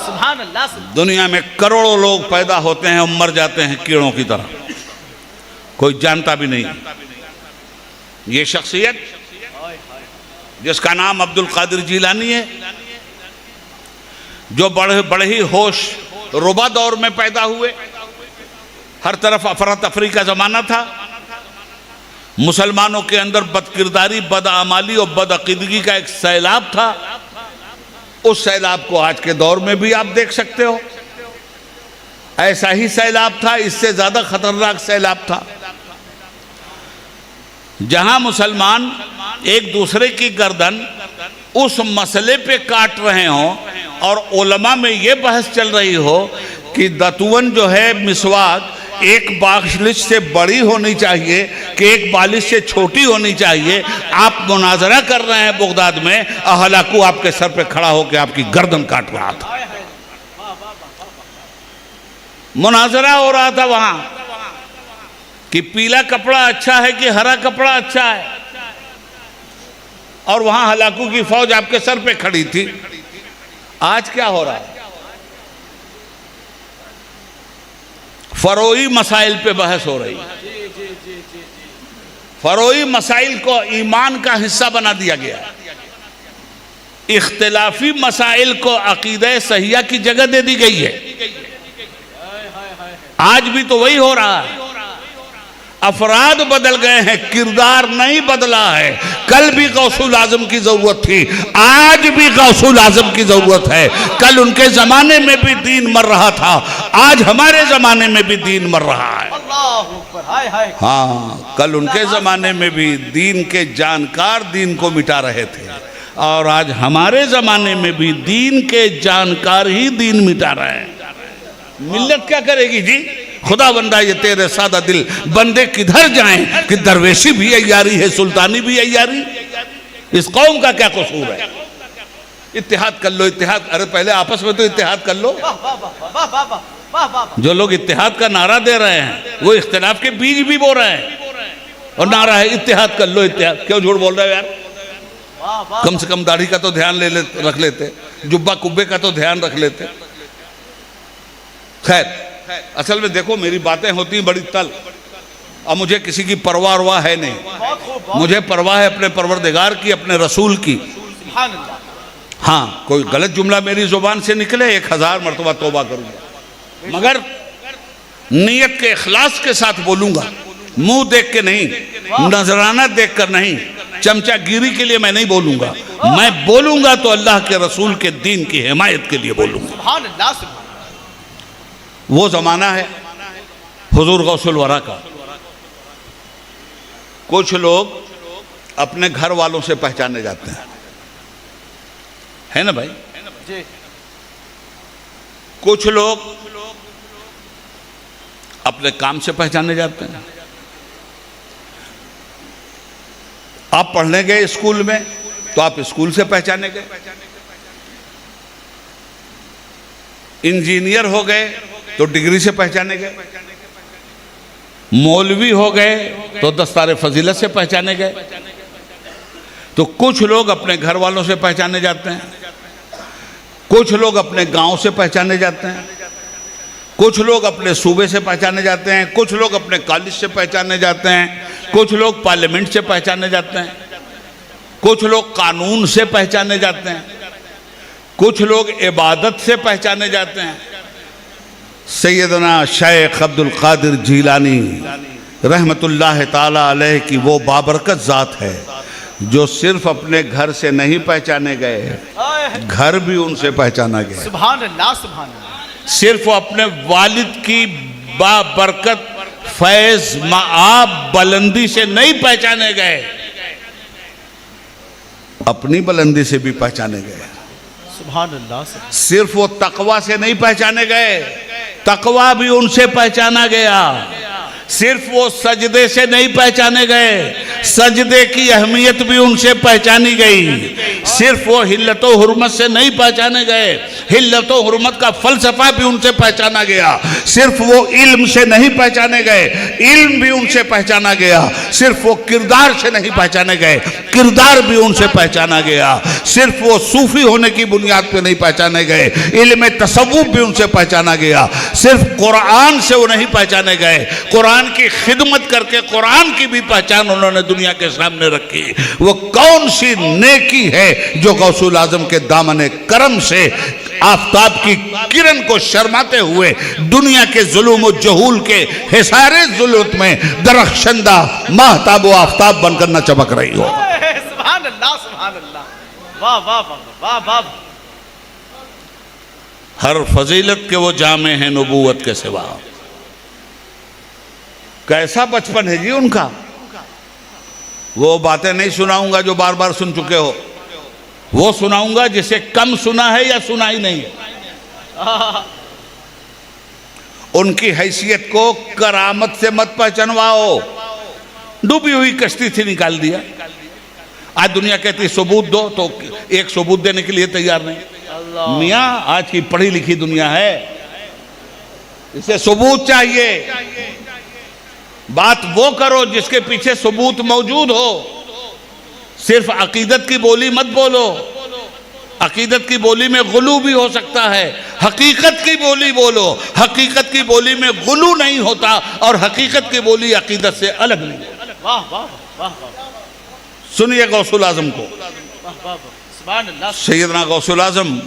Speaker 1: सुभान अल्लाह।
Speaker 2: दुनिया में करोड़ों लोग पैदा होते हैं और मर जाते हैं कीड़ों की तरह, कोई जानता भी नहीं। ये शख्सियत जिसका नाम अब्दुल कादिर जीलानी है, जो बड़े ही होश रुबा दौर में पैदा हुए, हर तरफ अफरा तफरी का जमाना था, मुसलमानों के अंदर बदकिरदारी, बदआमाली और बदअकीदगी का एक सैलाब था। उस सैलाब को आज के दौर में भी आप देख सकते हो। ऐसा ही सैलाब था, इससे ज्यादा खतरनाक सैलाब था। जहां मुसलमान एक दूसरे की गर्दन उस मसले पे काट रहे हों और उलमा में ये बहस चल रही हो कि दतुवन जो है मिसवाक एक बालिश से बड़ी होनी चाहिए कि एक बालिश से छोटी होनी चाहिए, आप मुनाजरा कर रहे हैं बगदाद में, हलाकू आपके सर पे खड़ा होकर आपकी गर्दन काट रहा था। मुनाजरा हो रहा था वहां कि पीला कपड़ा अच्छा है कि हरा कपड़ा अच्छा है, और वहां हलाकू की फौज आपके सर पे खड़ी थी। आज क्या हो रहा है? फरोई मसाइल पे बहस हो रही है। फरोई मसाइल को ईमान का हिस्सा बना दिया गया। इख्तिलाफी मसाइल को अकीदे सहिया की जगह दे दी गई है। आज भी तो वही हो रहा है। अफराद बदल गए हैं, किरदार नहीं बदला है। कल भी गौसुल आजम की जरूरत थी, आज भी गौसुल आजम की जरूरत है। कल उनके जमाने में भी दीन मर रहा था, आज हमारे जमाने में भी दीन मर रहा है। हाँ, कल उनके जमाने में भी दीन के जानकार दीन को मिटा रहे थे, और आज हमारे जमाने में भी दीन के जानकार ही दीन मिटा रहे हैं। मिल्लत क्या करेगी जी? खुदा बंदा ये तेरे सादा दिल बंदे किधर जाएं कि दरवेशी भी अय्यारी है, सुल्तानी भी अय्यारी। इस कौम का क्या कसूर है? इत्तेहाद कर लो, इत्तेहाद। अरे पहले आपस में तो इत्तेहाद कर लो। जो लोग इत्तेहाद का नारा दे रहे हैं वो इख्तिलाफ के बीज भी बो रहे हैं, और नारा है इत्तेहाद कर लो, इत्तेहाद। क्यों झूठ बोल रहे हो यार? कम से कम दाढ़ी का तो ध्यान रख लेते, जुब्बा कुब्बे का तो ध्यान रख लेते। खैर, असल में देखो, मेरी बातें होती बड़ी तल, और मुझे किसी की परवाह वरवाह है नहीं। मुझे परवाह है अपने परवरदिगार की, अपने रसूल की। हाँ, कोई गलत जुमला मेरी जुबान से निकले 1000 मरतबा तौबा करूंगा, मगर नीयत के इखलास के साथ बोलूंगा। मुंह देख के नहीं, नजराना देख कर नहीं, चमचागिरी के लिए मैं नहीं बोलूंगा। मैं बोलूंगा तो अल्लाह के रसूल के दीन की हिमायत के लिए बोलूंगा। वो जमाना है हुजूर गौसुल वरा का। कुछ लोग अपने घर वालों से पहचाने जाते हैं, है ना भाई? कुछ लोग अपने काम से पहचाने जाते हैं। आप पढ़ने गए स्कूल में तो आप स्कूल से पहचाने गए, इंजीनियर हो गए तो डिग्री से पहचाने गए, मौलवी हो गए तो दस्तारे फजीलत से पहचाने गए। तो कुछ लोग अपने घर वालों से पहचाने जाते हैं, कुछ लोग अपने गांव से पहचाने जाते हैं, कुछ लोग अपने सूबे से पहचाने जाते हैं, कुछ लोग अपने कॉलेज से पहचाने जाते हैं, कुछ लोग पार्लियामेंट से पहचाने जाते हैं, कुछ लोग कानून से पहचाने जाते हैं, कुछ लोग इबादत से पहचाने जाते हैं। सैयदना शेख अब्दुल कादिर जीलानी रहमतुल्लाह ताला अलैह की वो बाबरकत ज़ात है जो सिर्फ अपने घर से नहीं पहचाने गए, घर भी उनसे पहचाना गया।
Speaker 1: सुभान अल्लाह, सुभान अल्लाह।
Speaker 2: सिर्फ अपने वालिद की बाबरकत फैज माआब बुलंदी से नहीं पहचाने गए, अपनी बुलंदी से भी पहचाने गए।
Speaker 1: सुभान अल्लाह।
Speaker 2: सिर्फ वो तकवा से नहीं पहचाने गए, तकवा भी उनसे पहचाना गया। सिर्फ वो सजदे से नहीं पहचाने गए, सजदे की अहमियत भी उनसे पहचानी गई। सिर्फ वो हिल्लत व हुर्मत से नहीं पहचाने गए, हिल्लत व हुर्मत का फलसफा भी उनसे पहचाना गया। सिर्फ वो इल्म से नहीं पहचाने गए, इल्म भी उनसे पहचाना गया। सिर्फ वो किरदार से नहीं पहचाने गए, किरदार भी उनसे पहचाना गया। सिर्फ वो सूफी होने की बुनियाद पर नहीं पहचाने गए, इल्म तसव्वुफ भी उनसे पहचाना गया। सिर्फ कुरान से वो नहीं पहचाने गए, कुरान की खिदमत करके कुरान की भी पहचान उन्होंने दुनिया के सामने रखी। वो कौन सी नेकी है जो गौसुल आजम के दामने करम से आफताब की किरण को शर्माते हुए दुनिया के जुल्म और जहूल के हिसारे जुल्मत में दरख्शंदा महताब व आफताब बनकर न चमक रही हो।
Speaker 1: सुभान अल्लाह, सुभान अल्लाह। वाह वाह वाह वाह वाह।
Speaker 2: हर फजीलत के वो जामे हैं नबूवत के सिवा। कैसा बचपन है जी उनका। वो बातें नहीं सुनाऊंगा जो बार बार सुन चुके हो, वो सुनाऊंगा जिसे कम सुना है या सुना ही नहीं है। उनकी हैसियत को करामत से मत पहचानवाओ। डूबी हुई कश्ती थी, निकाल दिया। आज दुनिया कहती सबूत दो, तो एक सबूत देने के लिए तैयार नहीं। मियां आज की पढ़ी लिखी दुनिया है, इसे सबूत चाहिए। बात वो करो जिसके पीछे सबूत मौजूद हो। सिर्फ अकीदत की बोली मत बोलो, अकीदत की बोली में गुलू भी हो सकता है। हकीकत की बोली बोलो, हकीकत की बोली में गुलू नहीं होता और हकीकत की बोली अकीदत से अलग नहीं।
Speaker 1: वाह वाह वाह।
Speaker 2: सुनिए गौसुल आजम को।
Speaker 1: सुभान अल्लाह।
Speaker 2: सैयदना गौसुल आजम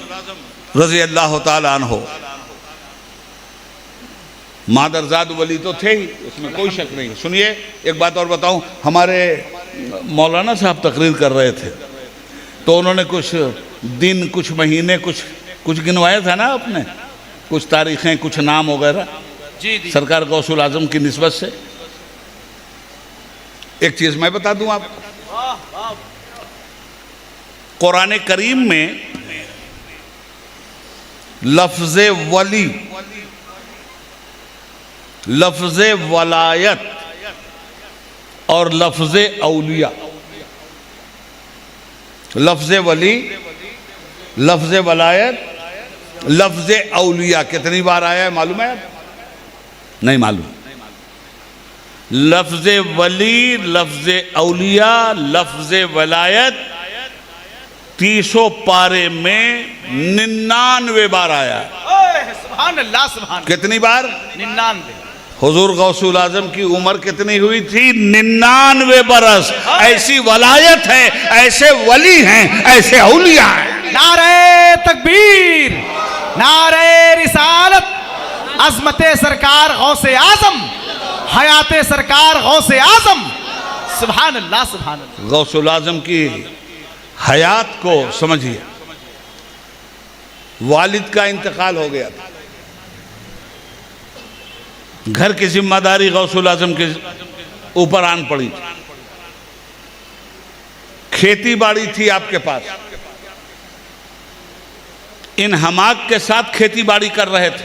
Speaker 2: रज़ी अल्लाह ताला अन्हु मादरजाद वली तो थे ही, इसमें कोई शक नहीं। सुनिए एक बात और बताऊं, हमारे मौलाना साहब तकरीर कर रहे थे तो उन्होंने कुछ दिन, कुछ महीने, कुछ गिनवाया था ना आपने, कुछ तारीखें, कुछ नाम वगैरह
Speaker 1: जी जी।
Speaker 2: सरकार गौसुल आजम की निस्बत से। एक चीज मैं बता दूं आपको, कुरान करीम में लफ्ज़े वली, लफ्ज़े वलायत और लफ्ज़े औलिया, लफ्ज़े वली, लफ्ज़े वलायत, लफ्ज़े औलिया कितनी बार आया है मालूम है? नहीं मालूम। लफ्ज़े वली, लफ्ज़े औलिया, लफ्ज़े वलायत 30 पारे में 99 बार आया।
Speaker 1: सुभान अल्लाह, सुभान।
Speaker 2: कितनी बार?
Speaker 1: 99।
Speaker 2: हुजूर गौसुल आजम की उम्र कितनी हुई थी? 99 बरस। ऐसी वलायत है, ऐसे वली हैं, ऐसे औलिया हैं।
Speaker 1: नारे तकबीर, नारे रिसालत, अज़मते सरकार गौसे आजम, हयाते सरकार गौसे आजम। सुभान अल्लाह, सुभान अल्लाह।
Speaker 2: गौसुल आजम की हयात को समझिए। वालिद का इंतकाल हो गया था, घर की जिम्मेदारी गौसुल आजम के ऊपर आन पड़ी। खेती बाड़ी थी आपके पास, इन हमाक के साथ खेती बाड़ी कर रहे थे।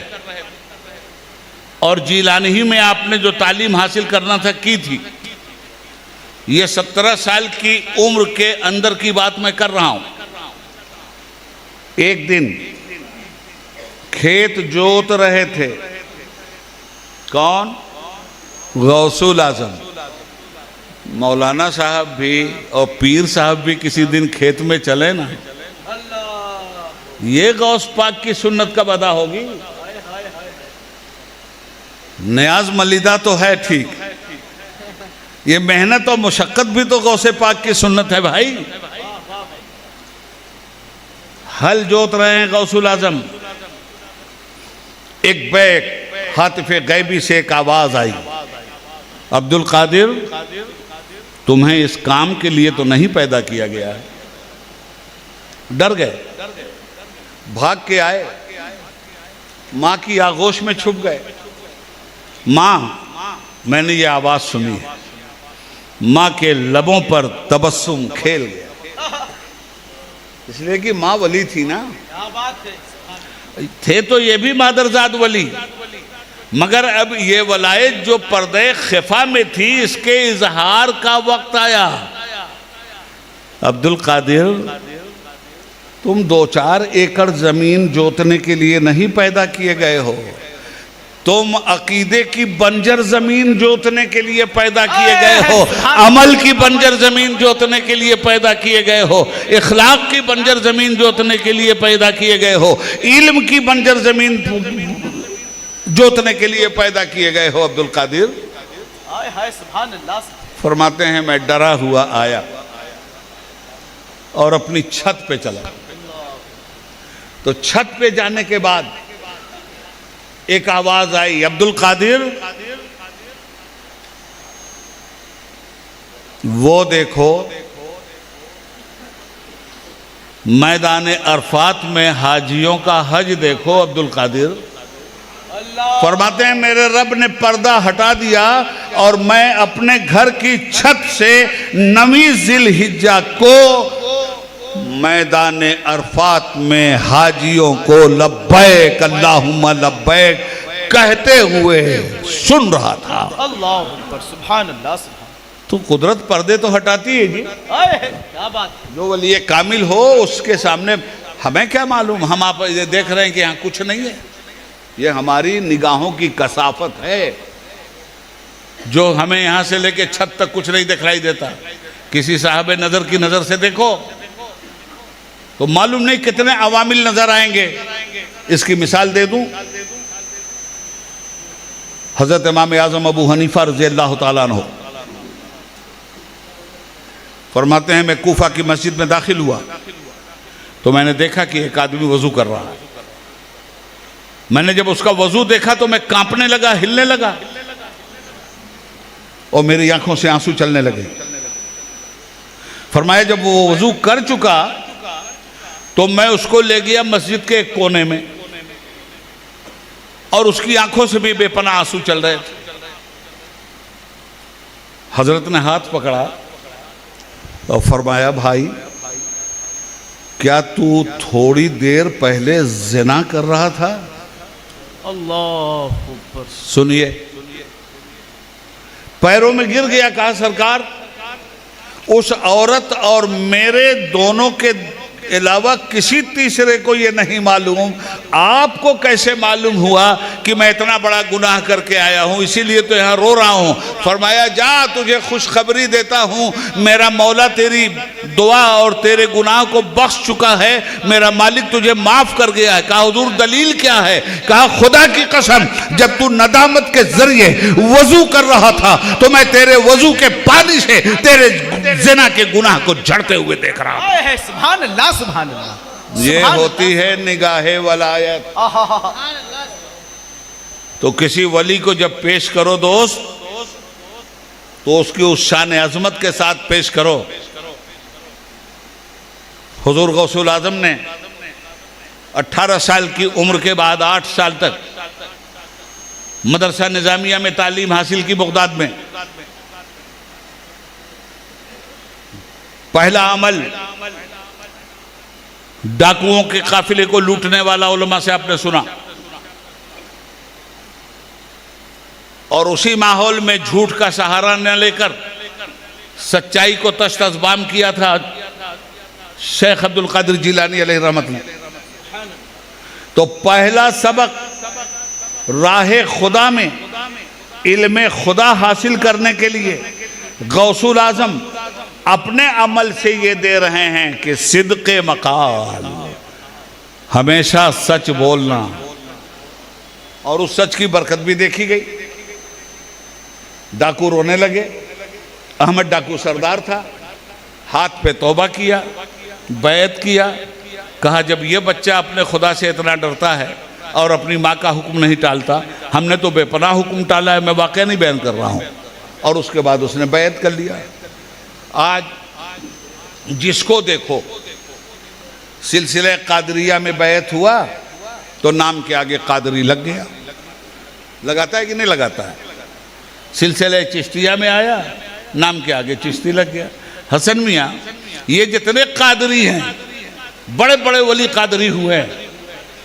Speaker 2: और जीलानी में आपने जो तालीम हासिल करना था की थी। ये 17 साल की उम्र के अंदर की बात मैं कर रहा हूं। एक दिन खेत जोत रहे थे, कौन? गौसुल आजम। मौलाना साहब भी और पीर साहब भी किसी दिन खेत में चले ना, ये गौस पाक की सुन्नत कब अदा होगी? नियाज मलिदा तो है ठीक, ये मेहनत और मुशक्कत भी तो गौसे पाक की सुन्नत है भाई। हल जोत रहे हैं गौसुल आजम, एक बैक हातिफे गैबी से एक आवाज आई, अब्दुल कादिर तुम्हें इस काम के लिए तो नहीं पैदा किया गया है। डर गए, भाग के आए, मां की आगोश में छुप गए। मां, मैंने ये आवाज सुनी है। मां के लबों पर तबस्सुम खेल गया, इसलिए कि मां वली थी ना। थे तो ये भी मादरजाद वली, मगर अब ये वलायत जो पर्दे खिफा में थी, इसके इजहार का वक्त आया। अब्दुल कादिर, तुम 2-4 एकड़ जमीन जोतने के लिए नहीं पैदा किए गए हो, तुम अकीदे की बंजर जमीन जोतने के लिए पैदा किए गए हो, अमल की बंजर जमीन जोतने के लिए पैदा किए गए हो, इखलाक की बंजर जमीन जोतने के लिए पैदा किए गए हो, इल्म की बंजर जमीन जोतने के लिए पैदा किए गए हो। अब्दुल कादिर फरमाते हैं, मैं डरा हुआ आया और अपनी छत पे चला। तो छत पे जाने के बाद एक आवाज आई, अब्दुल कादिर वो देखो मैदान अरफात में हाजियों का हज देखो। अब्दुल कादिर फरमाते हैं, मेरे रब ने पर्दा हटा दिया और मैं अपने घर की छत से 9वीं जिलहिज्जा को मैदान अरफात में हाजियों को लब्बैक अल्लाहुम्मा लब्बैक कहते हुए सुन रहा था।
Speaker 1: अल्लाह अकबर, सुभान अल्लाह।
Speaker 2: तो कुदरत पर्दे तो हटाती है जी,
Speaker 1: क्या बात।
Speaker 2: जो वली कामिल हो उसके सामने हमें क्या मालूम, हम आप ये देख रहे हैं कि यहाँ कुछ नहीं है। ये हमारी निगाहों की कसाफत है, जो हमें यहाँ से लेके छत तक कुछ नहीं दिखलाई देता। किसी साहब नजर की नजर से देखो तो मालूम नहीं कितने अवामिल नजर आएंगे। इसकी मिसाल दे दूं, हजरत इमाम आजम अबू हनीफा रज़ी अल्लाह तआला अन्हु फरमाते हैं, मैं कूफा की मस्जिद में दाखिल हुआ तो मैंने देखा कि एक आदमी वजू कर रहा है। मैंने जब उसका वजू देखा तो मैं कांपने लगा, हिलने लगा और मेरी आंखों से आंसू चलने लगे। फरमाया जब वो वजू कर चुका तो मैं उसको ले गया मस्जिद के एक कोने में और उसकी आंखों से भी बेपनाह आंसू चल रहे थे। हजरत ने हाथ पकड़ा और फरमाया, भाई क्या तू थोड़ी देर पहले ज़िना कर रहा था?
Speaker 1: अल्लाह अकबर।
Speaker 2: सुनिए, पैरों में गिर गया। कहा, सरकार उस औरत और मेरे दोनों के अलावा किसी तीसरे को ये नहीं मालूम, आपको कैसे मालूम हुआ कि मैं इतना बड़ा गुनाह करके आया हूँ, इसीलिए तो यहाँ रो रहा हूँ। फरमाया, जा तुझे खुशखबरी देता हूँ, मेरा मौला तेरी दुआ और तेरे गुनाह को बख्श चुका है, मेरा मालिक तुझे माफ कर गया है। कहा, हुजूर दलील क्या है? कहा, खुदा की कसम जब तू नदामत के जरिए वजू कर रहा था तो मैं तेरे वजू के पानी से तेरे ज़िना के गुनाह को झड़ते हुए देख रहा हूँ।
Speaker 1: सुभान अल्लाह, सुभान अल्लाह।
Speaker 2: ये होती है निगाहे वलायत। तो किसी वली को जब पेश करो दोस्त, तो उसकी उस शान अजमत के साथ पेश करो। हुजूर गौसुल आजम ने 18 साल की उम्र के बाद 8 साल तक मदरसा निजामिया में तालीम हासिल की बगदाद में। पहला अमल डाकुओं के काफिले को लूटने वाला, उलमा से आपने सुना। और उसी माहौल में झूठ का सहारा न लेकर सच्चाई को तश्त-ए-तज़बाम किया था शेख अब्दुल कादिर जिलानी अलैहि रहमत ने। तो पहला सबक राहे खुदा में इल्मे खुदा हासिल करने के लिए गौसुल आजम अपने अमल से ये दे रहे हैं कि सिद्क़े मकाल, हमेशा सच बोलना। और उस सच की बरकत भी देखी गई। डाकू रोने लगे। अहमद डाकू सरदार था, हाथ पे तौबा किया, बैत किया, कहा जब ये बच्चा अपने खुदा से इतना डरता है और अपनी माँ का हुक्म नहीं टालता, हमने तो बेपनाह हुक्म टाला है, मैं वाक़या नहीं बयान कर रहा हूँ। और उसके बाद उसने बैत कर लिया। आज जिसको देखो सिलसिले कादरिया में बैत हुआ तो नाम के आगे कादरी लग गया। लगाता है कि नहीं लगाता है? सिलसिले चिश्तिया में आया, नाम के आगे चिश्ती लग गया। हसन मियाँ, ये जितने कादरी हैं बड़े बड़े वली कादरी हुए हैं,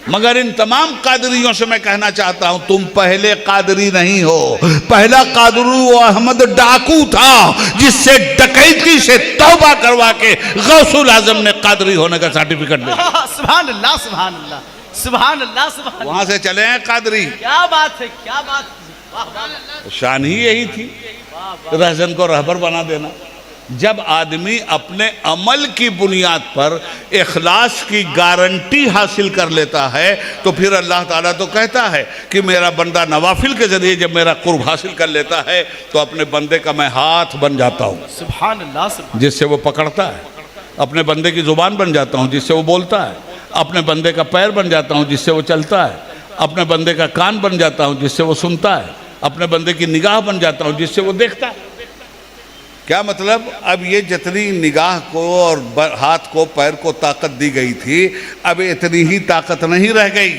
Speaker 2: मगर इन तमाम कादरियों से मैं कहना चाहता हूं तुम पहले कादरी नहीं हो। पहला कादरू वो अहमद डाकू था जिससे डकैती से तौबा करवा के गौसुल आजम ने कादरी होने का सर्टिफिकेट दिया।
Speaker 1: सुभान अल्लाह, सुभान अल्लाह, सुभान अल्लाह, सुभान।
Speaker 2: वहां से चले हैं कादरी।
Speaker 1: क्या बात है, क्या बात है।
Speaker 2: शान ही यही थी, रहजन को रहबर बना देना। जब आदमी अपने अमल की बुनियाद पर इखलास की गारंटी हासिल कर लेता है तो फिर अल्लाह ताला तो कहता है कि मेरा बंदा नवाफिल के जरिए जब मेरा कुर्ब हासिल कर लेता है तो अपने बंदे का मैं हाथ बन जाता हूँ,
Speaker 1: सुभान अल्लाह, सुभान।
Speaker 2: जिससे वो पकड़ता है। अपने बंदे की जुबान बन जाता हूँ जिससे वो बोलता है। अपने बंदे का पैर बन जाता हूँ जिससे वो चलता है। अपने बंदे का कान बन जाता हूँ जिससे वो सुनता है। अपने बंदे की निगाह बन जाता हूँ जिससे वो देखता है। क्या मतलब? अब ये जितनी निगाह को और हाथ को पैर को ताकत दी गई थी, अब इतनी ही ताकत नहीं रह गई।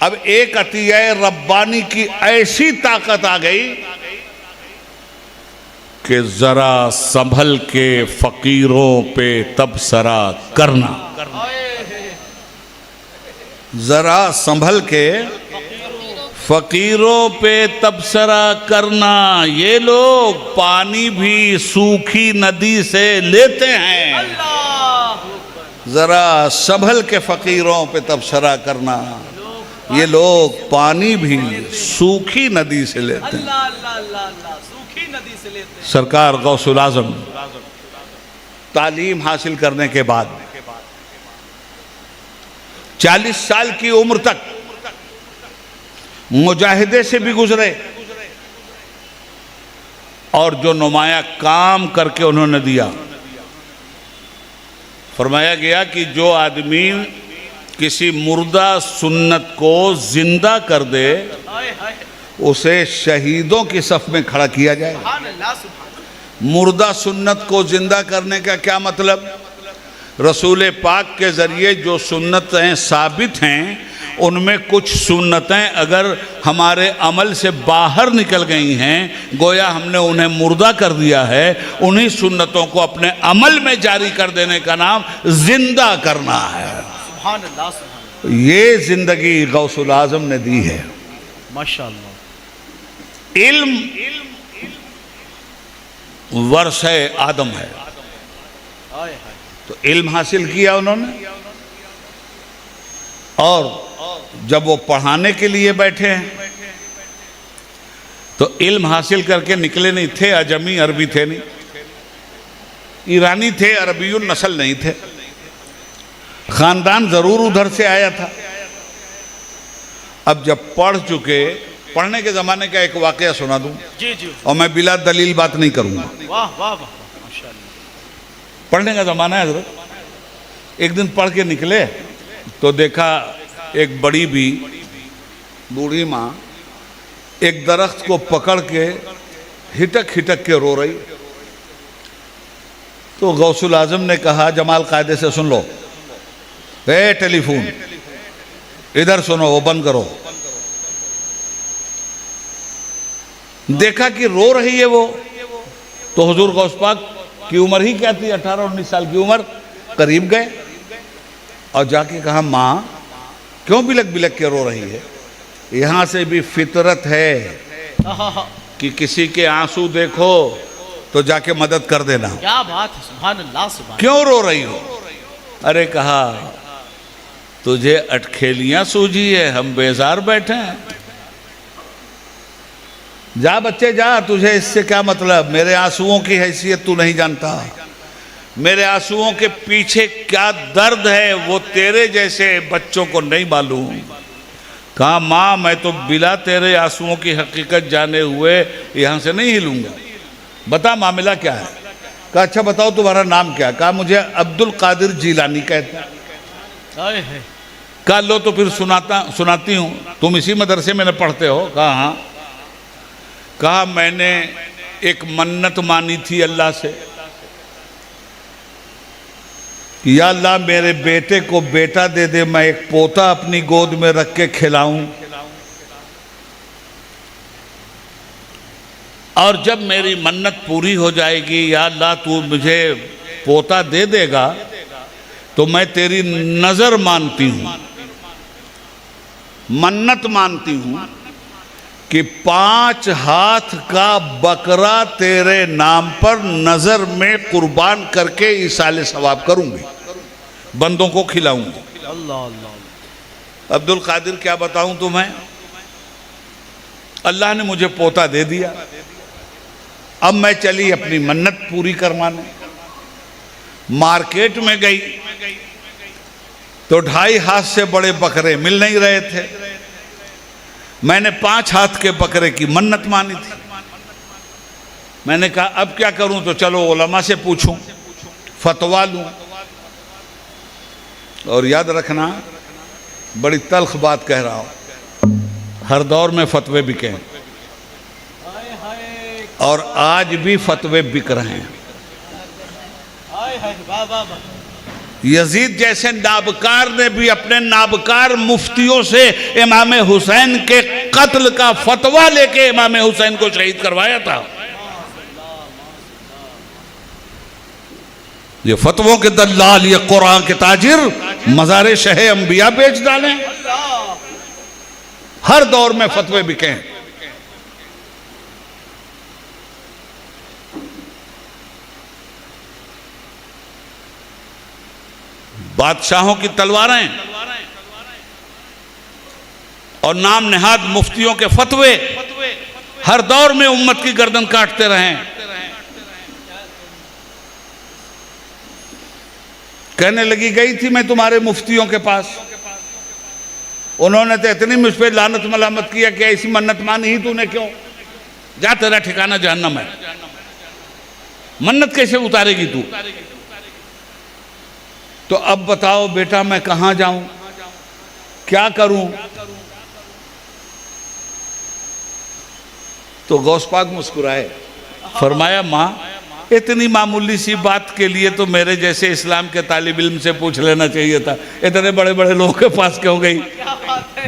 Speaker 2: अब एक अतिया रब्बानी की ऐसी ताकत आ गई कि जरा संभल के फकीरों पे तबसरा करना। जरा संभल के फकीरों पे तबसरा करना। ये लोग पानी भी सूखी नदी से लेते हैं। जरा संभल के फकीरों पे तबसरा करना। ये लोग पानी भी सूखी नदी से लेते हैं।
Speaker 1: सूखी नदी से लेते हैं।
Speaker 2: सरकार गौसुल आजम तालीम हासिल करने के बाद 40 साल की उम्र तक मुजाहिदे से भी गुजरे और जो नुमाया काम करके उन्होंने दिया। फरमाया गया कि जो आदमी किसी मुर्दा सुन्नत को जिंदा कर दे उसे शहीदों की सफ में खड़ा किया जाए। मुर्दा सुन्नत को जिंदा करने का क्या मतलब? रसूल पाक के जरिए जो सुन्नतें साबित हैं उनमें कुछ सुन्नतें अगर हमारे अमल से बाहर निकल गई हैं, गोया हमने उन्हें मुर्दा कर दिया है। उन्हीं सुन्नतों को अपने अमल में जारी कर देने का नाम जिंदा करना है।
Speaker 1: सुभान अल्लाह, सुभान।
Speaker 2: ये जिंदगी गौसुल आजम ने दी है।
Speaker 1: माशाअल्लाह।
Speaker 2: इल्म वर्षे आदम है। तो इल्म हासिल किया उन्होंने और जब वो पढ़ाने के लिए बैठे हैं तो इल्म हासिल करके निकले नहीं थे। अजमी अरबी थे नहीं, ईरानी थे, अरबीयुन नस्ल नहीं थे। खानदान जरूर उधर से आया था। अब जब पढ़ चुके, पढ़ने के जमाने का एक वाकया सुना दूं
Speaker 1: जी जी,
Speaker 2: और मैं बिला दलील बात नहीं करूंगा।
Speaker 1: वाह वाह वाह, माशाअल्लाह।
Speaker 2: पढ़ने का जमाना है हज़रत। एक दिन पढ़ के निकले तो देखा एक बड़ी भी बूढ़ी माँ एक दरख्त को पकड़ के हिटक हिटक के रो रही। तो गौसुल आजम ने कहा, जमाल कायदे से सुन लो, ए टेलीफोन इधर सुनो, वो बंद करो। देखा कि रो रही है वो। तो हुजूर गौस पाक की उम्र ही क्या थी, 18-19 साल की उम्र। करीब गए और जाके कहा, माँ क्यों बिलक बिलक के रो रही है? यहाँ से भी फितरत है, कि किसी के आंसू देखो तो जाके मदद कर देना।
Speaker 1: क्या बात है, सुभान अल्लाह सुभान।
Speaker 2: क्यों रो रही हो? अरे कहा तुझे अटखेलियां सूझी है, हम बेजार बैठे हैं। जा बच्चे जा, तुझे इससे क्या मतलब? मेरे आंसुओं की हैसियत तू नहीं जानता। मेरे आंसुओं के पीछे क्या दर्द है वो तेरे जैसे बच्चों को नहीं मालूम। कहा माँ मैं तो बिला तेरे आंसुओं की हकीकत जाने हुए यहाँ से नहीं हिलूंगा। बता मामला क्या है? कहा अच्छा बताओ तुम्हारा नाम क्या? कहा मुझे अब्दुल कादिर जीलानी कहते हैं। कहा लो तो फिर सुनाती हूँ, तुम इसी मदरसे में न पढ़ते हो? कहा हाँ। कहा मैंने एक मन्नत मानी थी अल्लाह से, या अल्लाह मेरे बेटे को बेटा दे दे, मैं एक पोता अपनी गोद में रख के खिलाऊं, और जब मेरी मन्नत पूरी हो जाएगी या अल्लाह तू मुझे पोता दे देगा तो मैं तेरी नजर मानती हूं, मन्नत मानती हूं कि 5 हाथ का बकरा तेरे नाम पर नजर में कुर्बान करके इसाले सवाब करूंगी, बंदों को खिलाऊंगी।
Speaker 1: अल्लाह अल्लाह।
Speaker 2: अब्दुल कादिर क्या बताऊं तुम्हें, अल्लाह ने मुझे पोता दे दिया। अब मैं चली अपनी मन्नत पूरी करवाने। मार्केट में गई तो 2.5 हाथ से बड़े बकरे मिल नहीं रहे थे। मैंने 5 हाथ के बकरे की मन्नत मानी थी। मैंने कहा अब क्या करूं? तो चलो उलमा से पूछूं, फतवा लूं। और याद रखना, बड़ी तल्ख बात कह रहा हूं, हर दौर में फतवे बिके हैं और आज भी फतवे बिक रहे हैं। यजीद जैसे नाबकार ने भी अपने नाबकार मुफ्तियों से इमाम हुसैन के कत्ल का फतवा लेके इमाम हुसैन को शहीद करवाया था। ये फतवों के दल्लाल, ये कुरान के ताजिर मज़ारे शहे अंबिया बेच डालें। हर दौर में फतवे बिके हैं। बादशाहों की तलवारें और नाम नेहाद मुफ्तियों के फतवे हर दौर में उम्मत की गर्दन काटते रहे। कहने लगी गई थी मैं तुम्हारे मुफ्तियों के पास, उन्होंने तो इतनी मुझ पर लानत मलामत किया कि ऐसी मन्नत मानी ही तूने क्यों? जा तेरा ठिकाना जहन्नम है। मन्नत कैसे उतारेगी तू? तो अब बताओ बेटा मैं कहां जाऊं, क्या करूं? तो गौस पाक मुस्कुराए, फरमाया मां इतनी मामूली सी बात के लिए तो मेरे जैसे इस्लाम के तालिब इल्म से पूछ लेना चाहिए था। इतने बड़े बड़े लोगों के पास क्यों गई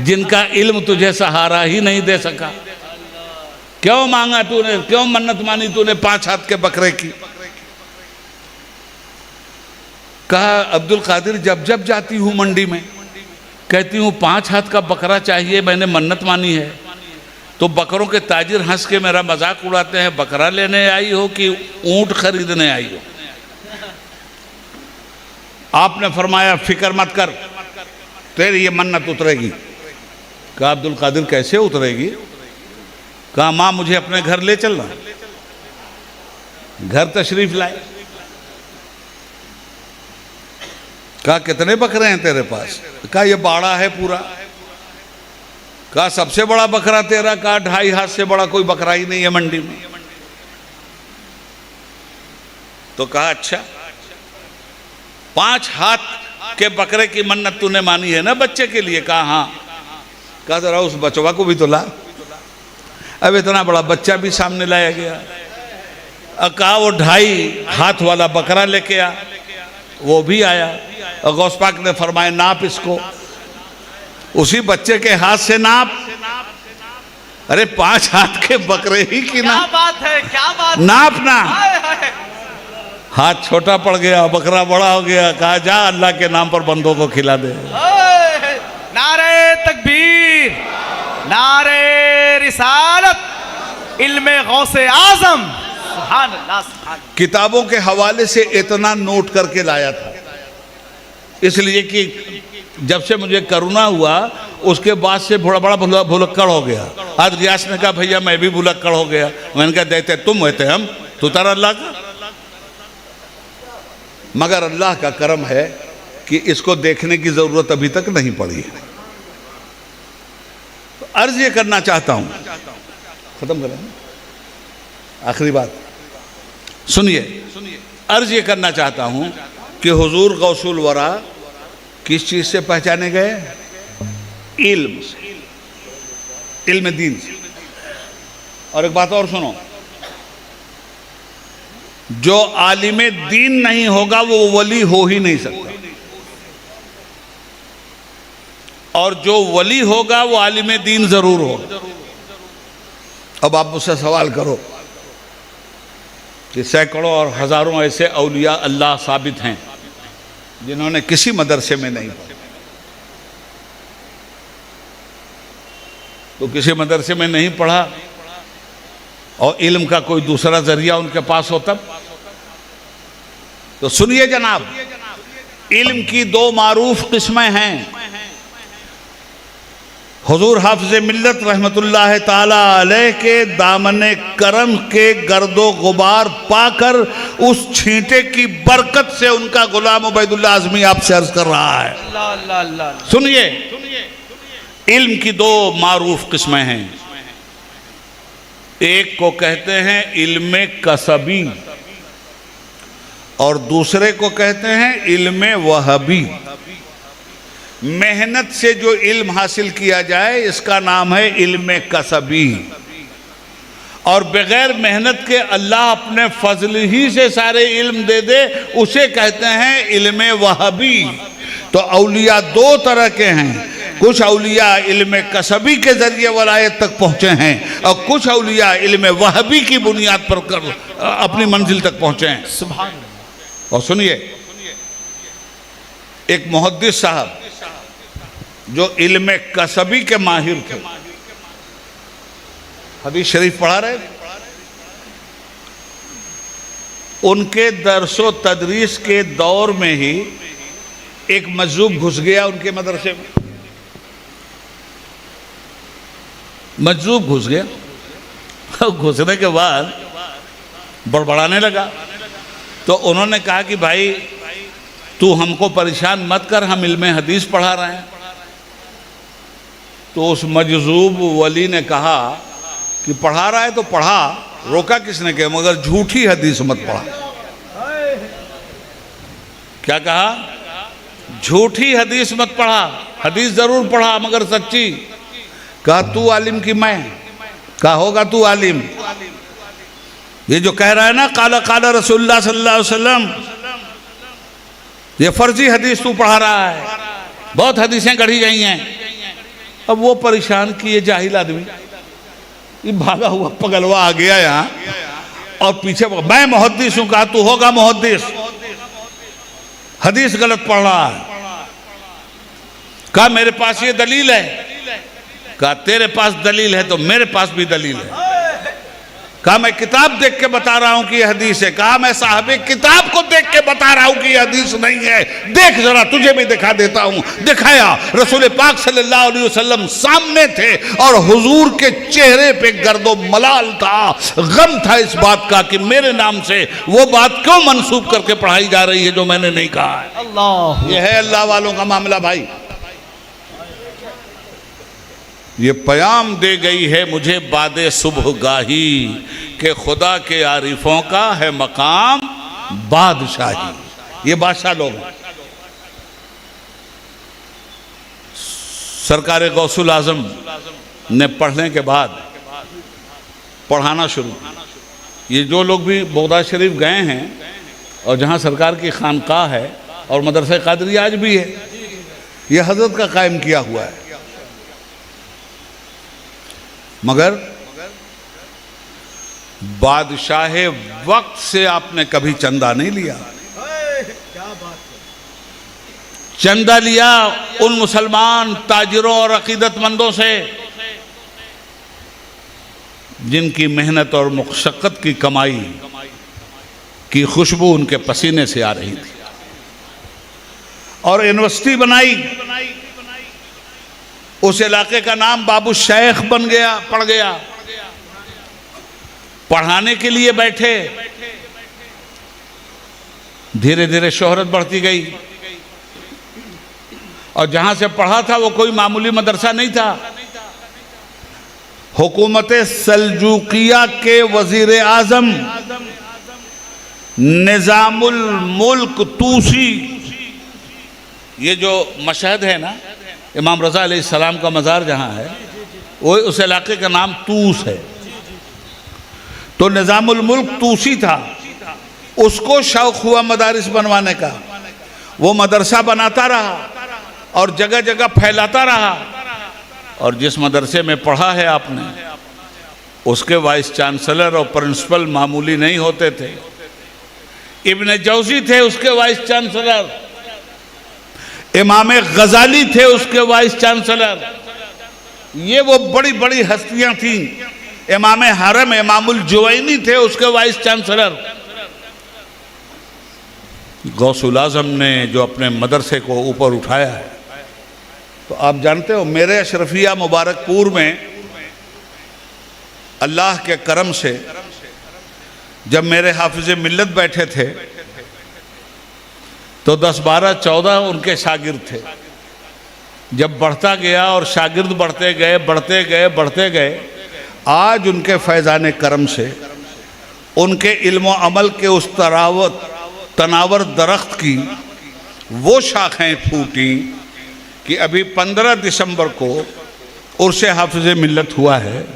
Speaker 2: जिनका इल्म तुझे सहारा ही नहीं दे सका? क्यों मांगा तूने, क्यों मन्नत मानी तूने 5 हाथ के बकरे की? कहा अब्दुल कादिर जब जब जाती हूं मंडी में कहती हूं 5 हाथ का बकरा चाहिए, मैंने मन्नत मानी है, तो बकरों के ताजिर हंस के मेरा मजाक उड़ाते हैं, बकरा लेने आई हो कि ऊंट खरीदने आई हो? आपने फरमाया फिक्र मत कर, तेरी ये मन्नत उतरेगी। कहा अब्दुल कादिर कैसे उतरेगी? कहा मां मुझे अपने घर ले चलना। घर तशरीफ लाए। कहा कितने बकरे हैं तेरे पास? कहा ये बाड़ा है पूरा। कहा सबसे बड़ा बकरा तेरा? कहा 2.5 हाथ से बड़ा कोई बकरा ही नहीं है मंडी में। तो कहा अच्छा 5 हाथ के बकरे की मन्नत तूने मानी है ना बच्चे के लिए? कहा हाँ। कहा जरा उस बचवा को भी तो ला। अब इतना बड़ा बच्चा भी सामने लाया गया। कहा वो 2.5 हाथ वाला बकरा लेके आ, वो भी आया और गौस पाक ने फरमाया नाप इसको। उसी बच्चे के हाथ से नाप। अरे 5 हाथ के बकरे ही की नाप।
Speaker 1: क्या बात है, क्या बात।
Speaker 2: नापना। हाथ छोटा पड़ गया, बकरा बड़ा हो गया। कहा जा अल्लाह के नाम पर बंदों को खिला दे।
Speaker 1: नारे तकबीर, नारे रिसालत, इल्मे गौसे आजम। सुभान अल्लाह, सुभान अल्लाह।
Speaker 2: किताबों के हवाले से इतना नोट करके लाया था, इसलिए कि जब से मुझे करुणा हुआ उसके बाद से बड़ा बड़ा भुलक्कड़ हो गया। आज गियास ने कहा भैया मैं भी भुलक्कड़ हो गया। मैंने कहा देते तुम होते हम, तू तारा अल्लाह का। मगर अल्लाह का करम है कि इसको देखने की जरूरत अभी तक नहीं पड़ी है। तो अर्ज ये करना चाहता हूं, खत्म करें आखिरी बात सुनिए, अर्ज ये करना चाहता हूं कि हुजूर गौसुल वरा किस चीज से पहचाने गए? इल्म से, इल्म दीन से। और एक बात और सुनो, जो आलिमे दीन नहीं होगा वो वली हो ही नहीं सकता, और जो वली होगा वो आलिमे दीन जरूर होगा। अब आप मुझसे सवाल करो कि सैकड़ों और हजारों ऐसे औलिया अल्लाह साबित हैं जिन्होंने किसी मदरसे में नहीं पढ़ा, तो किसी मदरसे में नहीं पढ़ा और इल्म का कोई दूसरा जरिया उनके पास हो तब। तो सुनिए जनाब, इल्म की दो मारूफ किस्में हैं। हुजूर हाफिज़ मिल्लत रहमतुल्लाह ताला अलैह के दामने करम के गर्दो गुबार पाकर उस छींटे की बरकत से उनका गुलाम उबैदुल्लाह आज़मी आपसे अर्ज कर रहा है।
Speaker 1: अल्लाह अल्लाह अल्लाह।
Speaker 2: सुनिए, इल्म की दो मारूफ किस्में हैं। एक को कहते हैं इल्म कसबी और दूसरे को कहते हैं इल्म वहबी। मेहनत से जो इल्म हासिल किया जाए इसका नाम है इल्म कसबी, और बगैर मेहनत के अल्लाह अपने फजल ही से सारे इल्म दे दे उसे कहते हैं इल्म वहबी। तो औलिया दो तरह के हैं, कुछ औलिया इल्म कसबी के जरिए वलायत तक पहुंचे हैं और कुछ औलिया इल्म वहबी की बुनियाद पर अपनी मंजिल तक पहुंचे हैं।
Speaker 1: सुभान अल्लाह।
Speaker 2: और सुनिए, एक मुहद्दिस साहब जो इल्म कसबी के माहिर थे, हदीस शरीफ पढ़ा रहे, उनके दरसो तदरीस के दौर में ही एक मजलूम घुस गया उनके मदरसे में। मजलूम घुस गया, घुसने के बाद बड़बड़ाने लगा। तो उन्होंने कहा कि भाई तू हमको परेशान मत कर, हम इल्म हदीस पढ़ा रहे हैं। तो उस मजजूब वली ने कहा कि पढ़ा रहा है तो पढ़ा, रोका किसने के, मगर झूठी हदीस मत पढ़ा। क्या कहा? झूठी हदीस मत पढ़ा, हदीस जरूर पढ़ा मगर सच्ची। कहा तू आलिम की मैं, कहा होगा तू आलिम। ये जो कह रहा है ना काला काला रसूलुल्लाह सल्लल्लाहु अलैहि वसल्लम, ये फर्जी हदीस तू पढ़ा रहा है, बहुत हदीसें गढ़ी गई हैं। अब वो परेशान किए जाहिल आदमी, ये भागा हुआ पगलवा आ गया यहाँ और पीछे मैं मुहद्दिस हूं। कहा तू होगा मुहद्दिस, हदीस गलत पढ़ रहा है। कहा मेरे पास ये दलील है। कहा तेरे पास दलील है तो मेरे पास भी दलील है। कहा मैं किताब देख के बता रहा हूं कि यह हदीस है। कहा मैं साहबे किताब को देख के बता रहा हूं कि यह हदीस नहीं है, देख जरा तुझे भी दिखा देता हूं। दिखाया, रसूल पाक सल्लल्लाहु अलैहि वसल्लम सामने थे और हुजूर के चेहरे पे गर्दो मलाल था, गम था इस बात का कि मेरे नाम से वो बात क्यों मंसूब करके पढ़ाई जा रही है जो मैंने नहीं कहा है।
Speaker 1: अल्लाह,
Speaker 2: यह है अल्लाह वालों का मामला भाई। ये प्याम दे गई है मुझे बादे सुबह गाही कि खुदा के आरिफों का है मकाम बादशाही। ये बादशाह लोग हैं। सरकार गौसुल आजम ने पढ़ने के बाद पढ़ाना शुरू। ये जो लोग भी बगदाद शरीफ गए हैं और जहाँ सरकार की खानकाह है और मदरसा कादरिया आज भी है, ये हजरत का कायम किया हुआ है। मगर बादशाह वक्त से आपने कभी चंदा नहीं लिया। चंदा लिया उन मुसलमान ताजिरों और अकीदतमंदों से जिनकी मेहनत और मशक्क़त की कमाई की खुशबू उनके पसीने से आ रही थी। और यूनिवर्सिटी बनाई, उस इलाके का नाम बाबू शेख बन गया, पड़ गया। पढ़ाने के लिए बैठे, धीरे धीरे शोहरत बढ़ती गई। और जहां से पढ़ा था वो कोई मामूली मदरसा नहीं था। हुकूमत सल्जूकिया के वजीर आजम निजामुल मुल्क तूसी, ये जो मशहद है ना, इमाम रज़ा अलैहिस्सलाम का मज़ार जहाँ है, वो उस इलाके का नाम तूस है। तो निजामुल मुल्क तूसी था, उसको शौक़ हुआ मदारिस बनवाने का। वो मदरसा बनाता रहा और जगह जगह फैलाता रहा। और जिस मदरसे में पढ़ा है आपने, उसके वाइस चांसलर और प्रिंसिपल मामूली नहीं होते थे। इब्न जौजी थे उसके वाइस चांसलर, इमाम गजाली थे उसके वाइस चांसलर। ये वो बड़ी बड़ी हस्तियां थीं। इमाम हरम इमामुल जुवैनी थे उसके वाइस चांसलर। गौसुल आज़म ने जो अपने मदरसे को ऊपर उठाया है, तो आप जानते हो मेरे अशरफिया मुबारकपुर में अल्लाह के करम से जब मेरे हाफिज मिल्लत बैठे थे तो 10, 12, 14 उनके शागिर्द थे। जब बढ़ता गया और शागिर्द बढ़ते गए बढ़ते गए बढ़ते गए, आज उनके फैज़ान करम से उनके इल्म व अमल के उस तनावर दरख्त की वो शाखें फूटी कि अभी 15 दिसंबर को उर्स हाफिज मिल्लत हुआ है,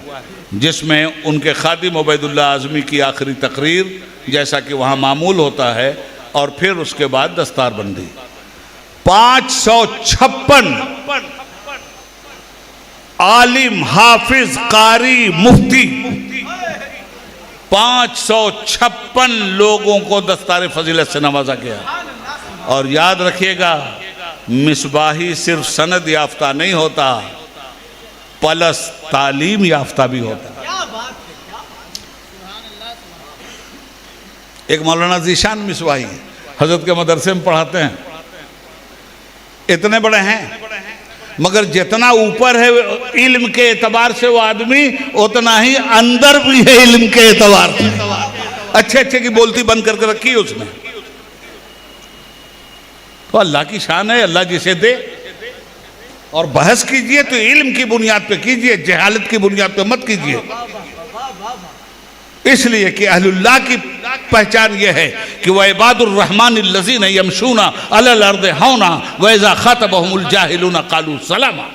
Speaker 2: जिसमें उनके खादिम उबैदुल्लाह आज़मी की आखिरी तकरीर जैसा कि वहाँ मामूल होता है, और फिर उसके बाद दस्तारबंदी। 556 आलिम, हाफिज, कारी, मुफ्ती, 556 लोगों को दस्तार फजीलत से नवाजा गया। और याद रखिएगा, मिसबाही सिर्फ सनद याफ्ता नहीं होता, प्लस तालीम याफ्ता भी होता। एक मौलाना जीशान मिसबाही हजरत के मदरसे में पढ़ाते हैं, इतने बड़े हैं, मगर जितना ऊपर है इल्म के एतबार से वो आदमी, उतना ही अंदर भी है इल्म के एतबार से। अच्छे अच्छे की बोलती बंद करके रखी है उसने। तो अल्लाह की शान है, अल्लाह जिसे दे। और बहस कीजिए तो इल्म की बुनियाद पे कीजिए, जहालत की बुनियाद पे मत कीजिए। इसलिए कि अहलुल्लाह की पहचान यह है कि वह इबादुर रहमान लज़ीना यमशूना अलल अर्द हौना व इज़ा ख़ातबहुमुल जाहिलूना क़ालू सलामा।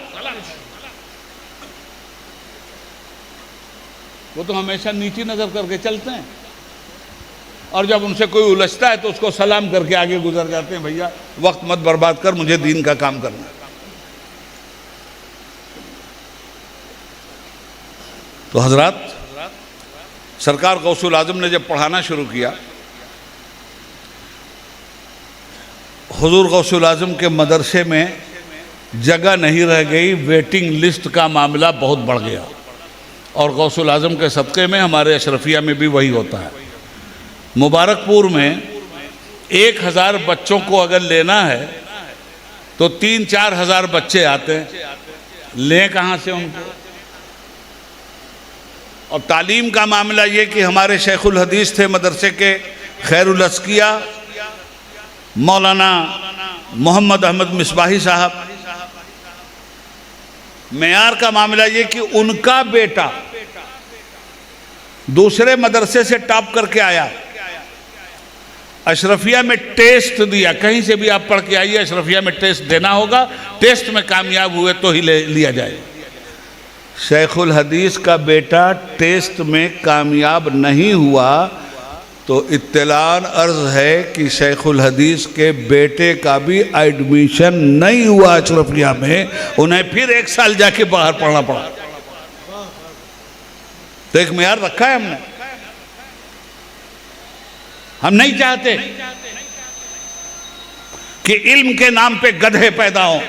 Speaker 2: वो तो हमेशा नीची नजर करके चलते हैं, और जब उनसे कोई उलझता है तो उसको सलाम करके आगे गुजर जाते हैं। भैया वक्त मत बर्बाद कर, मुझे दीन का काम करना। तो हजरात, सरकार गौसुल आज़म ने जब पढ़ाना शुरू किया, हुजूर गौसुल आज़म के मदरसे में जगह नहीं रह गई, वेटिंग लिस्ट का मामला बहुत बढ़ गया। और गौसुल आज़म के सदक़े में हमारे अशरफिया में भी वही होता है। मुबारकपुर में 1000 बच्चों को अगर लेना है तो 3-4 हज़ार बच्चे आते हैं, लें कहाँ से उनको? और तालीम का मामला ये कि हमारे शेखुल हदीस थे मदरसे के खैरुल अस्किया मौलाना मोहम्मद अहमद मिसबाही साहब। मेयार का मामला ये कि उनका बेटा दूसरे मदरसे से टॉप करके आया, अशरफिया में टेस्ट दिया। कहीं से भी आप पढ़ के आइए, अशरफिया में टेस्ट देना होगा, टेस्ट में कामयाब हुए तो ही लिया जाए। शेखुल हदीस का बेटा टेस्ट में कामयाब नहीं हुआ तो इत्तलान अर्ज है कि शेखुल हदीस के बेटे का भी एडमिशन नहीं हुआ अशरफिया में, उन्हें फिर 1 साल जाके बाहर पढ़ना पड़ा। तो एक मेयार रखा है हमने। हम नहीं चाहते कि इल्म के नाम पे गधे पैदा हों।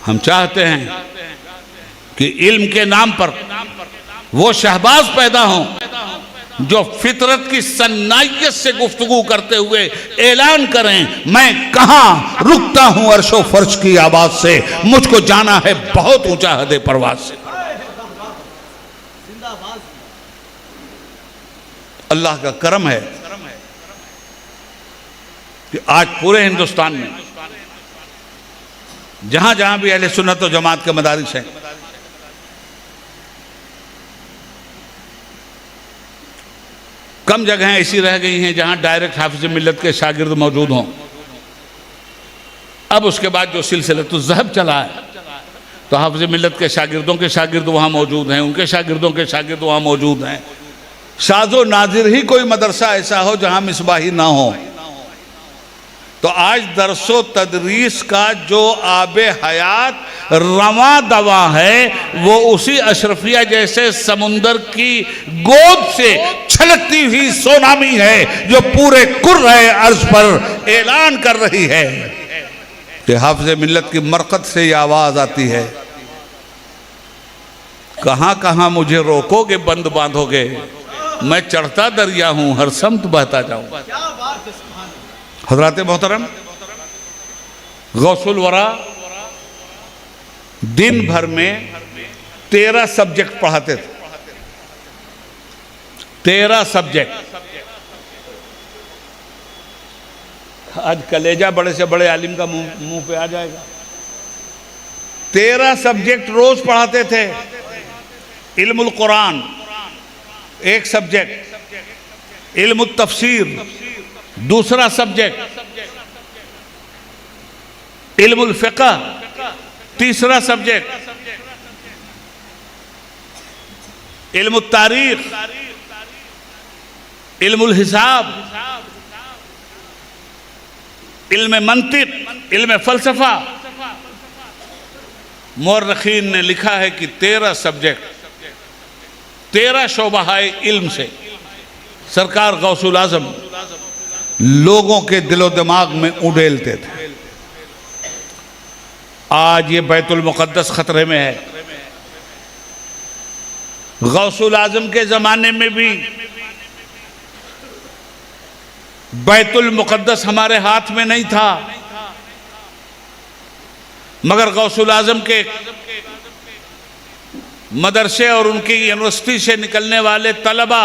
Speaker 2: हम चाहते हैं कि इल्म के नाम पर वो शहबाज पैदा हों जो फितरत की सन्नाइयत से गुफ्तगू करते हुए ऐलान करें, मैं कहां रुकता हूं अर्शो फर्श की आवाज से, मुझको जाना है बहुत ऊंचा हदे परवाज से। अल्लाह का करम है कि आज पूरे हिंदुस्तान में जहां जहां भी अहले सुन्नत व जमात के मदारिस हैं, कम जगहें ऐसी रह गई हैं जहां डायरेक्ट हाफिज मिल्लत के शागिर्द मौजूद हों। अब उसके बाद जो सिलसिलतुल ज़हब चला है तो हाफिज मिल्लत के शागिर्दों के शागिर्द वहां मौजूद हैं, उनके शागिर्दों के शागिर्द वहां मौजूद हैं। शाज़ो नाजिर ही कोई मदरसा ऐसा हो जहां मिसबाही ना हो। तो आज दरसो तदरीस का जो आबे हयात रवा दवा है वो उसी अशरफिया जैसे समुंदर की गोद से छलकती हुई सोनामी है जो पूरे कुर्रे अर्ज पर ऐलान कर रही है कि हाफिज मिल्लत की मरकत से ये आवाज आती है, कहां कहां मुझे रोकोगे बंद बांधोगे, मैं चढ़ता दरिया हूं हर समत बहता जाऊं। हजरात मोहतरम, गौसुल वरा दिन भर में 13 सब्जेक्ट पढ़ाते थे। 13 सब्जेक्ट। आज कलेजा बड़े से बड़े आलिम का मुंह पे आ जाएगा। 13 सब्जेक्ट रोज पढ़ाते थे। इल्मुल कुरान एक सब्जेक्ट, इल्मुल तफसीर दूसरा सब्जेक्ट, इल्मुल फ़िक़्ह तीसरा सब्जेक्ट, इल्मुल तारीख, इल्मुल हिसाब, इल्म मंतिक, इल्म फ़लसफ़ा। मुअर्रिख़ीन ने लिखा है कि 13 सब्जेक्ट 13 शोबाए इल्म से सरकार गौसुल आज़म लोगों के दिलो दिमाग में उड़ेलते थे। आज ये बैतुल मुक़द्दस खतरे में है। गौसुल आज़म के ज़माने में भी बैतुल मुक़द्दस हमारे हाथ में नहीं था, मगर गौसुल आज़म के मदरसे और उनकी यूनिवर्सिटी से निकलने वाले तलबा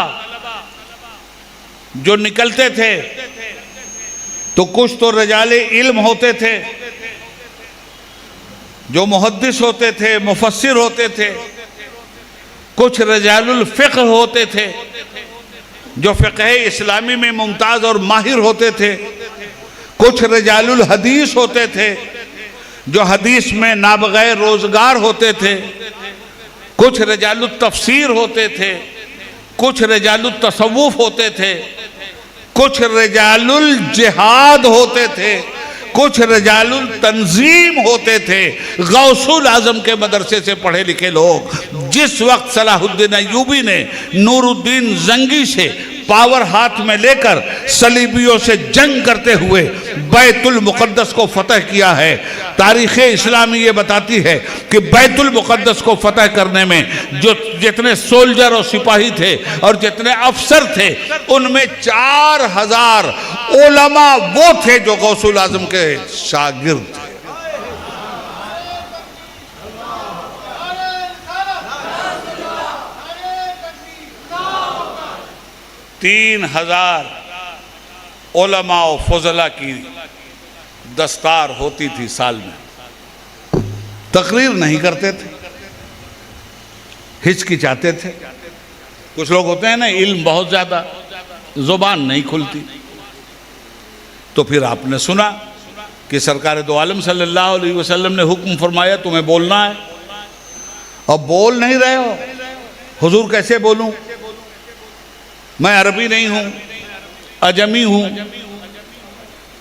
Speaker 2: जो निकलते थे तो कुछ तो रजाले इल्म होते थे, जो मुहद्दिस होते थे, मुफस्सिर होते थे, कुछ रजालुल फ़िक़्ह होते थे जो फ़िक़्ह इस्लामी में मुमताज़ और माहिर होते थे, कुछ रजालुल हदीस होते थे जो हदीस में नाबग़ैर रोज़गार होते थे, कुछ रजालुल तफ़सीर होते थे, कुछ रजालुल तसव्वुफ़ होते थे, कुछ रजालुल जिहाद होते थे, कुछ रजालुल तंजीम होते थे। गौसुल आज़म के मदरसे से पढ़े लिखे लोग जिस वक्त सलाहुद्दीन अय्यूबी ने नूरुद्दीन जंगी से पावर हाथ में लेकर सलीबियों से जंग करते हुए बैतुल मुक़द्दस को फतह किया है, तारीख़ इस्लामी ये बताती है कि बैतुल मुक़द्दस को फतह करने में जो जितने सोल्जर और सिपाही थे और जितने अफसर थे उनमें 4000 उलमा वो थे जो गौसुल आज़म के शागिर्द थे। 3000 उलमा और फजला की दस्तार होती थी साल में। तकरीर नहीं करते थे, हिचकिचाते थे। कुछ लोग होते हैं ना, इल्म बहुत ज़्यादा, ज़ुबान नहीं खुलती। तो फिर आपने सुना कि सरकार दो आलम सल्लल्लाहु अलैहि वसल्लम ने हुक्म फरमाया तुम्हें बोलना है, और बोल नहीं रहे हो। हुजूर कैसे बोलूं, मैं अरबी नहीं हूं, अजमी हूं,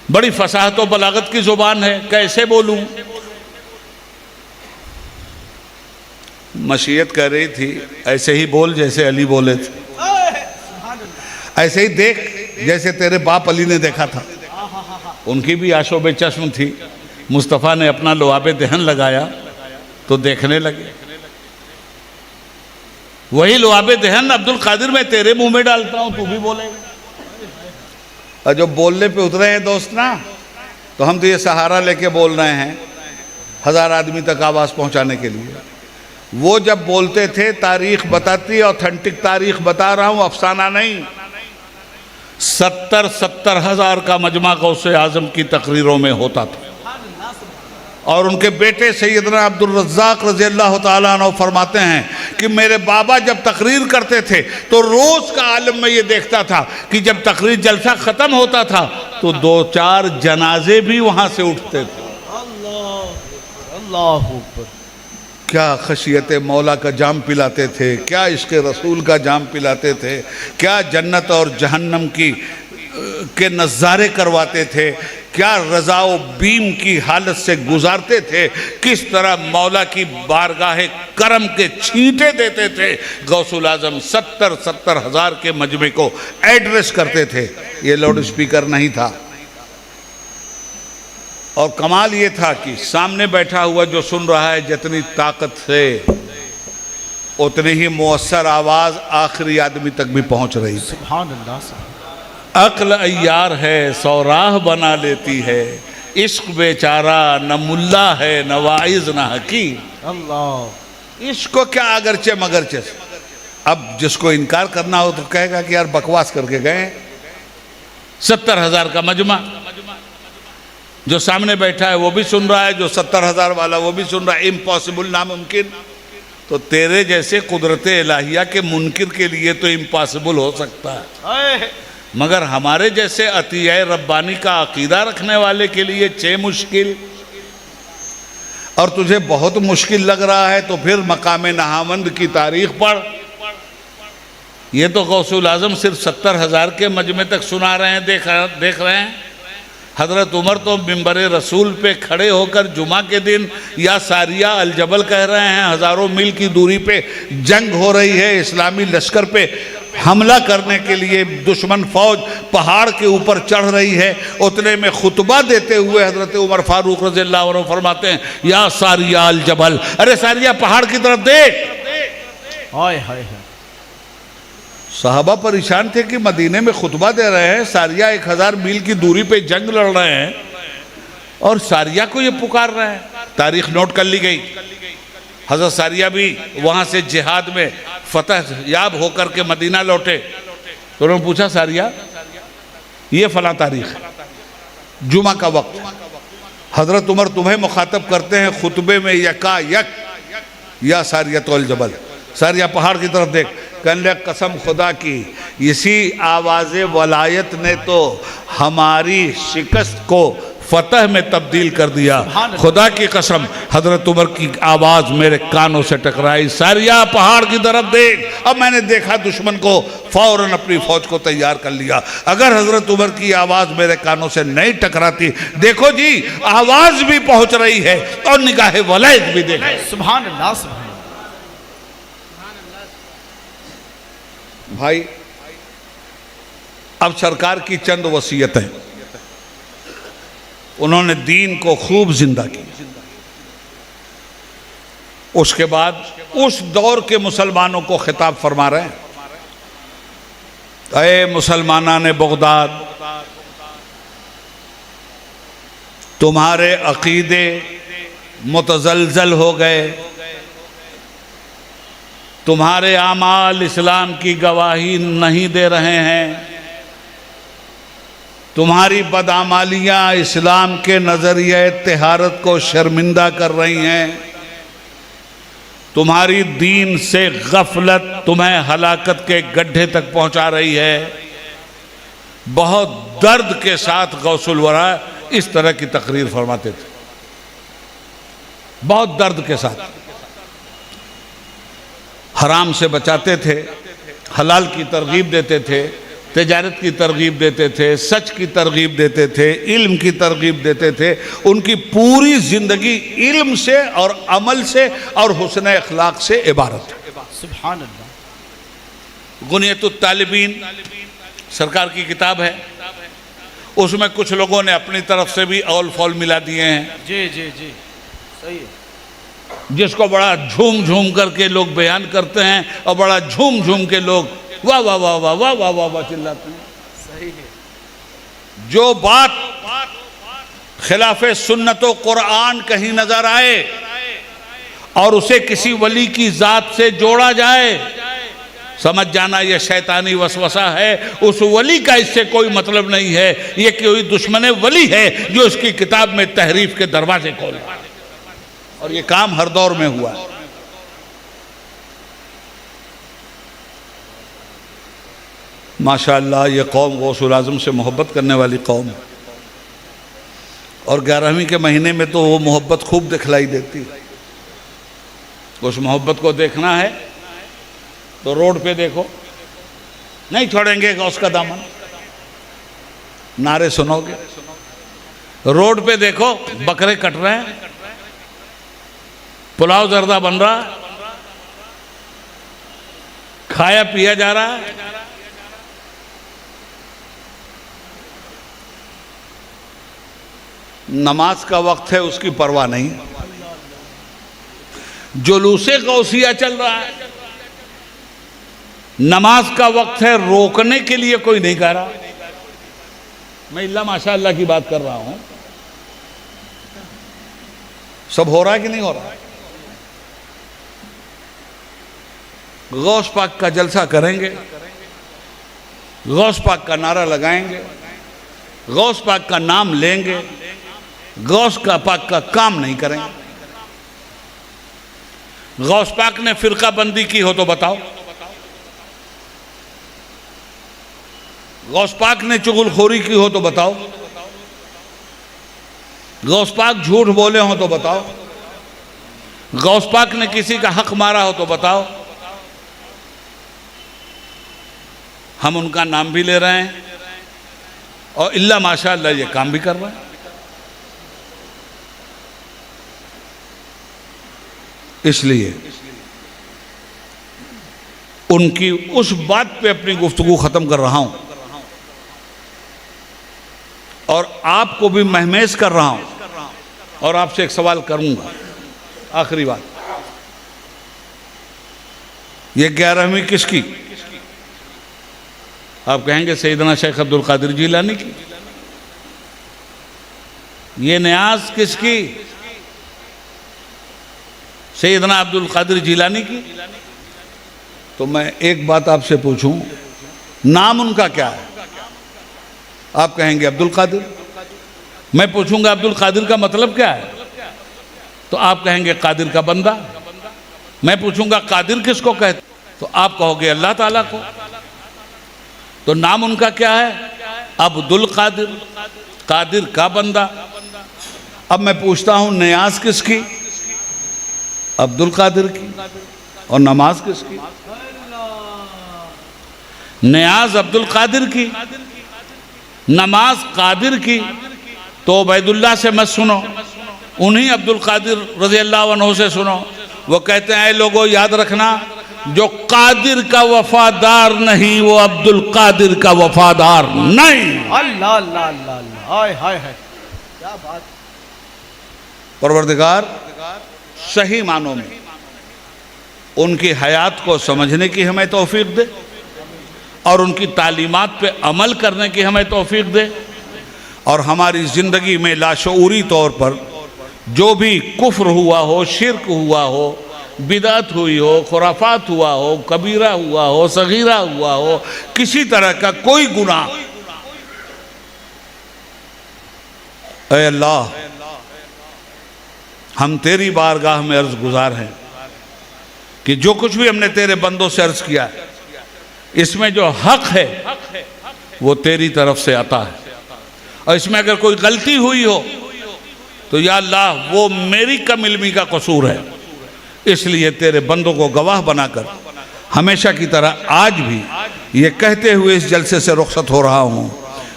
Speaker 2: बड़ी फसाहत और बलागत की जुबान है, कैसे बोलूं। मशीयत कर रही थी ऐसे ही बोल जैसे अली बोले थे, ऐसे ही देख जैसे तेरे बाप अली ने देखा था। उनकी भी आशोबे चश्म थी। मुस्तफ़ा ने अपना लुआबे दहन लगाया तो देखने लगे। वही लुआबे दहन अब्दुल कादिर मैं तेरे मुंह में डालता हूं, तू भी बोलेगा। और जो बोलने पे उतरे हैं दोस्त ना, तो हम तो ये सहारा लेके बोल रहे हैं 1000 आदमी तक आवाज़ पहुंचाने के लिए। वो जब बोलते थे तारीख बताती, ऑथेंटिक तारीख बता रहा हूं, अफसाना नहीं। 70 हज़ार का मजमा गौसे आजम की तकरीरों में होता था। और उनके बेटे सैयदना अब्दुल रज़्ज़ाक़ रज़ी अल्लाह ताला अन्हु फरमाते हैं कि मेरे बाबा जब तकरीर करते थे तो रोज़ का आलम में ये देखता था कि जब तकरीर जलसा ख़त्म होता था तो 2-4 जनाजे भी वहाँ से उठते थे।
Speaker 1: अल्लाह अकबर।
Speaker 2: क्या खशियत मौला का जाम पिलाते थे, क्या इश्क़ रसूल का जाम पिलाते थे, क्या जन्नत और जहन्नम के नज़ारे करवाते थे, क्या रज़ा व बीम की हालत से गुजारते थे, किस तरह मौला की बारगाह करम के छींटे देते थे। गौसुल आज़म 70 हज़ार के मजमे को एड्रेस करते थे। ये लाउड स्पीकर नहीं था। और कमाल ये था कि सामने बैठा हुआ जो सुन रहा है जितनी ताकत से, उतनी ही मुअस्सर आवाज़ आखिरी आदमी तक भी पहुंच रही थी।
Speaker 1: सुभान अल्लाह।
Speaker 2: अक्ल अय्यार है सौराह बना लेती है, इश्क बेचारा न मुल्ला है न वाइज न हकीम।
Speaker 1: अल्लाह।
Speaker 2: इश्क को क्या अगरचे मगरचे। अब जिसको इनकार करना हो तो कहेगा कि यार बकवास करके गए। 70 हज़ार का मजमा, जो सामने बैठा है वो भी सुन रहा है, जो 70 हज़ार वाला वो भी सुन रहा है। इम्पॉसिबल, नामुमकिन। तो तेरे जैसे कुदरत इलाहिया के मुनकिर के लिए तो इम्पॉसिबल हो सकता है, मगर हमारे जैसे अतिया रब्बानी का अकीदा रखने वाले के लिए चे मुश्किल। और तुझे बहुत मुश्किल लग रहा है तो फिर मकाम नहामंद की तारीख पढ़। ये तो गौसुल आज़म सिर्फ 70 हज़ार के मजमे तक सुना रहे हैं, देख रहे हैं। हज़रत उमर तो मिंबर रसूल पे खड़े होकर जुमा के दिन या सारिया अल जबल कह रहे हैं। हज़ारों मील की दूरी पे जंग हो रही है, इस्लामी लश्कर पे हमला करने के लिए दुश्मन फौज पहाड़ के ऊपर चढ़ रही है। उतने में खुतबा देते हुए हज़रत उमर फारूक रज़ी अल्लाह अन्हु फरमाते हैं, या सारिया अल जबल, अरे सारिया पहाड़ की तरफ देख।
Speaker 1: हाय हाय।
Speaker 2: सहाबा परेशान थे कि मदीने में खुतबा दे रहे हैं, सारिया 1000 मील की दूरी पे जंग लड़ रहे हैं और सारिया को ये पुकार रहे हैं। तारीख नोट कर ली गई। हज़रत सारिया भी वहाँ से जिहाद में फतह याब होकर के मदीना लौटे। तो उन्होंने पूछा, सारिया ये फला तारीख है, जुमा का वक्त, हज़रत उमर तुम्हें मुखातब करते हैं खुतबे में यका यक, या सारिया तोल जबल, सारिया पहाड़ की तरफ देख। कहने कसम खुदा की, इसी आवाज़ वलायत ने तो हमारी शिकस्त को फतह में तब्दील कर दिया। खुदा की कसम, हजरत उमर की आवाज़ मेरे कानों से टकराई, सारिया पहाड़ की तरफ देख। अब मैंने देखा दुश्मन को, फौरन अपनी फौज को तैयार कर लिया। अगर हजरत उमर की आवाज़ मेरे कानों से नहीं टकराती, देखो जी आवाज़ भी पहुंच रही है और निगाह वलायत भी देखो।
Speaker 1: सुभान अल्लाह। सुभान
Speaker 2: भाई, अब सरकार की चंद वसीयतें, उन्होंने दीन को खूब जिंदा किया। उसके बाद उस दौर के मुसलमानों को खिताब फरमा रहे हैं, ऐ मुसलमानाने बगदाद, तुम्हारे अकीदे मुतज़लज़ल हो गए, तुम्हारे आमाल इस्लाम की गवाही नहीं दे रहे हैं, तुम्हारी बदआमालियाँ इस्लाम के नज़रिए तिहारत को शर्मिंदा कर रही हैं, तुम्हारी दीन से गफलत तुम्हें हलाकत के गड्ढे तक पहुंचा रही है। बहुत दर्द के साथ गौसुल वरा इस तरह की तकरीर फरमाते थे, बहुत दर्द के साथ। हराम से बचाते थे, हलाल की तरगीब देते थे, तिजारत की तरगीब देते थे, सच की तरगीब देते थे, इल्म की तरगीब देते थे। उनकी पूरी ज़िंदगी इल्म से और अमल से और हुस्न अखलाक से इबारत है।
Speaker 1: सुभान अल्लाह।
Speaker 2: गुनियतुत तालिबीन सरकार की किताब है, उसमें कुछ लोगों ने अपनी तरफ से भी औल फौल मिला दिए हैं।
Speaker 1: जी जी जी, सही है।
Speaker 2: जिसको बड़ा झूम झूम करके लोग बयान करते हैं और बड़ा झूम झूम के लोग वाह वाह वाह वाह वाह वाह वाह वाह चिल्लाते हैं।
Speaker 1: सही है।
Speaker 2: जो बात खिलाफे सुन्नत व कुरान कहीं नजर आए और उसे किसी वली की जात से जोड़ा जाए, समझ जाना यह शैतानी वसवसा है। उस वली का इससे कोई मतलब नहीं है, यह कोई दुश्मन वली है जो इसकी किताब में तहरीफ के दरवाजे खोल रहा है। और यह काम हर दौर में हुआ है। माशाअल्लाह यह कौम गौसुल आज़म से मोहब्बत करने वाली कौम है और 11वीं के महीने में तो वो मोहब्बत खूब दिखलाई देती है। उस मोहब्बत को देखना है तो रोड पे देखो, नहीं छोड़ेंगे गौस का दामन, नारे सुनोगे। रोड पे देखो बकरे कट रहे हैं, पुलाव जर्दा बन रहा है, खाया पिया जा रहा है। नमाज का वक्त है उसकी परवाह नहीं, जुलूसे गौसिया चल रहा है। नमाज का वक्त है, रोकने के लिए कोई नहीं कह रहा। मैं इल्ला माशाअल्लाह की बात कर रहा हूं। सब हो रहा है कि नहीं हो रहा? गौस पाक का जलसा करेंगे, गौस पाक का नारा लगाएंगे, गौस पाक का नाम लेंगे, गौस का पाक का काम नहीं करेंगे। गौस पाक ने फिरका बंदी की हो तो बताओ, गौस पाक ने चुगलखोरी की हो तो बताओ, गौस पाक झूठ बोले हो तो बताओ, गौस पाक ने किसी का हक मारा हो तो बताओ। हम उनका नाम भी ले रहे हैं और इल्ला माशाअल्लाह ये काम भी कर रहे हैं। इसलिए उनकी उस बात पे अपनी गुफ्तगू खत्म कर रहा हूं और आपको भी महमेज कर रहा हूं और आपसे एक सवाल करूंगा, आखिरी बात। ये 11वीं किसकी? आप कहेंगे सैयदना शेख अब्दुल कादिर जिलानी की। ये न्याज किसकी? सैयदना अब्दुल कादिर जिलानी की। तो मैं एक बात आपसे पूछूं, नाम उनका क्या है? आप कहेंगे अब्दुल कादिर। मैं पूछूंगा अब्दुल कादिर का मतलब क्या है? तो आप कहेंगे कादिर का बंदा। मैं पूछूंगा कादिर किसको कहते? तो आप कहोगे अल्लाह ताला को। तो नाम उनका क्या है? अब्दुल कादिर, कादिर का बंदा। अब मैं पूछता हूं नियाज किसकी? अब्दुल कादिर की। और नमाज किसकी? नियाज अब्दुल कादिर की, नमाज कादिर की। तो उबैदुल्लाह से मत सुनो, उन्हीं अब्दुल कादिर रज़ी अल्लाह अन्हु से सुनो। वो कहते हैं लोगों याद रखना, जो कादिर का वफादार नहीं वो अब्दुल कादिर का वफादार नहीं।
Speaker 1: अल्लाह अल्लाह अल्लाह, हाय हाय हाय, क्या बात।
Speaker 2: परवरदिगार सही मानों में उनकी हयात को समझने की हमें तौफीक दे और उनकी तालीमात पे अमल करने की हमें तौफीक दे और हमारी ज़िंदगी में लाशऊरी तौर पर जो भी कुफ्र हुआ हो, शिर्क हुआ हो, बिदअत हुई हो, खुराफात हुआ हो, कबीरा हुआ हो, सगीरा हुआ हो, किसी तरह का कोई गुनाह, ऐ अल्लाह हम तेरी बारगाह में अर्ज गुजार हैं कि जो कुछ भी हमने तेरे बंदों से अर्ज किया है इसमें जो हक है वो तेरी तरफ से आता है और इसमें अगर कोई गलती हुई हो तो या अल्लाह वो मेरी कम इल्मी का कसूर है। इसलिए तेरे बंदों को गवाह बनाकर हमेशा की तरह आज भी ये कहते हुए इस जलसे से रुखसत हो रहा हूँ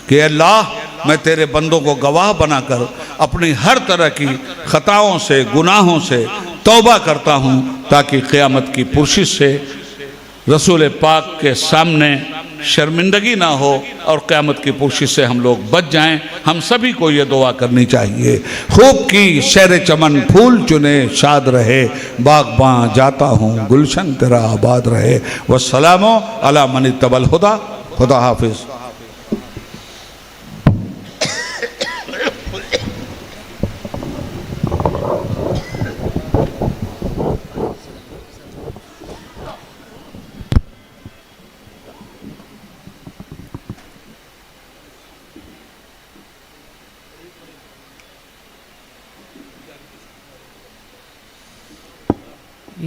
Speaker 2: कि अल्लाह मैं तेरे बंदों को गवाह बनाकर अपनी हर तरह की खताओं से, गुनाहों से तौबा करता हूँ ताकि क़यामत की पुरशिश से रसूल पाक के सामने शर्मिंदगी ना हो और क़यामत की कोशिश से हम लोग बच जाएं। हम सभी को ये दुआ करनी चाहिए। खूब की शहर चमन फूल चुने शाद रहे, बागबां जाता हूँ गुलशन तेरा आबाद रहे। वस्सलामु अला मन इत्तबल हुदा। खुदा हाफिज़।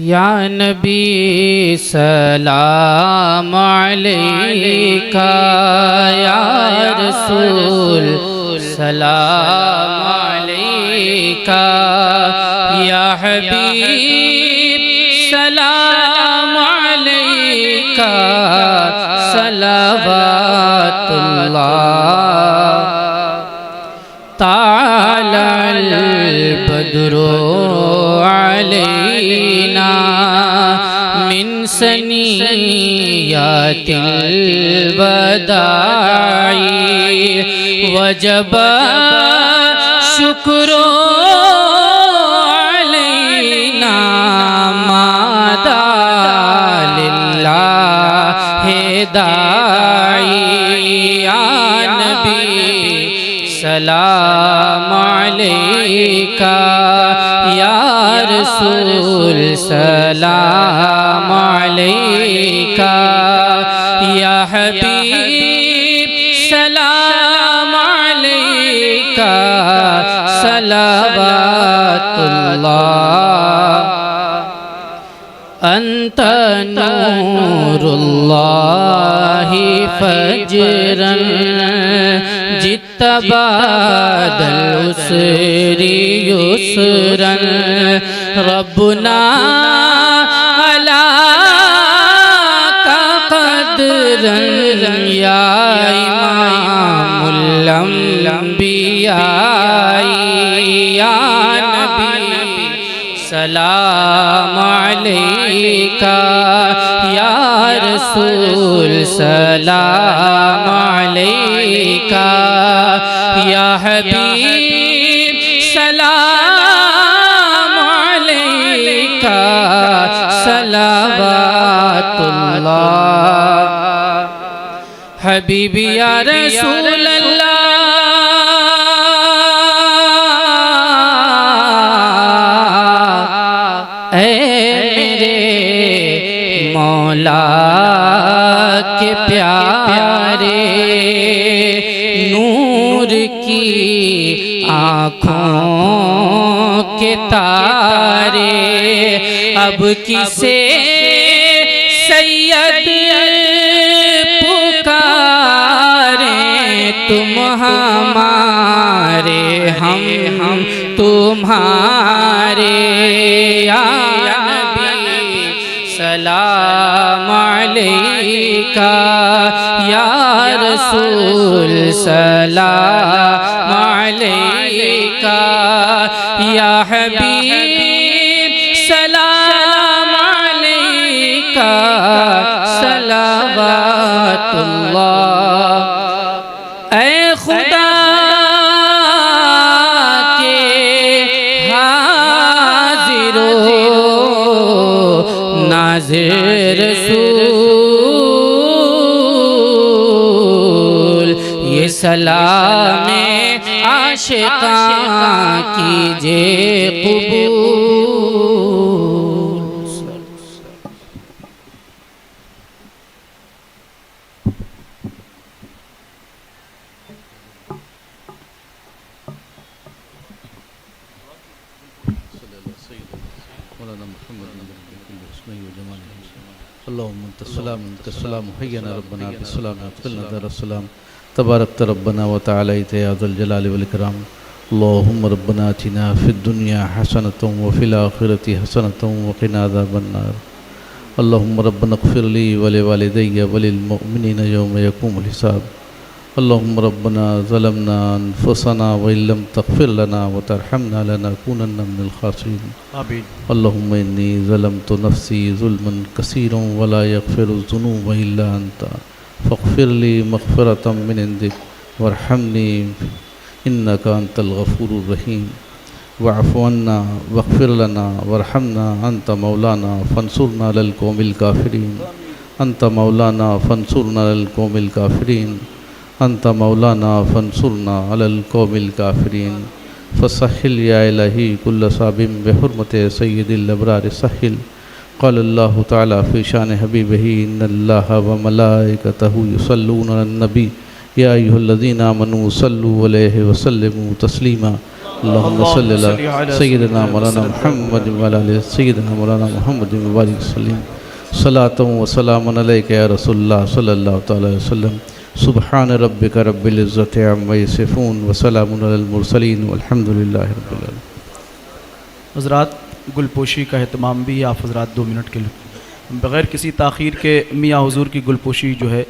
Speaker 3: या नबी सलाम अलैका, या रसूल सलाम अलैका, या हबीब सलाम अलैका, सलावतुल्लाह तालल बदरो अलैना मिन सनियातिल वदाई वजब शुक्रो अलैना मादा लिल्लाहि दाई। या नबी सलाम अलैका, या रसूल सलाम अलैका, या हबीब सलाम अलैका, सलावतुल्लाह अंत नूरुल्लाहि फजरन जित्ता बादल उसरी युसरन रब्बुना अला का कदरन या इमामुल अंबिया। या नबी सलाम अलैका, या रसूल सलाम अलैका, या हबीब सलाम अलैका, सलावतुल्लाह। हबीबी या रसूल अल्लाह, मौला के प्यारे नूर की आँखों के तारे, अब किसे सैयद पुकारे, तुम हमारे हम तुम्हारे। या सलाम अलैका, या रसूल सलाम अलैका, या हबीब सलाम अलैका, सलावतुल्लाह। ऐ खुदा के हाजिरो नाज़िर रसूल, ये सलामे आशिकां कीजिए कबूल।
Speaker 4: तबारक रब्बना व तआलैत या ज़ल जलाल वल इकराम। अल्लाहुम्मा रब्बना आतिना फ़िद दुनिया हसनतन व फ़िल आखिरति हसनतन व क़िना अज़ाबन्नार। अल्लाहुम्मा रब्बना इग़फ़िर ली व लिवालिदैया व लिल मुअमिनीना यौम यक़ूमुल हिसाब। अल्लाहुम्मा रब्बना ज़लमना अनफुसना व इल्लम तग़फ़िर लना व तरहमना लनकूनन्ना मिनल ख़ासिरीन।
Speaker 1: आमीन।
Speaker 4: अल्लाहुम्मा इन्नी ज़लमतु नफ़्सी ज़ुल्मन कसीरन व ला यग़फ़िरु ज़ुनूब इल्ला अंता फ़ग़फ़िर ली मग़फ़िरतम मिन इंदिक वरहमनी इन्नका अंतल गफ़ूरुर रहीम वअफ़ु अन्ना वग़फ़िर लना वरहमना अंत मौलाना फ़ंसुरना अलल क़ौमिल काफ़िरीन अंत मौलाना फ़ंसुरना अलल क़ौमिल काफ़िरीन अंत मौलाना फ़ंसुरना अलल क़ौमिल काफ़िरीन फ़सहिल या इलाही कुल्ल साबिम बिहुर्मत सय्यिदिल अबरार सहिल क़ाल अल्लाहु तआला फ़ी शान हबीबिही इन्नल्लाह व मलाइकतहु युसल्लूना अलन नबी या अय्युहल्लज़ीना आमनू सल्लू अलैहि व सल्लिमू तस्लीमा अल्लाहुम्मा सल्लि अला सय्यिदिना मौलाना मुहम्मद व अला आलि सय्यिदिना मौलाना मुहम्मद व बारिक सल्लिम सलातु व सलामुन अलैका या रसूलल्लाह सल्लल्लाहु तआला अलैहि वसल्लम सुब्हान रब्बिका रब्बिल इज़्ज़ति अम्मा यसिफून व सलामुन अलल मुरसलीन वल्हम्दुलिल्लाहि रब्बिल आलमीन।
Speaker 1: हज़रात, गुलपोशी का एहतमाम भी आप हज़रात 2 मिनट के लिए बग़ैर किसी ताख़ीर के मियाँ हुज़ूर की गुलपोशी जो है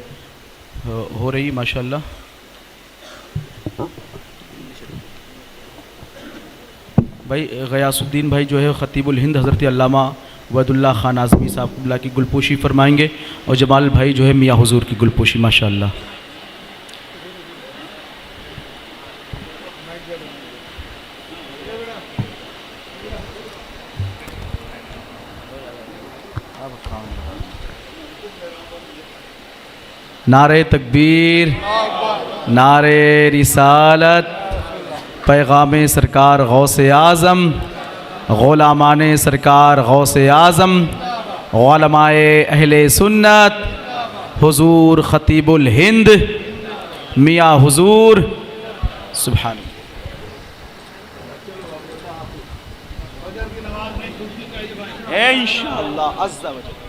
Speaker 1: हो रही माशाअल्लाह। भाई गयासुद्दीन भाई जो है ख़तीबुल हिंद हज़रत अल्लामा वदुल्ला ख़ान आज़मी साहब क़िबला की गुलपोशी फरमाएंगे और जमाल भाई जो है मियाँ हुज़ूर की गुलपोशी माशाअल्लाह। नारे तकबीर, नारे रिसालत, पैगाम सरकार गौसे आज़म, ग़ुलामाने सरकार गौसे आज़म, उलमाए अहले सुन्नत, हुज़ूर ख़तीबुल हिंद मियाँ हुज़ूर सुभान इंशाअल्लाह अज़्ज़ा व जल।